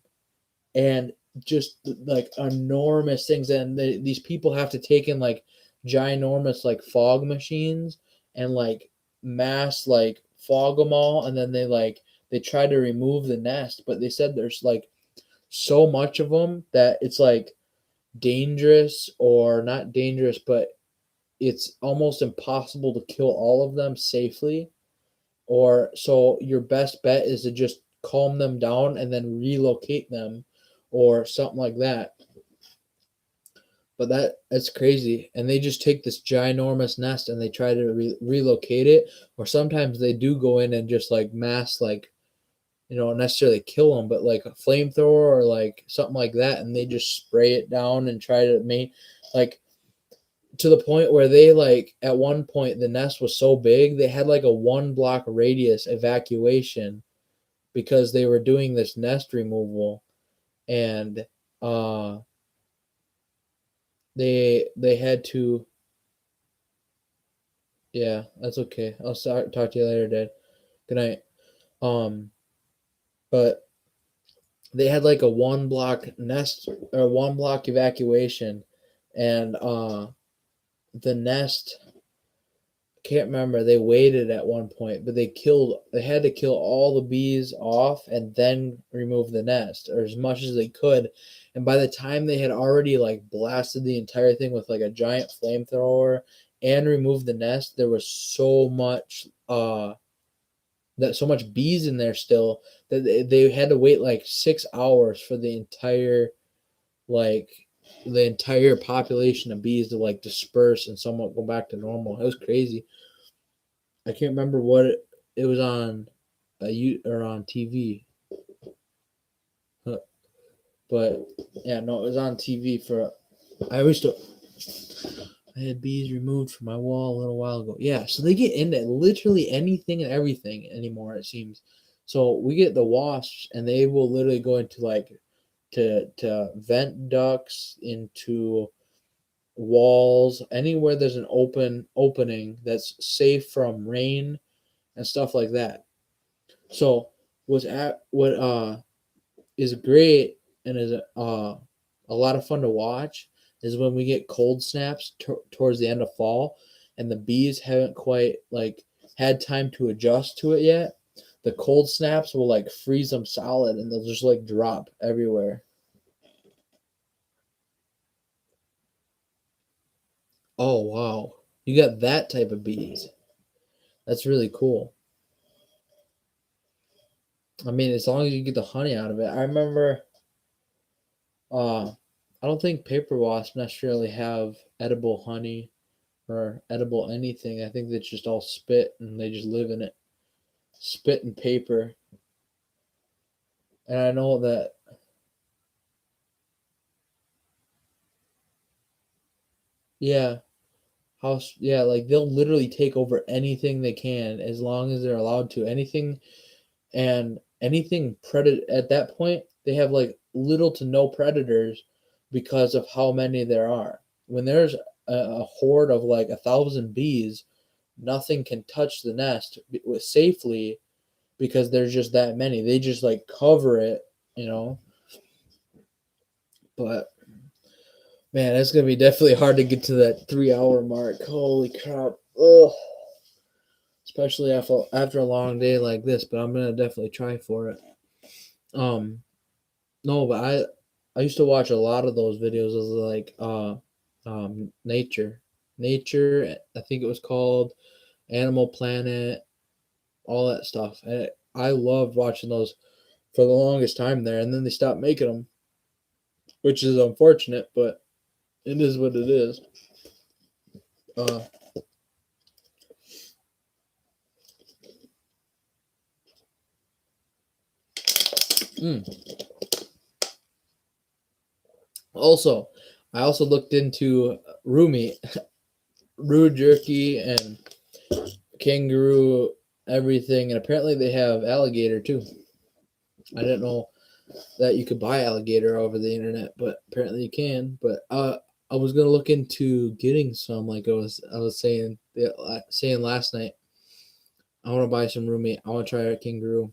and just like enormous things. And these people have to take in like ginormous like fog machines and like mass like fog them all, and then they try to remove the nest, but they said there's like so much of them that it's like dangerous, or not dangerous, but it's almost impossible to kill all of them safely. Or so your best bet is to just calm them down and then relocate them or something like that. But that's crazy. And they just take this ginormous nest and they try to relocate it. Or sometimes they do go in and just like mass, like, necessarily kill them, but like a flamethrower or like something like that. And they just spray it down and try to make like, to the point where they like at one point the nest was so big they had like a 1 block radius evacuation because they were doing this nest removal. And they had to. Yeah, that's okay. I'll talk to you later, Dad. Good night. But they had like a 1 block nest or 1 block evacuation, and the nest, can't remember, they waited at one point, but they had to kill all the bees off and then remove the nest, or as much as they could. And by the time they had already like blasted the entire thing with like a giant flamethrower and removed the nest, there was so much bees in there still that they had to wait like 6 hours for like the entire population of bees to like disperse and somewhat go back to normal. It was crazy. I can't remember what it was on, or on TV, but yeah, no, it was on TV for. I had bees removed from my wall a little while ago. Yeah, so they get into literally anything and everything anymore, it seems. So we get the wasps, and they will literally go into like to vent ducts, into walls, anywhere there's an opening that's safe from rain and stuff like that. So what is great and is a lot of fun to watch is when we get cold snaps towards the end of fall, and the bees haven't quite like had time to adjust to it yet. The cold snaps will like freeze them solid, and they'll just like drop everywhere. Oh wow, you got that type of bees. That's really cool. I mean, as long as you get the honey out of it. I remember, I don't think paper wasps necessarily have edible honey or edible anything. I think it's just all spit and they just live in it. Spit and paper. And I know that, yeah, yeah, like they'll literally take over anything they can as long as they're allowed to. Anything and anything predator at that point, they have like little to no predators because of how many there are. When there's a horde of like 1,000 bees, nothing can touch the nest safely because there's just that many. They just like cover it, you know. But man, it's gonna be definitely hard to get to that 3 hour mark. Holy crap! Ugh. Especially after a long day like this. But I'm gonna definitely try for it. Um, no, but I used to watch a lot of those videos of like nature. I think it was called Animal Planet, all that stuff. And I loved watching those for the longest time there, and then they stopped making them, which is unfortunate, but it is what it is. Uh, mm. Also, I also looked into Rumi, Roo jerky, and kangaroo everything, and apparently they have alligator too. I didn't know that you could buy alligator over the internet, but apparently you can. But I was gonna look into getting some, like I was saying last night. I want to buy some Rumi. I want to try a kangaroo.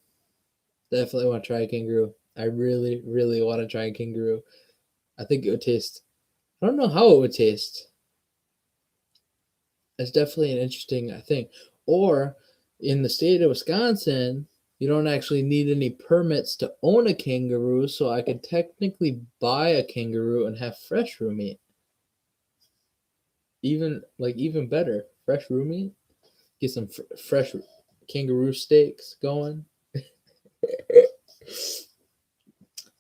Definitely want to try a kangaroo. I really, really want to try a kangaroo. I think it would taste. I don't know how it would taste. It's definitely an interesting thing. Or in the state of Wisconsin, you don't actually need any permits to own a kangaroo, so I could technically buy a kangaroo and have fresh room meat. Even better, fresh room meat. Get some fresh kangaroo steaks going.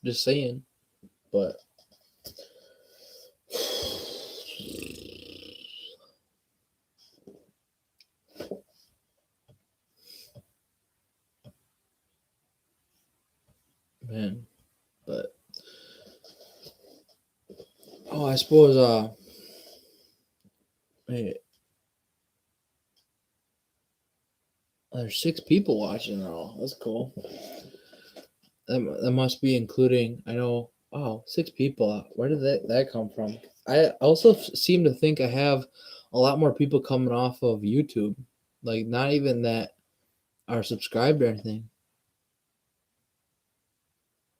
Just saying, but man, but oh, I suppose wait, there's 6 people watching now. That's cool. That must be including. I know. Oh, 6 people. Where did that come from? I also seem to think I have a lot more people coming off of YouTube. Like not even that are subscribed or anything.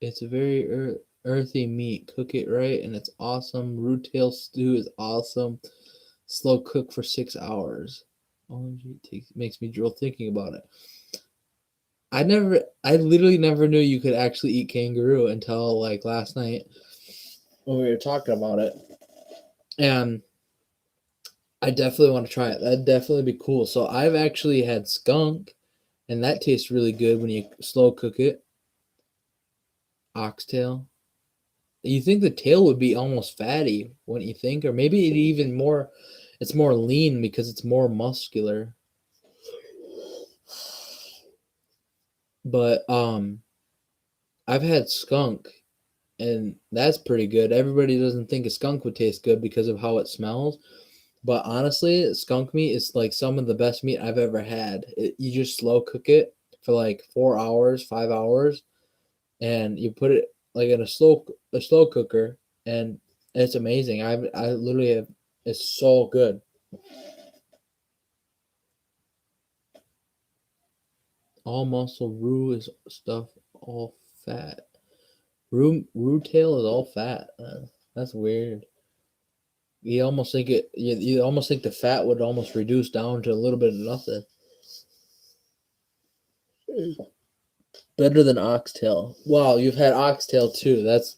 It's a very earthy meat. Cook it right, and it's awesome. Root tail stew is awesome. Slow cook for 6 hours. OMG, makes me drool thinking about it. I literally never knew you could actually eat kangaroo until like last night when we were talking about it. And I definitely want to try it. That'd definitely be cool. So I've actually had skunk, and that tastes really good when you slow cook it. Oxtail. You think the tail would be almost fatty, wouldn't you think? Or maybe it even more. It's more lean because it's more muscular. But I've had skunk, and that's pretty good. Everybody doesn't think a skunk would taste good because of how it smells. But honestly, skunk meat is like some of the best meat I've ever had. You just slow cook it for like 4 hours, 5 hours, and you put it like in a slow cooker, and it's amazing. I literally have. It's so good. All muscle, roux is stuff, all fat. Roux tail is all fat. That's weird. You almost think you almost think the fat would almost reduce down to a little bit of nothing. Better than oxtail. Wow, you've had oxtail too. That's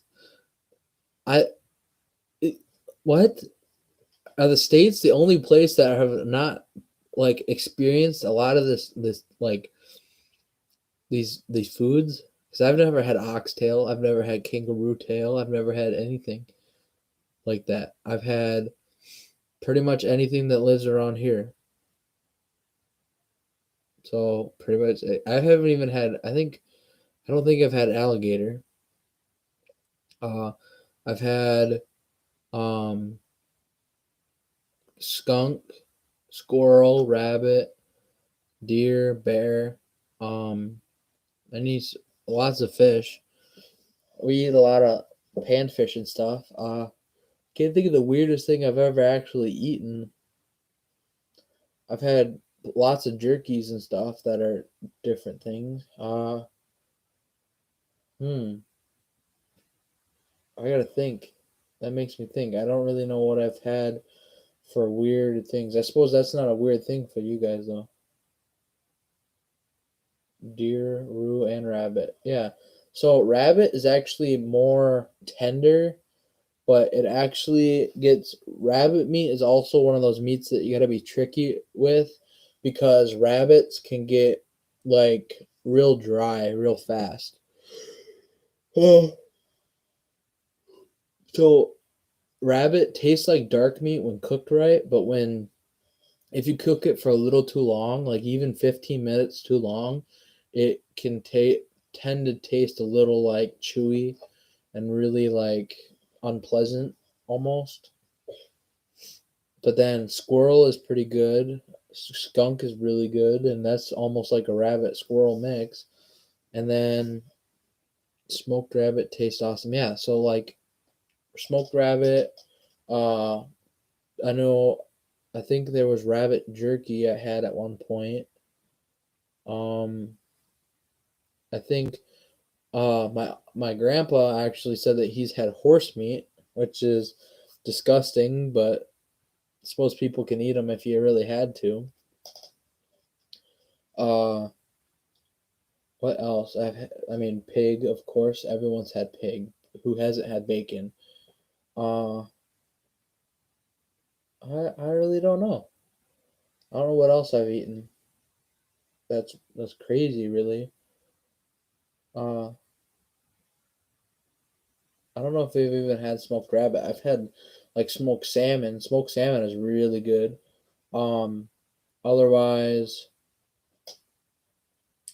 I it- what are the states the only place that have not like experienced a lot of this like these foods? Because I've never had oxtail. I've never had kangaroo tail. I've never had anything like that. I've had pretty much anything that lives around here. So pretty much, I haven't even had. I don't think I've had alligator. Uh, I've had um skunk, squirrel, rabbit, deer, bear. Um, and eat lots of fish. We eat a lot of panfish and stuff. Can't think of the weirdest thing I've ever actually eaten. I've had lots of jerkies and stuff that are different things. Hmm. I gotta think. That makes me think. I don't really know what I've had for weird things. I suppose that's not a weird thing for you guys though. Deer, roo, and rabbit. Yeah. So rabbit is actually more tender, but it actually gets rabbit meat is also one of those meats that you gotta be tricky with because rabbits can get like real dry real fast. Oh, so rabbit tastes like dark meat when cooked right, but when if you cook it for a little too long, like even 15 minutes too long, it can tend to taste a little like chewy and really like unpleasant almost. But then squirrel is pretty good. Skunk is really good, and that's almost like a rabbit squirrel mix. And then smoked rabbit tastes awesome. Yeah, so like smoked rabbit, uh I know I think there was rabbit jerky I had at one point. Um I think my grandpa actually said that he's had horse meat, which is disgusting, but I suppose people can eat them if you really had to. Uh what else? I mean pig, of course. Everyone's had pig. Who hasn't had bacon? Uh I really don't know. I don't know what else I've eaten. That's crazy, really. Uh I don't know if they've even had smoked rabbit. I've had like smoked salmon. Smoked salmon is really good. Um, otherwise,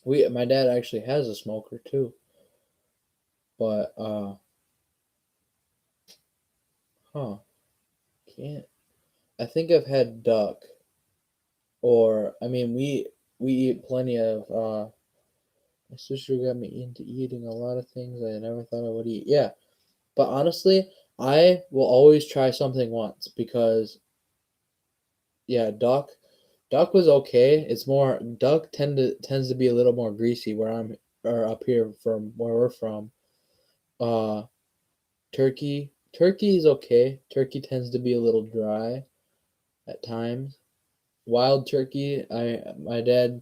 we my dad actually has a smoker too. But huh, can't. I think I've had duck, or I mean, we eat plenty of. My sister got me into eating a lot of things I never thought I would eat. Yeah, but honestly, I will always try something once because yeah, duck was okay. It's more duck tends to be a little more greasy where I'm or up here from where we're from. Uh turkey is okay. Turkey tends to be a little dry at times. Wild turkey, I my dad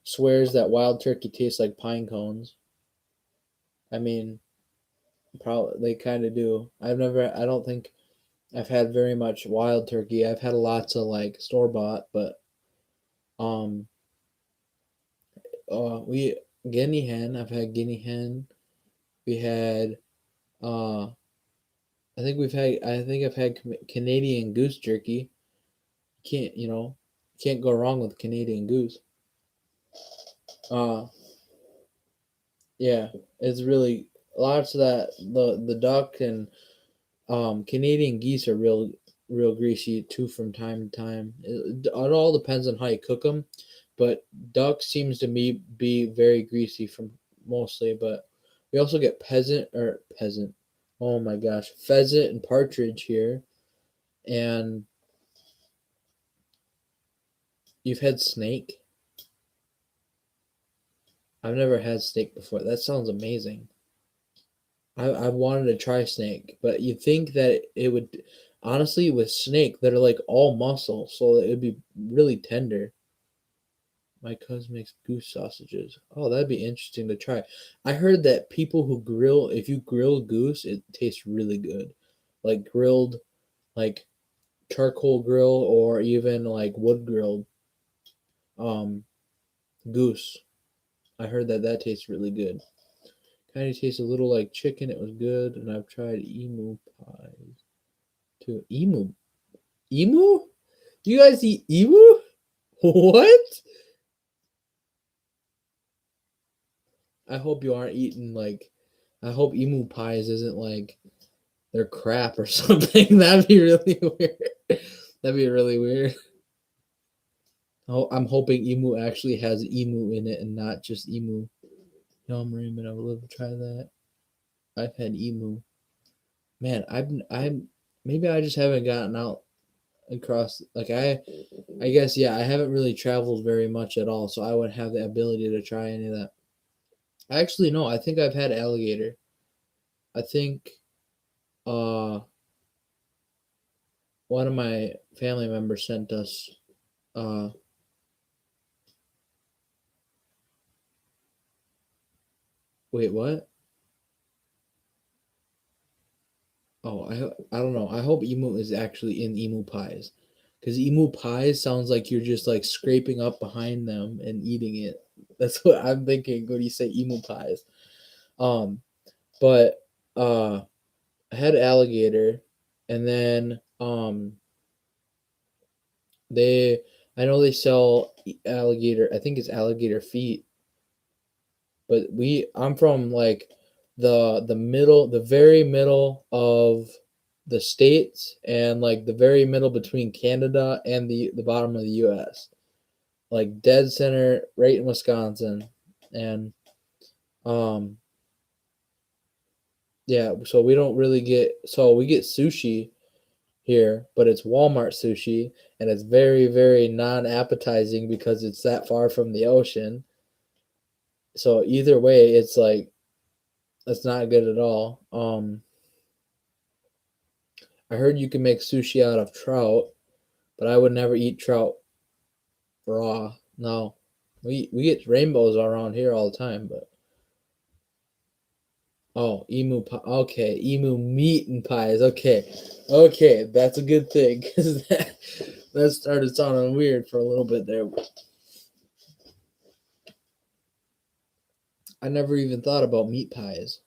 swears that wild turkey tastes like pine cones. I mean, probably they kind of do. I don't think I've had very much wild turkey. I've had lots of like store bought, but um we guinea hen. I've had guinea hen. We had. Uh, I think we've had. I think I've had Canadian goose jerky. Can't go wrong with Canadian goose. Uh, yeah, it's really lots of that. The duck and Canadian geese are real greasy too from time to time. It all depends on how you cook them, but duck seems to me be very greasy from mostly. But we also get peasant. Oh my gosh, pheasant and partridge here, and you've had snake. I've never had steak before. That sounds amazing. I wanted to try snake, but you think that it would honestly with snake they're like all muscle, so it would be really tender. My cousin makes goose sausages. Oh, that'd be interesting to try. I heard that people who grill, if you grill goose, it tastes really good. Like grilled, like charcoal grill or even like wood grilled um goose. I heard that that tastes really good. Kind of tastes a little like chicken. It was good, and I've tried emu pies too. Emu? You guys eat emu? What? I hope you aren't eating like. I hope emu pies isn't like they're crap or something. That'd be really weird. That'd be really weird. Oh, I'm hoping emu actually has emu in it and not just emu. Yum ramen. I would love to try that. I've had emu. Man, I'm maybe I just haven't gotten out across like I guess yeah, I haven't really traveled very much at all, so I would have the ability to try any of that. Actually no, I think I've had alligator. I think uh one of my family members sent us uh wait, what? Oh, I don't know. I hope emu is actually in emu pies. Cuz emu pies sounds like you're just like scraping up behind them and eating it. That's what I'm thinking when you say emu pies. Um but I had alligator, and then they I know they sell alligator. I think it's alligator feet, but I'm from like the middle, the very middle of the states, and like the very middle between Canada and the bottom of the U.S. Like dead center, right in Wisconsin, and um yeah. So we don't really get so we get sushi here, but it's Walmart sushi, and it's very, very non-appetizing because it's that far from the ocean. So either way, it's like it's not good at all. I heard you can make sushi out of trout, but I would never eat trout raw. No, we get rainbows around here all the time, but oh, emu pie. Okay, emu meat and pies. Okay, okay, that's a good thing because that started sounding weird for a little bit there. I never even thought about meat pies.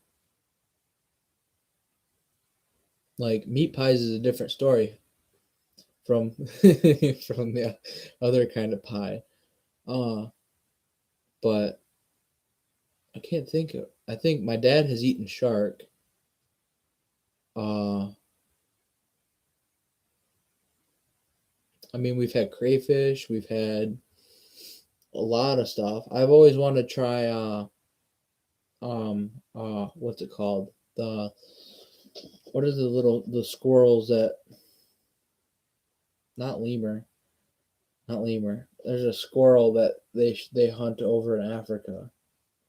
Like meat pies is a different story from from the other kind of pie. Uh, but I can't think of. I think my dad has eaten shark. Uh, I mean we've had crayfish, we've had a lot of stuff. I've always wanted to try what's it called? The what are the squirrels that not lemur, not lemur. There's a squirrel that they hunt over in Africa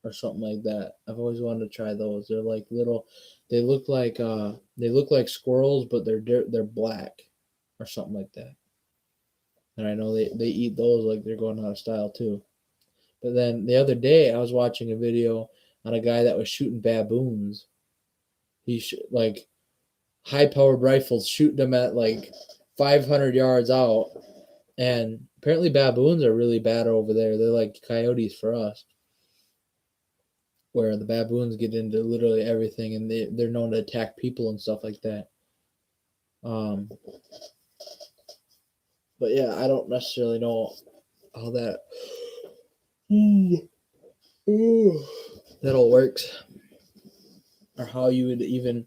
or something like that. I've always wanted to try those. They're like little. They look like squirrels, but they're black or something like that. And I know they eat those like they're going out of style too. But then the other day I was watching a video on a guy that was shooting baboons. Like high powered rifles shooting them at like 500 yards out. And apparently baboons are really bad over there. They're like coyotes for us, where the baboons get into literally everything and they're known to attack people and stuff like that. Um, but yeah, I don't necessarily know how that that all works or how you would even.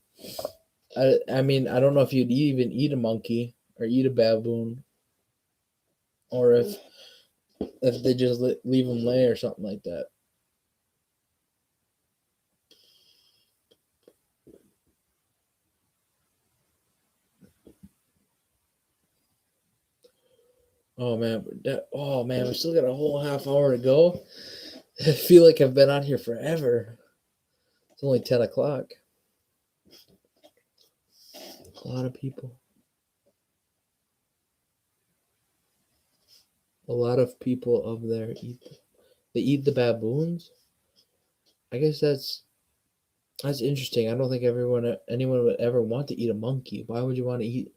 I mean, I don't know if you'd even eat a monkey or eat a baboon, or if they just leave them lay or something like that. Oh man, we still got a whole half hour to go. I feel like I've been on here forever. It's only 10 o'clock. A lot of people. A lot of people over there they eat the baboons. I guess that's interesting. I don't think anyone would ever want to eat a monkey. Why would you want to eat?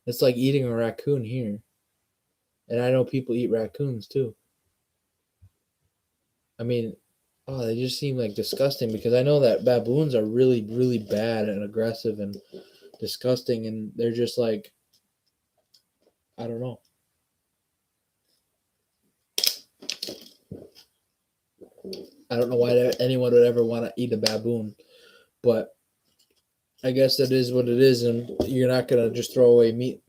It's like eating a raccoon here. And I know people eat raccoons too. I mean, oh, they just seem like disgusting because I know that baboons are really, really bad and aggressive and disgusting, and they're just like, I don't know. I don't know why anyone would ever want to eat a baboon, but I guess that is what it is, and you're not gonna just throw away meat.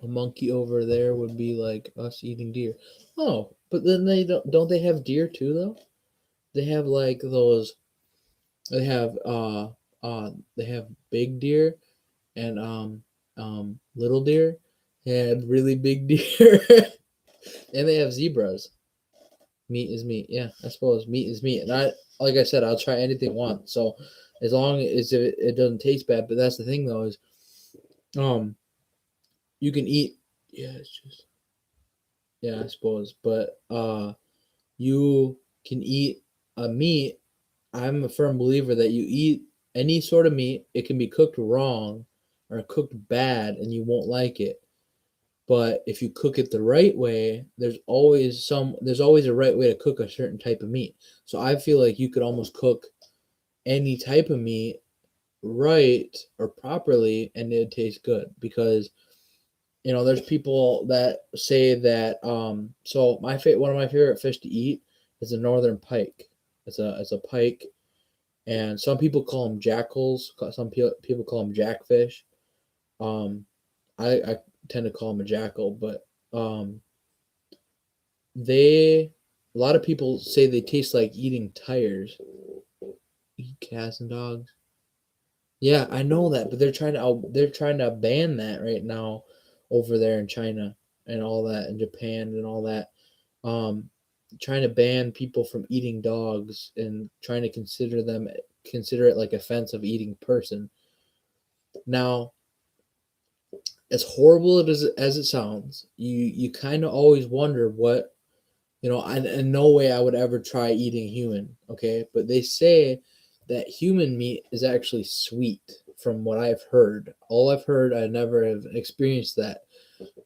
A monkey over there would be like us eating deer. Oh, but then they don't they have deer too though? They have like those. They have they have big deer and little deer and really big deer, and they have zebras. Meat is meat. Yeah, I suppose meat is meat. And like I said, I'll try anything once. So as long as it doesn't taste bad. But that's the thing though is, you can eat. Yeah, it's just. Yeah, I suppose. But you can eat a meat. I'm a firm believer that you eat any sort of meat, it can be cooked wrong or cooked bad, and you won't like it. But if you cook it the right way, there's always a right way to cook a certain type of meat. So I feel like you could almost cook any type of meat right or properly and it'd taste good because there's people that say that so one of my favorite fish to eat is a northern pike. It's a pike, and some people call them jackals, some people call them jackfish. I tend to call them a jackal, but a lot of people say they taste like eating tires. Eat cats and dogs. Yeah, I know that, but they're trying to ban that right now over there in China and all that, in Japan and all that. Trying to ban people from eating dogs and trying to consider it like offensive eating person. Now, as horrible as it sounds, you kind of always wonder what, in no way I would ever try eating human, okay? But they say that human meat is actually sweet from what I've heard. All I've heard, I never have experienced that.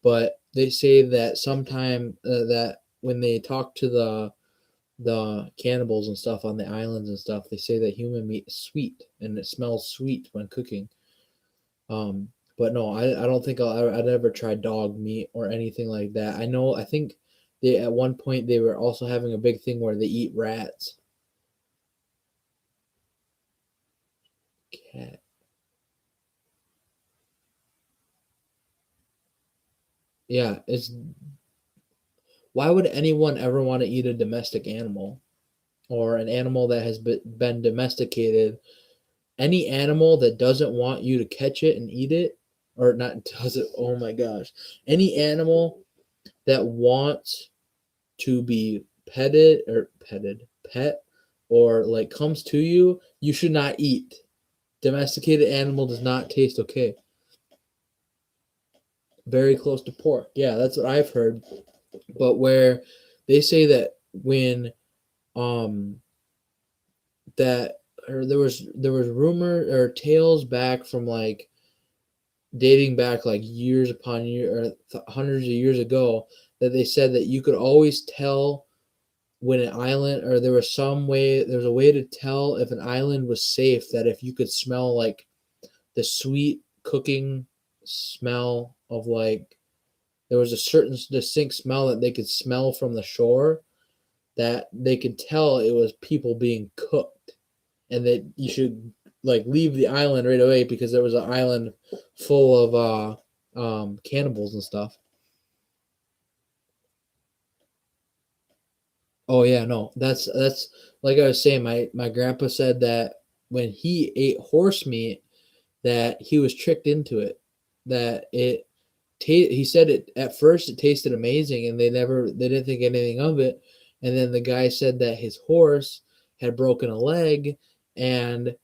But they say that sometime that when they talk to the cannibals and stuff on the islands and stuff, they say that human meat is sweet and it smells sweet when cooking. But no, I don't think I'd ever try dog meat or anything like that. I think they at one point they were also having a big thing where they eat rats. Cat. Yeah, why would anyone ever want to eat a domestic animal or an animal that has been domesticated? Any animal that doesn't want you to catch it and eat it, or not does it, oh my gosh. Any animal that wants to be pet, or like comes to you, you should not eat. Domesticated animal does not taste okay. Very close to pork. Yeah, that's what I've heard. But where they say that when that or there was rumor or tales back from like dating back like years upon year or hundreds of years ago, that they said that you could always tell when an island, or there's a way to tell if an island was safe, that if you could smell like the sweet cooking smell of, like, there was a certain distinct smell that they could smell from the shore, that they could tell it was people being cooked, and that you should like leave the island right away because there was an island full of cannibals and stuff. Oh yeah, no, that's like I was saying. My grandpa said that when he ate horse meat, that he was tricked into it. That he said it at first it tasted amazing, and they didn't think anything of it. And then the guy said that his horse had broken a leg, and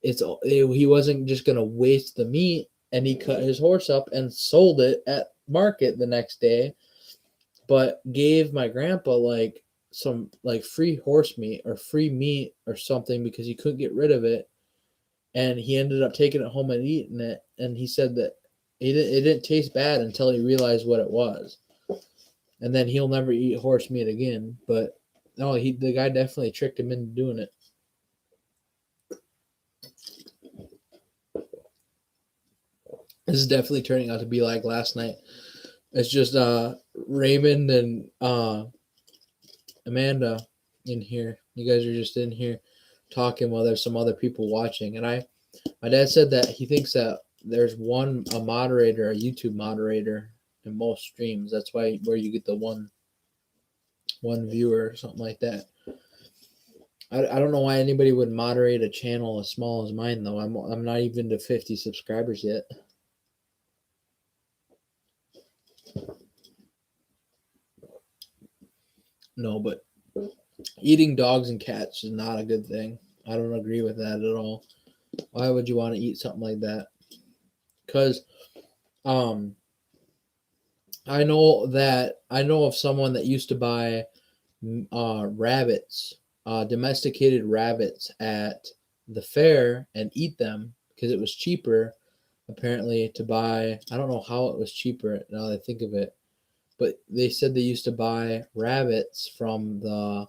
he wasn't just gonna waste the meat, and he cut his horse up and sold it at market the next day, but gave my grandpa like some like free horse meat or free meat or something because he couldn't get rid of it, and he ended up taking it home and eating it, and he said that it didn't taste bad until he realized what it was, and then he'll never eat horse meat again. But no, the guy definitely tricked him into doing it. This is definitely turning out to be like last night. It's just Raymond and Amanda in here. You guys are just in here talking while there's some other people watching. And my dad said that he thinks that there's a moderator, a YouTube moderator in most streams. That's why where you get the one viewer or something like that. I don't know why anybody would moderate a channel as small as mine though. I'm not even to 50 subscribers yet. No, but eating dogs and cats is not a good thing. I don't agree with that at all. Why would you want to eat something like that? Because I know of someone that used to buy rabbits, domesticated rabbits at the fair and eat them because it was cheaper apparently to buy. I don't know how it was cheaper now that I think of it, but they said they used to buy rabbits from the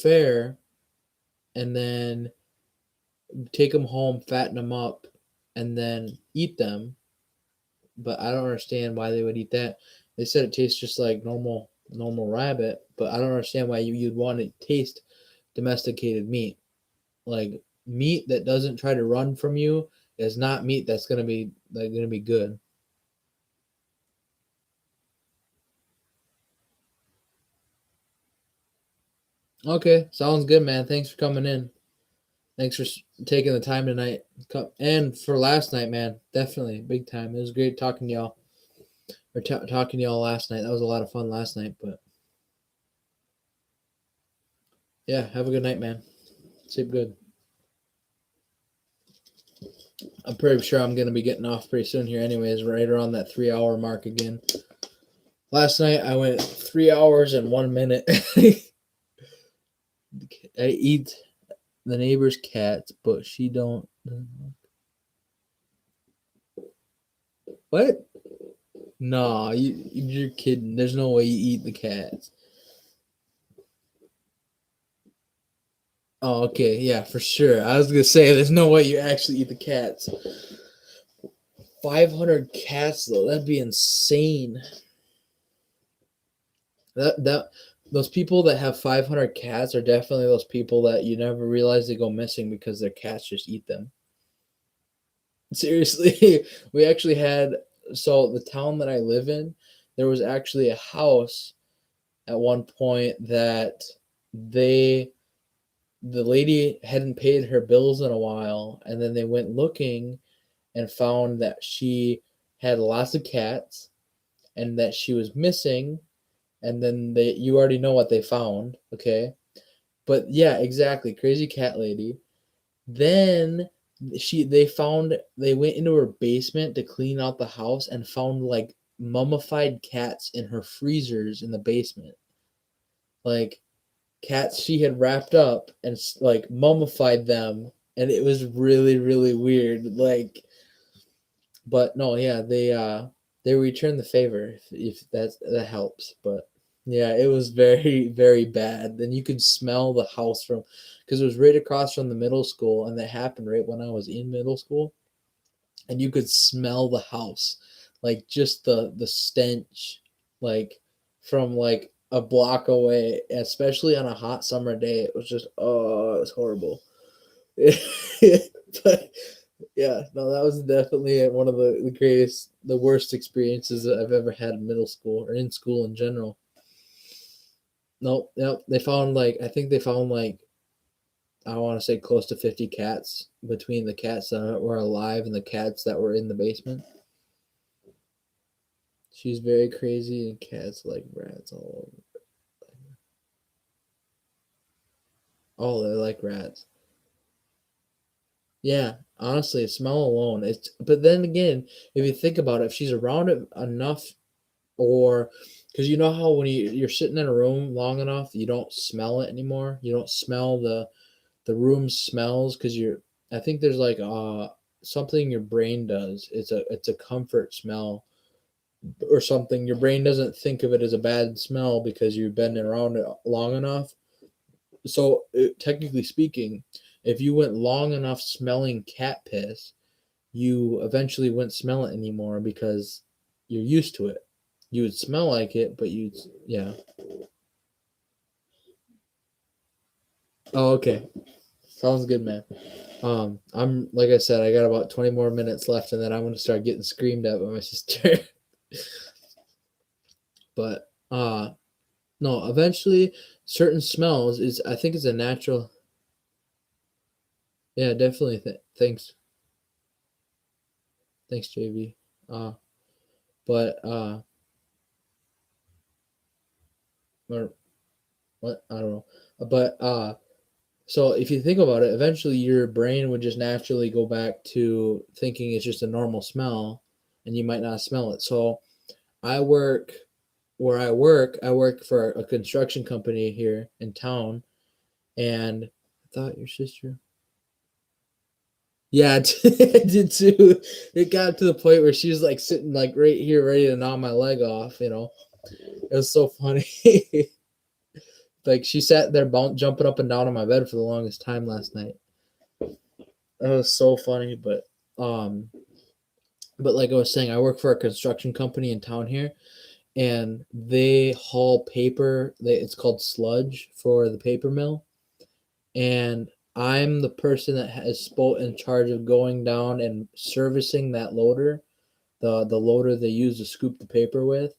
fair and then take them home, fatten them up, and then eat them. But I don't understand why they would eat that. They said it tastes just like normal rabbit, but I don't understand why you'd want to taste domesticated meat. Like meat that doesn't try to run from you is not meat that's gonna be good. Okay, sounds good, man. Thanks for coming in. Thanks for taking the time tonight, and for last night, man. Definitely big time. It was great talking to y'all, or talking to y'all last night. That was a lot of fun last night. But yeah, have a good night, man. Sleep good. I'm pretty sure I'm gonna be getting off pretty soon here, anyways. Right around that 3 hour mark again. Last night I went 3 hours and 1 minute. I eat the neighbor's cat, but she don't. What? Nah, you're kidding. There's no way you eat the cats. Oh, okay, yeah, for sure. I was gonna say there's no way you actually eat the cats. 500 cats though, that'd be insane. Those people that have 500 cats are definitely those people that you never realize they go missing because their cats just eat them. Seriously, we actually had the town that I live in, there was actually a house at one point that the lady hadn't paid her bills in a while, and then they went looking and found that she had lots of cats and that she was missing, and then you already know what they found, okay? But yeah, exactly, crazy cat lady. Then they went into her basement to clean out the house and found like mummified cats in her freezers in the basement. Like cats she had wrapped up and like mummified them, and it was really really weird. Like, but no, yeah, they returned the favor if that helps. But yeah, it was very very bad. Then you could smell the house from because it was right across from the middle school, and that happened right when I was in middle school, and you could smell the house, like just the stench, like from like a block away, especially on a hot summer day. It was just it was horrible. But yeah, no, that was definitely one of the worst experiences that I've ever had in middle school or in school in general. Nope, yep. I think they found like I want to say close to 50 cats between the cats that were alive and the cats that were in the basement. She's very crazy and cats like rats all over. Oh, they're like rats. Yeah, honestly, smell alone. But then again, if you think about it, if she's around it enough, or because you know how when you're sitting in a room long enough, you don't smell it anymore. You don't smell the room smells because you're. I think there's like something your brain does. It's a comfort smell or something. Your brain doesn't think of it as a bad smell because you've been around it long enough. So technically speaking, if you went long enough smelling cat piss, you eventually wouldn't smell it anymore because you're used to it. You would smell like it, but yeah. Oh, okay. Sounds good, man. I'm like I said, I got about 20 more minutes left, and then I'm gonna start getting screamed at by my sister. But no, eventually, certain smells is I think it's a natural. Yeah, definitely. Thanks, JV. Uh, but or what I don't know, but so if you think about it, eventually your brain would just naturally go back to thinking it's just a normal smell, and you might not smell it. So I work where I work for a construction company here in town, and I thought your sister. Yeah, I did too. It got to the point where she was like sitting like right here, ready to gnaw my leg off. It was so funny. Like she sat there jumping up and down on my bed for the longest time last night. That was so funny, um, but like I was saying, I work for a construction company in town here, and they haul paper. It's called sludge for the paper mill, and I'm the person that is in charge of going down and servicing that loader, the loader they use to scoop the paper with,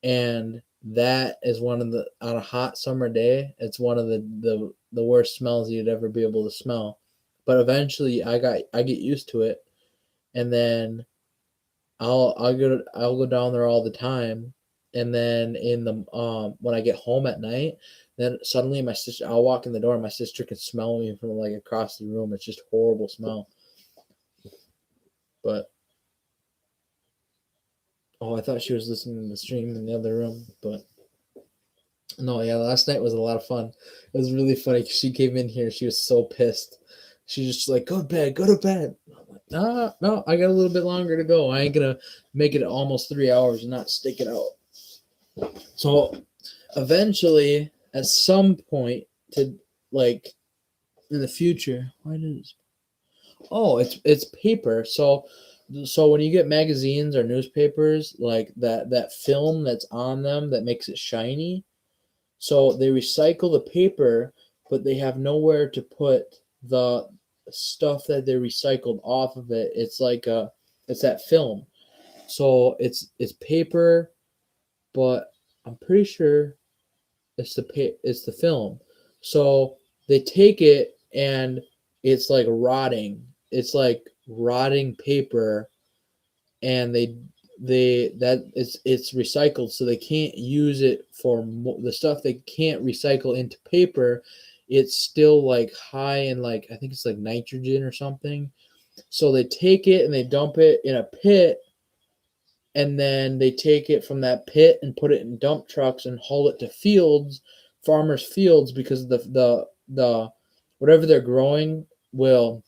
and that is one of the on a hot summer day. It's one of the worst smells you'd ever be able to smell, but eventually I get used to it, and then I'll go down there all the time, and then in the when I get home at night, then suddenly my sister I'll walk in the door and my sister can smell me from like across the room. It's just horrible smell. But oh, I thought she was listening to the stream in the other room, but no, yeah, last night was a lot of fun. It was really funny 'cause she came in here, she was so pissed. She just like, go to bed, go to bed. I'm like, nah, no, I got a little bit longer to go. I ain't gonna make it almost 3 hours and not stick it out. So eventually, at some point, to like in the future, why does oh, it's paper. So when you get magazines or newspapers, like that film that's on them that makes it shiny, so they recycle the paper, but they have nowhere to put the stuff that they recycled off of it. It's that film. So it's paper, but I'm pretty sure it's the film. So they take it and it's like rotting. It's like rotting paper, and it's recycled, so they can't use it for the stuff they can't recycle into paper. It's still like high in like I think it's like nitrogen or something. So they take it and they dump it in a pit, and then they take it from that pit and put it in dump trucks and haul it to farmers fields, because the whatever they're growing will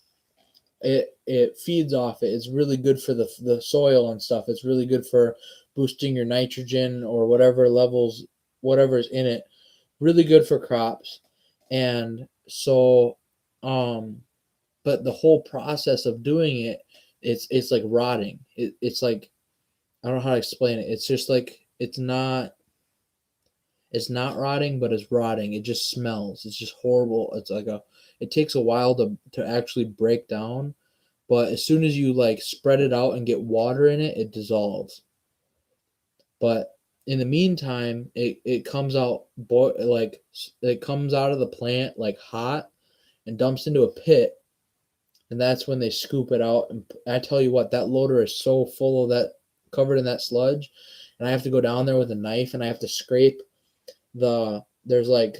it feeds off it. It's really good for the soil and stuff. It's really good for boosting your nitrogen or whatever's in it. Really good for crops. And so but the whole process of doing it, it's like rotting. It's like I don't know how to explain it. It's just like it's not rotting, but it's rotting. It just smells. It's just horrible. It takes a while to actually break down, but as soon as you like spread it out and get water in it, it dissolves. But in the meantime, it comes out like it comes out of the plant like hot and dumps into a pit, and that's when they scoop it out. And I tell you what, that loader is so full of that, covered in that sludge, and I have to go down there with a knife and I have to scrape there's like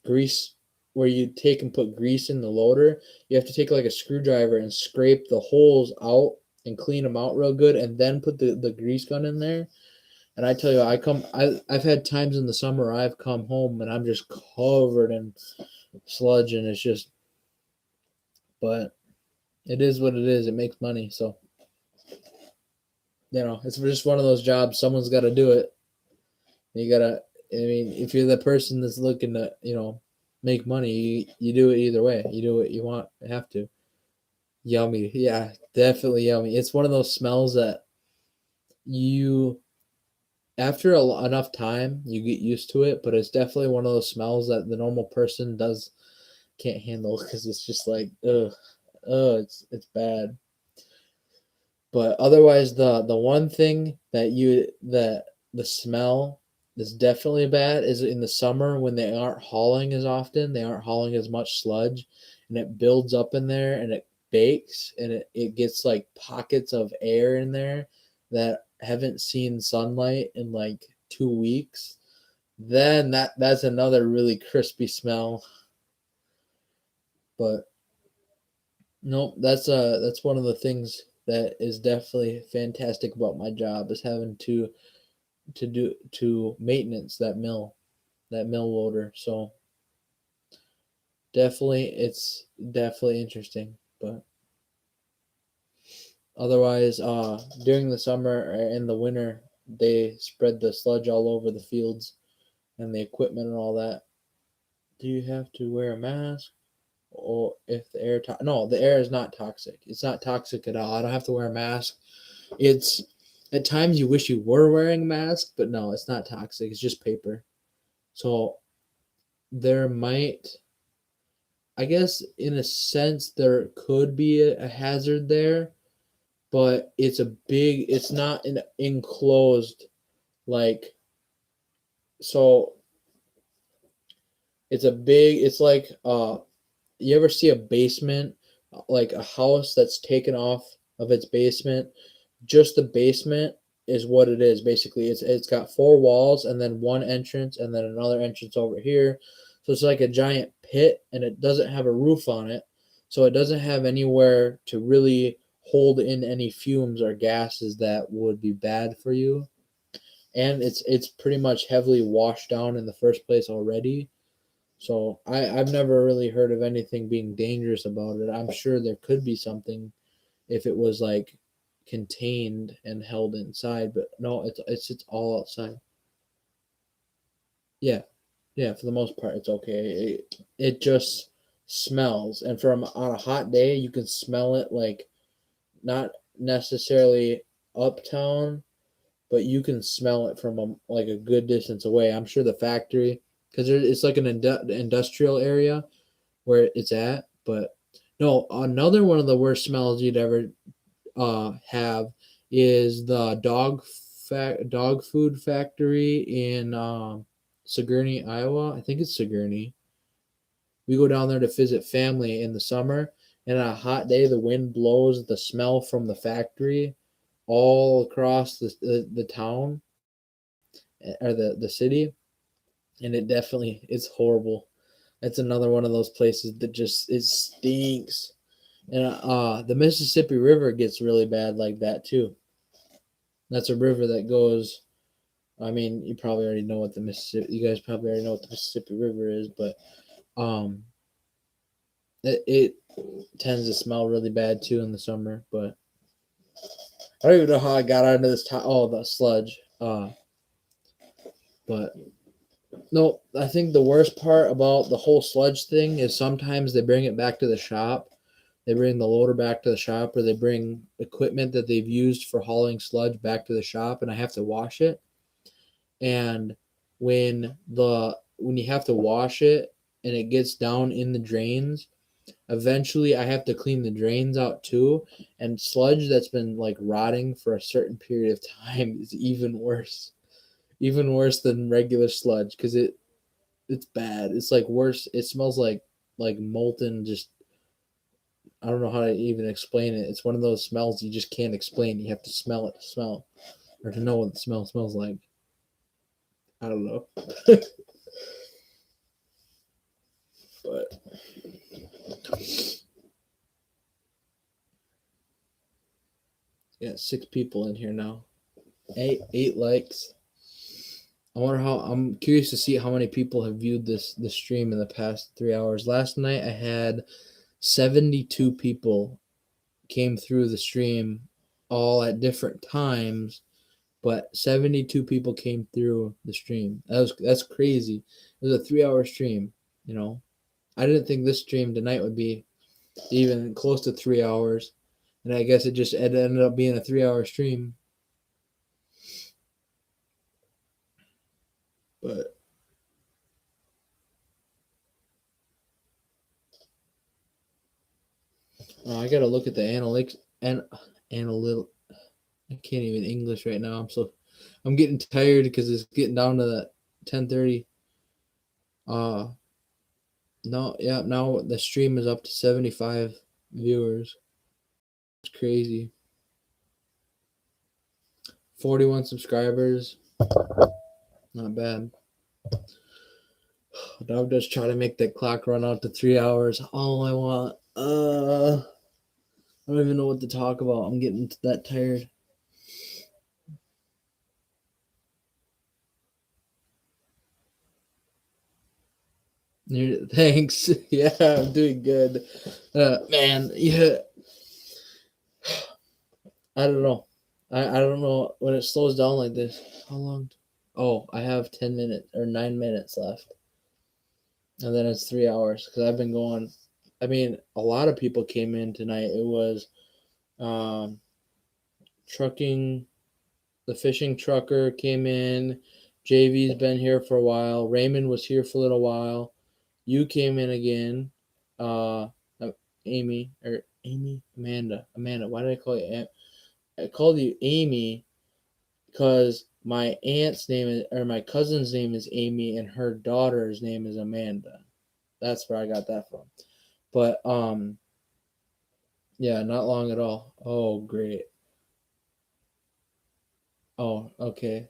grease where you take and put grease in the loader. You have to take like a screwdriver and scrape the holes out and clean them out real good, and then put the grease gun in there. And I tell you, I've had times in the summer I've come home and I'm just covered in sludge, and it's just, but it is what it is. It makes money, so it's just one of those jobs. Someone's got to do it. You gotta. I mean, if you're the person that's looking to, make money, you do it either way. You do what you want, have to. Yummy, yeah, definitely yummy. It's one of those smells that you, after enough time, you get used to it. But it's definitely one of those smells that the normal person can't handle, because it's just like, ugh, it's bad. But otherwise, the one thing that the smell is definitely bad is in the summer when they aren't hauling as often, they aren't hauling as much sludge, and it builds up in there and it bakes, and it gets like pockets of air in there that haven't seen sunlight in like 2 weeks. Then that's another really crispy smell. But nope, that's one of the things that is definitely fantastic about my job, is having to maintenance that mill loader. So it's definitely interesting. But otherwise, during the summer and the winter, they spread the sludge all over the fields and the equipment and all that. Do you have to wear a mask? Or if the air no, the air is not toxic. It's not toxic at all. I don't have to wear a mask. It's at times you wish you were wearing a mask, but no, it's not toxic. It's just paper. So there might, I guess, in a sense, there could be a hazard there, but it's not an enclosed, like, so it's like, you ever see a basement, like a house that's taken off of its basement? Just the basement is what it is basically. It's got 4 walls and then one entrance and then another entrance over here. So it's like a giant pit, and it doesn't have a roof on it. So it doesn't have anywhere to really hold in any fumes or gases that would be bad for you. And it's pretty much heavily washed down in the first place already. So I've never really heard of anything being dangerous about it. I'm sure there could be something if it was like contained and held inside, but no, it's all outside. Yeah, yeah. For the most part, it's okay. It just smells, and from on a hot day, you can smell it, like not necessarily uptown, but you can smell it from like a good distance away. I'm sure the factory, because it's like an industrial area where it's at. But no, another one of the worst smells you'd ever have is the dog food factory in Sigourney, Iowa. I think it's Sigourney. We go down there to visit family in the summer, and on a hot day, the wind blows the smell from the factory all across the town, or the city, and it's horrible. It's another one of those places that just, it stinks. And the Mississippi River gets really bad like that too. That's a river that goes. I mean, you probably already know what the Mississippi. You guys probably already know what the Mississippi River is, but it tends to smell really bad too in the summer. But I don't even know how I got onto this. The sludge. But no, I think the worst part about the whole sludge thing is sometimes they bring it back to the shop. They bring the loader back to the shop, or they bring equipment that they've used for hauling sludge back to the shop, and I have to wash it. And when you have to wash it and it gets down in the drains, eventually I have to clean the drains out too. And sludge that's been like rotting for a certain period of time is even worse than regular sludge, because it's bad. It's like worse. It smells like molten, just, I don't know how to even explain it. It's one of those smells you just can't explain. You have to smell it to smell, or to know what the smell smells like. I don't know. But got 6 people in here now. 8 likes. I'm curious to see how many people have viewed this stream in the past 3 hours. Last night I had 72 people came through the stream, all at different times, but 72 people came through the stream. That's crazy. It was a 3-hour stream, you know. I didn't think this stream tonight would be even close to 3 hours, and I guess it ended up being a 3-hour stream. But I gotta look at the analytics and analytical. I can't even English right now. I'm getting tired because it's getting down to the 10:30. No, yeah, now the stream is up to 75 viewers. It's crazy. 41 subscribers. Not bad. Now I'm just trying to make that clock run out to 3 hours. All I want. I don't even know what to talk about. I'm getting that tired. Thanks. Yeah, I'm doing good. Man, yeah. I don't know. I don't know when it slows down like this. How long? Oh, I have 10 minutes or 9 minutes left. And then it's 3 hours because I've been going. I mean, a lot of people came in tonight. It was trucking. The fishing trucker came in. JV's been here for a while. Raymond was here for a little while. You came in again. Amanda. Why did I call you? I called you Amy because my my cousin's name is Amy and her daughter's name is Amanda. That's where I got that from. But yeah, not long at all. Oh, great. Oh, okay.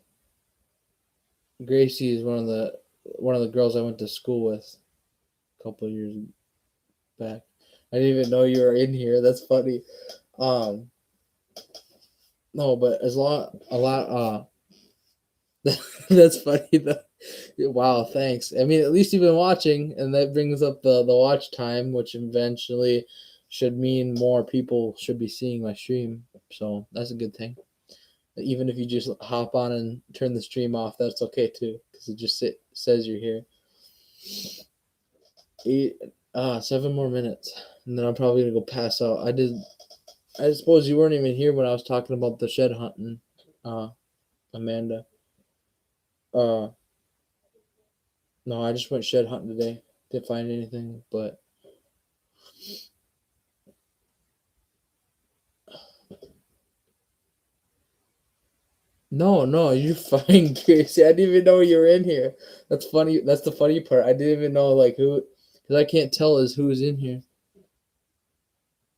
Gracie is one of the girls I went to school with a couple of years back. I didn't even know you were in here. That's funny. No, but that's funny. Wow, thanks. I mean, at least you've been watching, and that brings up the watch time, which eventually should mean more people should be seeing my stream. So that's a good thing. Even if you just hop on and turn the stream off, that's okay too, because it just says you're here. 7 more minutes, and then I'm probably gonna go pass out. I suppose you weren't even here when I was talking about the shed hunting, Amanda. No, I just went shed hunting today. Didn't find anything, but no, you're fine, Gracie. I didn't even know you were in here. That's funny. That's the funny part. I didn't even know like who, because I can't tell who's in here.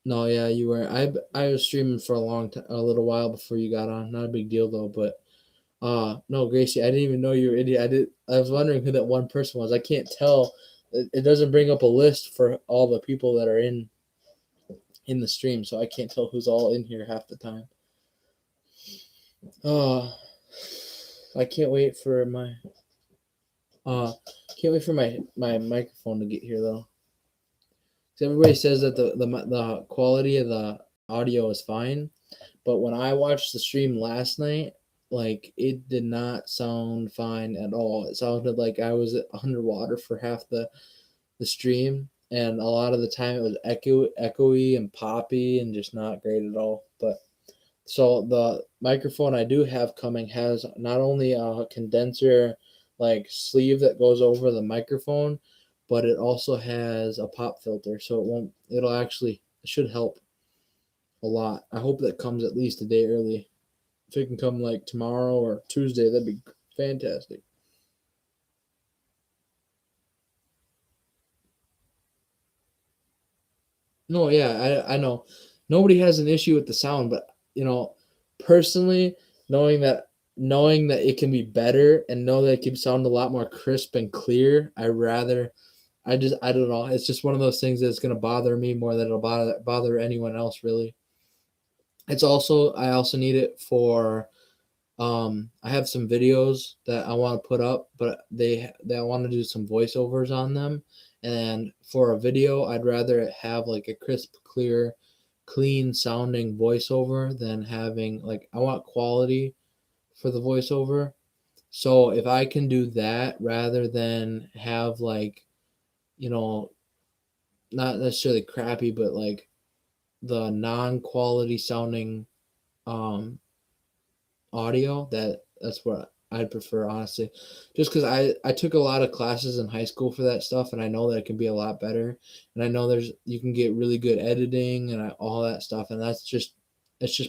No, yeah, you were. I was streaming for a little while before you got on. Not a big deal though, but no, Gracie, I didn't even know you were in here. I was wondering who that one person was. I can't tell. It doesn't bring up a list for all the people that are in the stream, so I can't tell who's all in here half the time. I can't wait for my microphone to get here though. Everybody says that the quality of the audio is fine, but when I watched the stream last night, like it did not sound fine at all. It sounded like I was underwater for half the stream, and a lot of the time it was echoey and poppy and just not great at all. But so the microphone I do have coming has not only a condenser like sleeve that goes over the microphone, but it also has a pop filter, so it should help a lot. I hope that comes at least a day early. If it can come like tomorrow or Tuesday, that'd be fantastic. No, yeah, I know. Nobody has an issue with the sound, but personally, knowing that it can be better and know that it can sound a lot more crisp and clear, I don't know. It's just one of those things that's gonna bother me more than it'll bother anyone else really. It's also I also need it for I have some videos that I want to put up, but they want to do some voiceovers on them. And for a video, I'd rather have like a crisp, clear, clean sounding voiceover than having like I want quality for the voiceover. So if I can do that rather than have like, you know, not necessarily crappy, but like the non-quality sounding um audio, that's what I'd prefer honestly. Just because I took a lot of classes in high school for that stuff, and I know that it can be a lot better, and I know you can get really good editing and all that stuff, and it's just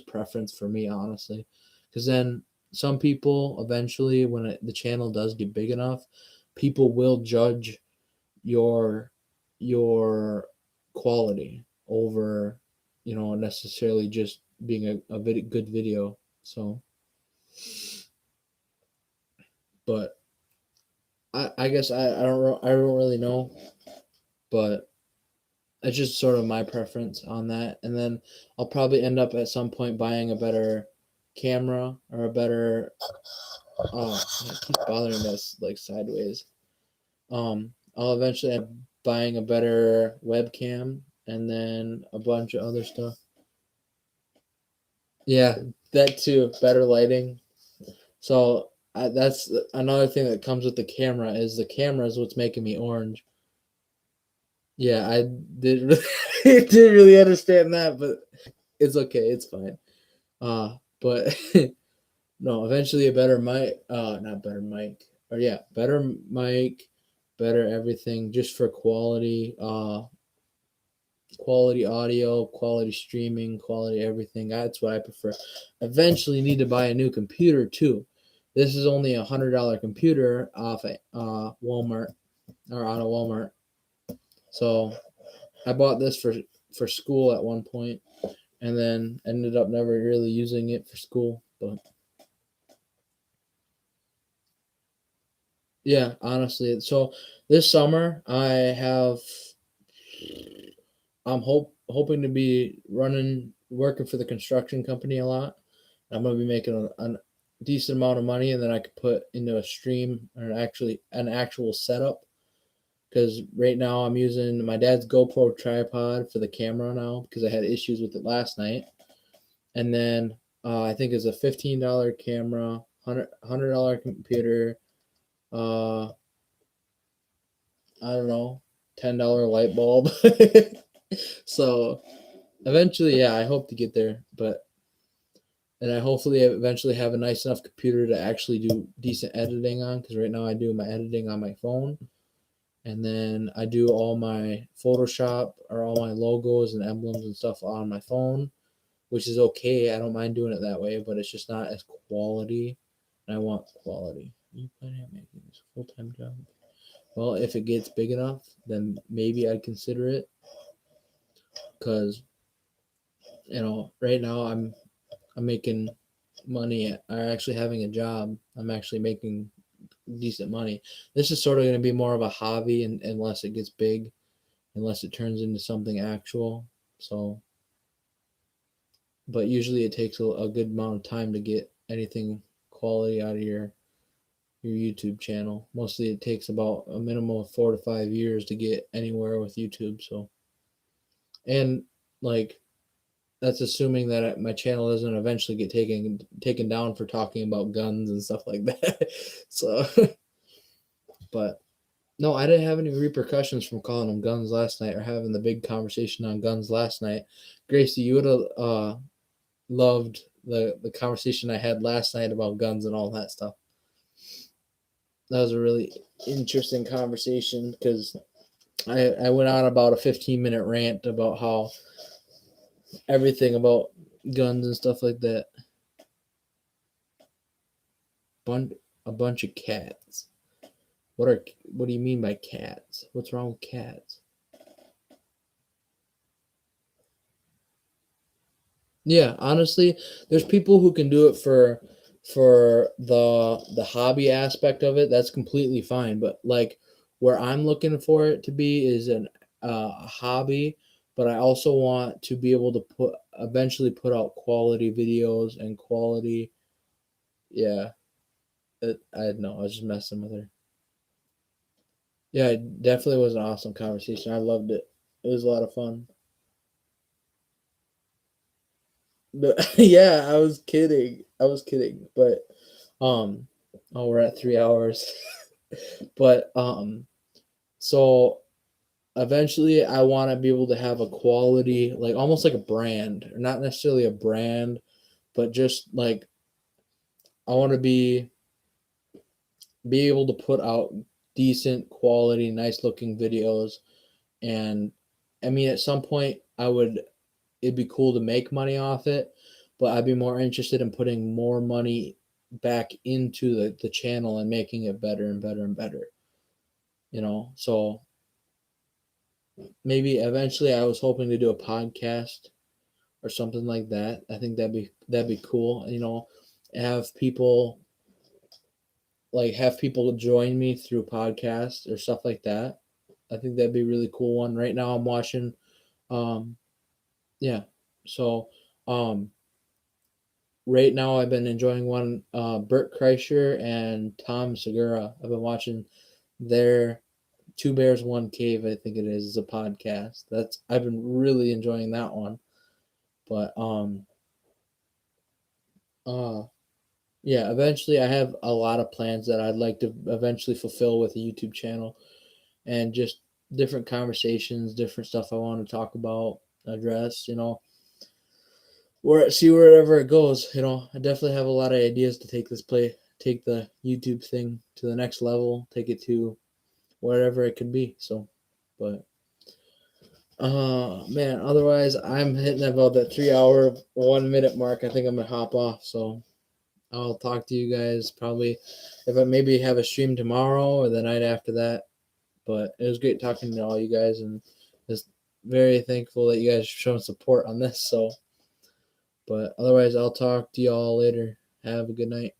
preference for me honestly. Because then some people eventually, when the channel does get big enough, people will judge your your quality over, necessarily just being a good video. So, but I guess I don't really know, but it's just sort of my preference on that. And then I'll probably end up at some point buying a better camera or a better it keeps bothering us like sideways. I'll eventually end up buying a better webcam and then a bunch of other stuff. Yeah, that too. Better lighting. So that's another thing that comes with the camera is what's making me orange. Yeah, I didn't didn't really understand that, but it's okay, it's fine. But no, eventually a better mic, not better mic, or yeah, better mic, better everything, just for quality, quality audio, quality streaming, quality everything. That's what I prefer. Eventually, need to buy a new computer too. This is only $100 computer off Walmart or out of Walmart. So I bought this for school at one point, and then ended up never really using it for school. But yeah, honestly, so this summer I'm hoping to be working for the construction company a lot. I'm gonna be making a decent amount of money, and then I could put into a stream or actually an actual setup. Because right now I'm using my dad's GoPro tripod for the camera now because I had issues with it last night. And then I think it's a $15 camera, $100 computer, I don't know, $10 light bulb. So eventually, yeah, I hope to get there, and I hopefully eventually have a nice enough computer to actually do decent editing on. Because right now I do my editing on my phone, and then I do all my Photoshop or all my logos and emblems and stuff on my phone, which is okay. I don't mind doing it that way, but it's just not as quality. And I want quality. Are you planning on making this a full-time job? Well, if it gets big enough, then maybe I'd consider it. Because right now I'm making money. I'm actually having a job. I'm actually making decent money. This is sort of going to be more of a hobby, unless it gets big, unless it turns into something actual. So, but usually it takes a good amount of time to get anything quality out of your YouTube channel. Mostly it takes about a minimum of 4 to 5 years to get anywhere with YouTube. So, and like that's assuming that my channel doesn't eventually get taken down for talking about guns and stuff like that. So, but no, I didn't have any repercussions from calling them guns last night or having the big conversation on guns last night. Gracie, you would have loved the conversation I had last night about guns and all that stuff. That was a really interesting conversation because I went on about a 15-minute rant about how everything about guns and stuff like that. A bunch of cats. What do you mean by cats? What's wrong with cats? Yeah, honestly, there's people who can do it for the hobby aspect of it. That's completely fine. But like where I'm looking for it to be is a hobby, but I also want to be able to eventually put out quality videos and quality. Yeah, I know I was just messing with her. Yeah, it definitely was an awesome conversation. I loved it. It was a lot of fun. But yeah, I was kidding. I was kidding. But um oh, we're at 3 hours. But so eventually I want to be able to have a quality, like almost like a brand, or not necessarily a brand, but just like I want to be able to put out decent quality, nice looking videos. And I mean, at some point it'd be cool to make money off it, but I'd be more interested in putting more money back into the channel and making it better and better and better. So maybe eventually I was hoping to do a podcast or something like that. I think that'd be cool. Have people have people join me through podcasts or stuff like that. I think that'd be a really cool one. Right now I'm watching um yeah. So right now I've been enjoying one Bert Kreischer and Tom Segura. I've been watching their Two Bears One Cave, I think it is a podcast. I've been really enjoying that one. But uh yeah, eventually I have a lot of plans that I'd like to eventually fulfill with a YouTube channel, and just different conversations, different stuff I want to talk about, address, see wherever it goes. I definitely have a lot of ideas to take the YouTube thing to the next level, take it to wherever it could be. So, but man, otherwise I'm hitting about that 3 hour 1 minute mark. I think I'm gonna hop off. So I'll talk to you guys probably if I maybe have a stream tomorrow or the night after that. But it was great talking to all you guys, and just very thankful that you guys shown support on this. So, but otherwise, I'll talk to y'all later. Have a good night.